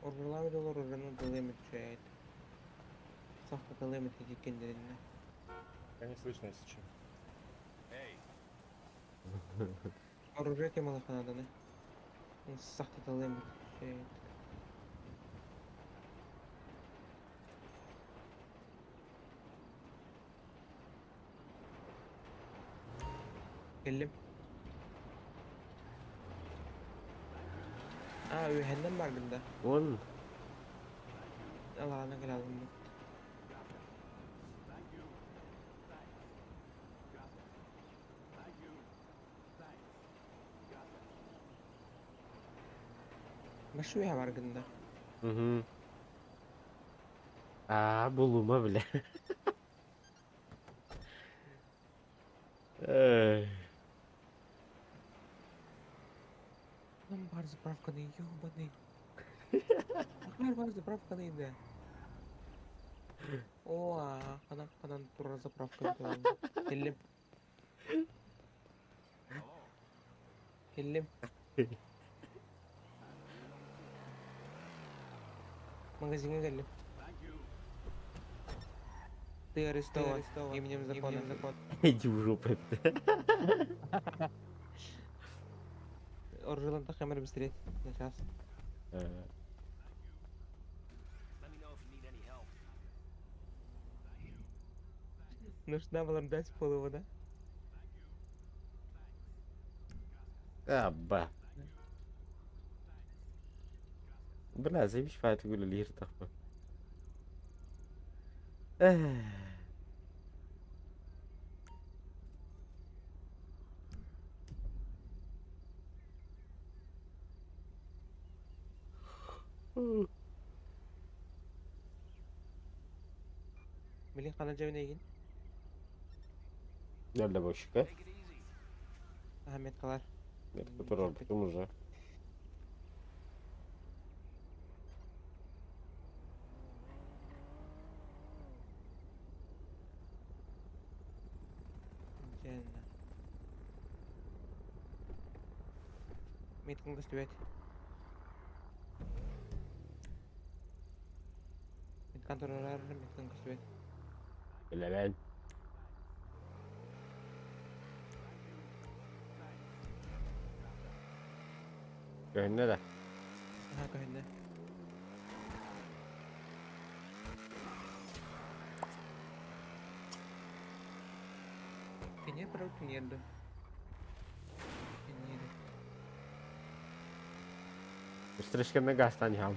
S2: Оргулами доллар уже лимит чает. Сахта лимит иди кендерина.
S11: Я не слышно, если что.
S3: Эй,
S2: Оружие кемала ханадане. Сахта лимит чает. Geldim. Aa üyenden var bunda.
S1: Он.
S2: Allah'ına gel aldım bu. Başı üye var bunda.
S1: Угу. А, булума, бля. Эй.
S2: Lan var zapravka değil, yobaný. Var zapravka değil de. Oha, kadar tura zapravka değil. Geldim. Geldim. Магазине geldim. Ты арестован именем закона.
S1: Иди в жопу.
S2: Оружием так камеры быстрее на час.
S3: let me know if you need any help.
S2: Нужна была дать половина.
S1: Аба. Бля, заебись файт гуля лир тахпа.
S2: Melih Kanaca oynayın.
S1: Nerede boşluk ha?
S2: Ahmet Kalar.
S1: Dur orada kırmızı.
S2: Janna. Meeting gustuet. Kantor oralarında meeting gustuet.
S1: Öyle ben. Gönlü de.
S2: Aha kahinde. Kayaknya perlu tunian tuh. Ini deh.
S1: Стрижка нога станет.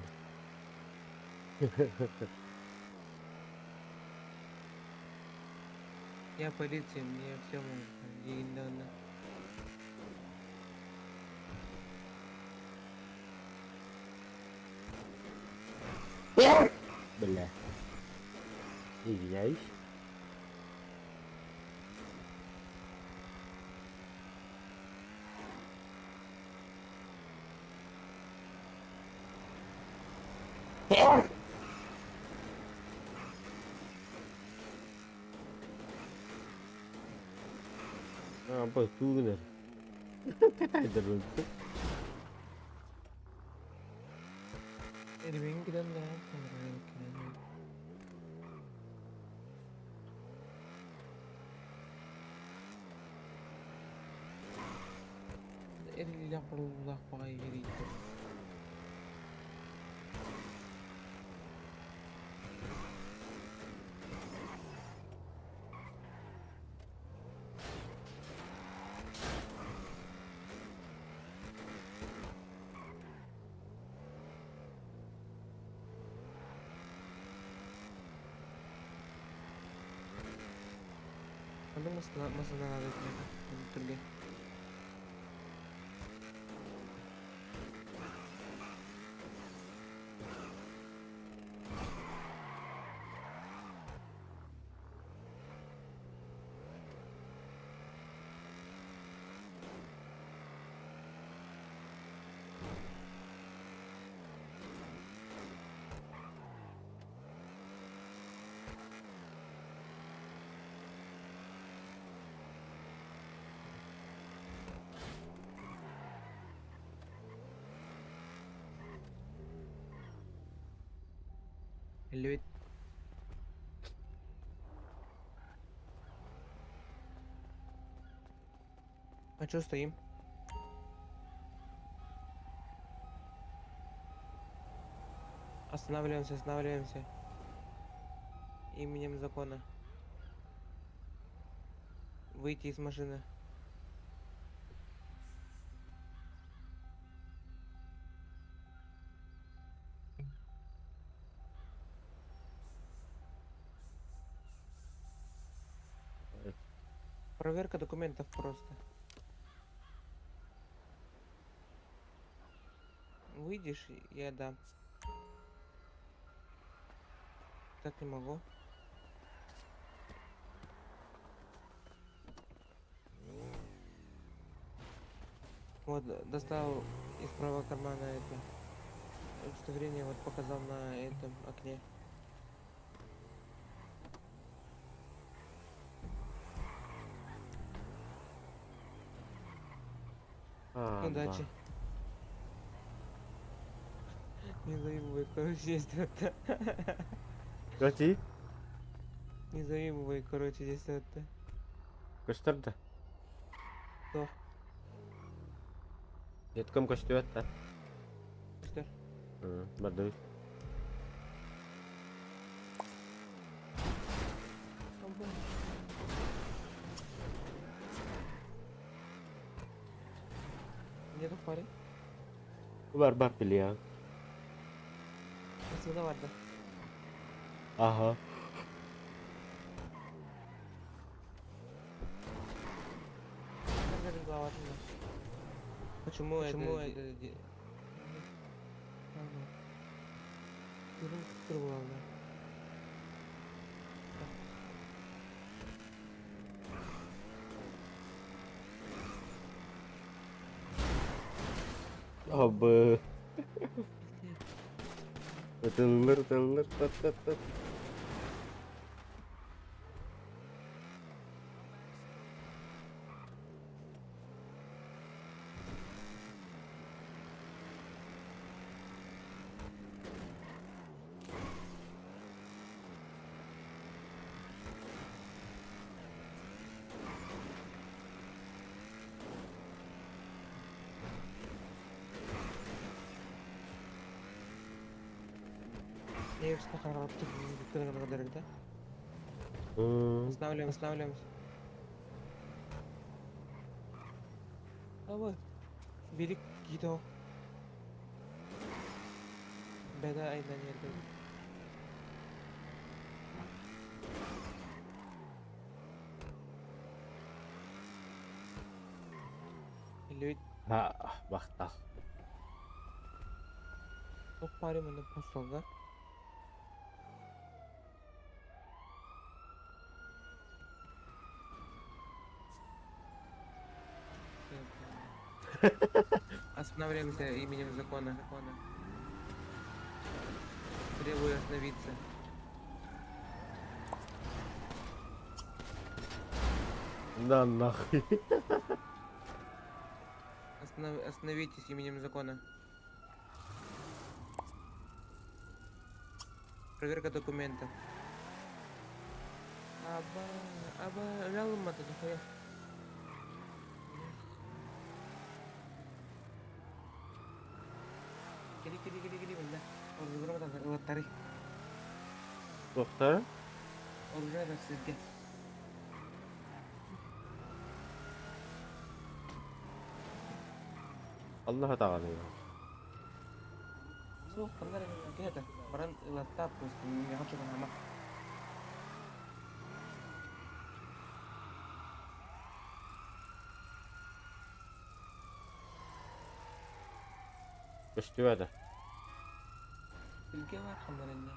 S2: Я полиция, мне все можно. Легендарно.
S1: Бля. Извиняюсь. Apa tu benar? Kata terus.
S2: Benim gidenler. Eliyle Allah bana yeriydi. Ano mas nanalo ko na tuloy. Evet. А чё стоим? Останавливаемся, останавливаемся. Именем закона. Выйти из машины. Проверка документов просто. Выйдешь, я дам. Так не могу. Вот, достал из правого кармана это удостоверение, вот показал на этом окне. Удачи. Не заебывай, короче, здесь это.
S1: Kaçı?
S2: Не заебывай, короче, здесь это.
S1: Gösterdi.
S2: Что?
S1: Yetkam kaçtı hatta.
S2: Что?
S1: Bardağı. Neden fare? Var bile ya.
S2: Aslında vardı.
S1: Aha.
S2: Почему это? Dur bulalım.
S1: Abi. Tılır tılır tat tat tat.
S2: Я вскакал, да?
S1: Hmm.
S2: Останавливаемся. А вот. Берег gitu. Beda aynen yerde. Люди
S1: Ha, bakta.
S2: топали на постолга. Останавливаемся именем закона. Требую остановиться.
S1: Na nахуй.
S2: Остановитесь именем закона. Проверка документов. Жалума ты нахуя? Geri bunda. Orada da tarik.
S1: Doktor.
S2: Orada da sizge.
S1: Allah ta'ala.
S2: So, pandar kita. Baran latap terus yang coba nama.
S1: Göstü hadi.
S2: Sizge var kameranya.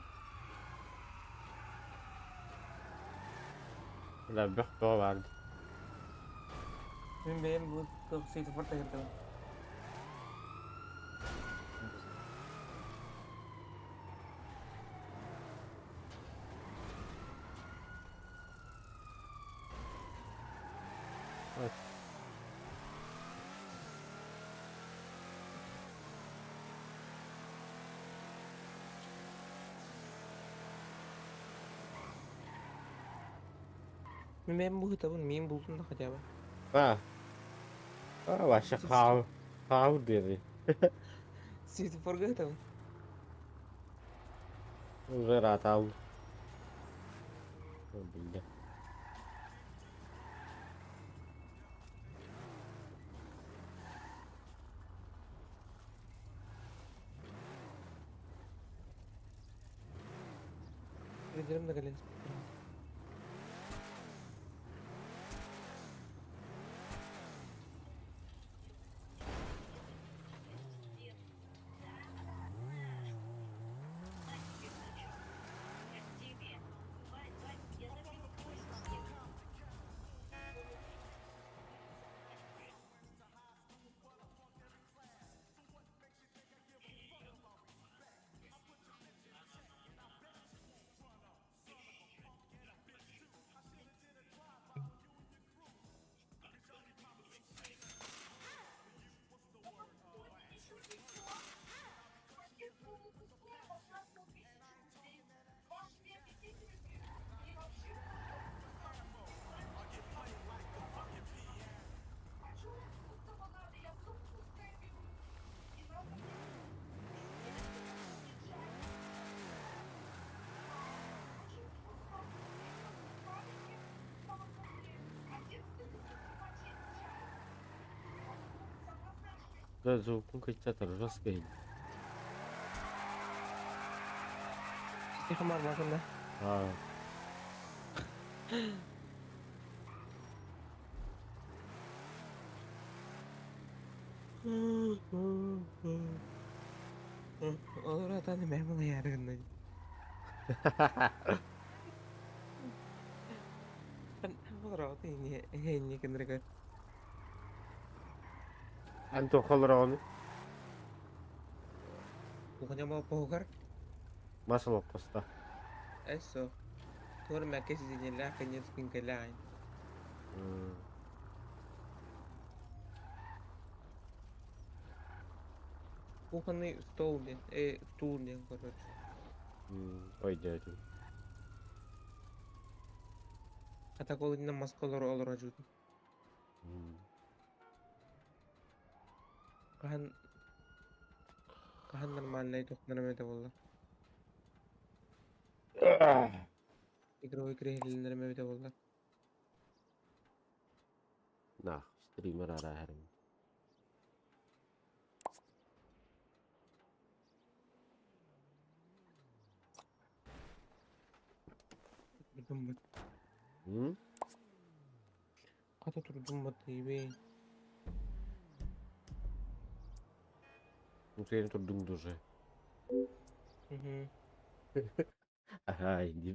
S1: Ulan bir doğa vardı.
S2: Benim bu toksik seperti itu.
S1: Evet.
S2: Benim bu kitabın meme buldum da acaba.
S1: Ha. Ha, başka kav dedi.
S2: Siz forgot itu.
S1: Udah tahu. Oh, beda.
S2: Gidelim de kalian.
S1: Udah pun kita terus kayak.
S2: Di kamar makan dah.
S1: Ha.
S2: Orang tadi memang ya dengan Kan aku roti ini kan mereka.
S1: Anto Colorado.
S2: Bukannya mau poker?
S1: Masalo posta.
S2: Eso. Tuhan makin sih jelah kanya skin kailangan. Bukan nih stone stone yang korot.
S1: Ой, дядю.
S2: Kata ko ini mas color all rajut. Kahan normal na ito naman ito wala. Ikro hilin na naman ito wala.
S1: Nah, streamer arahin.
S2: Turdumbat.
S1: Hmm?
S2: Kata turdumbat ibe.
S1: Mungkin itu dung дуже. Ага, hindi.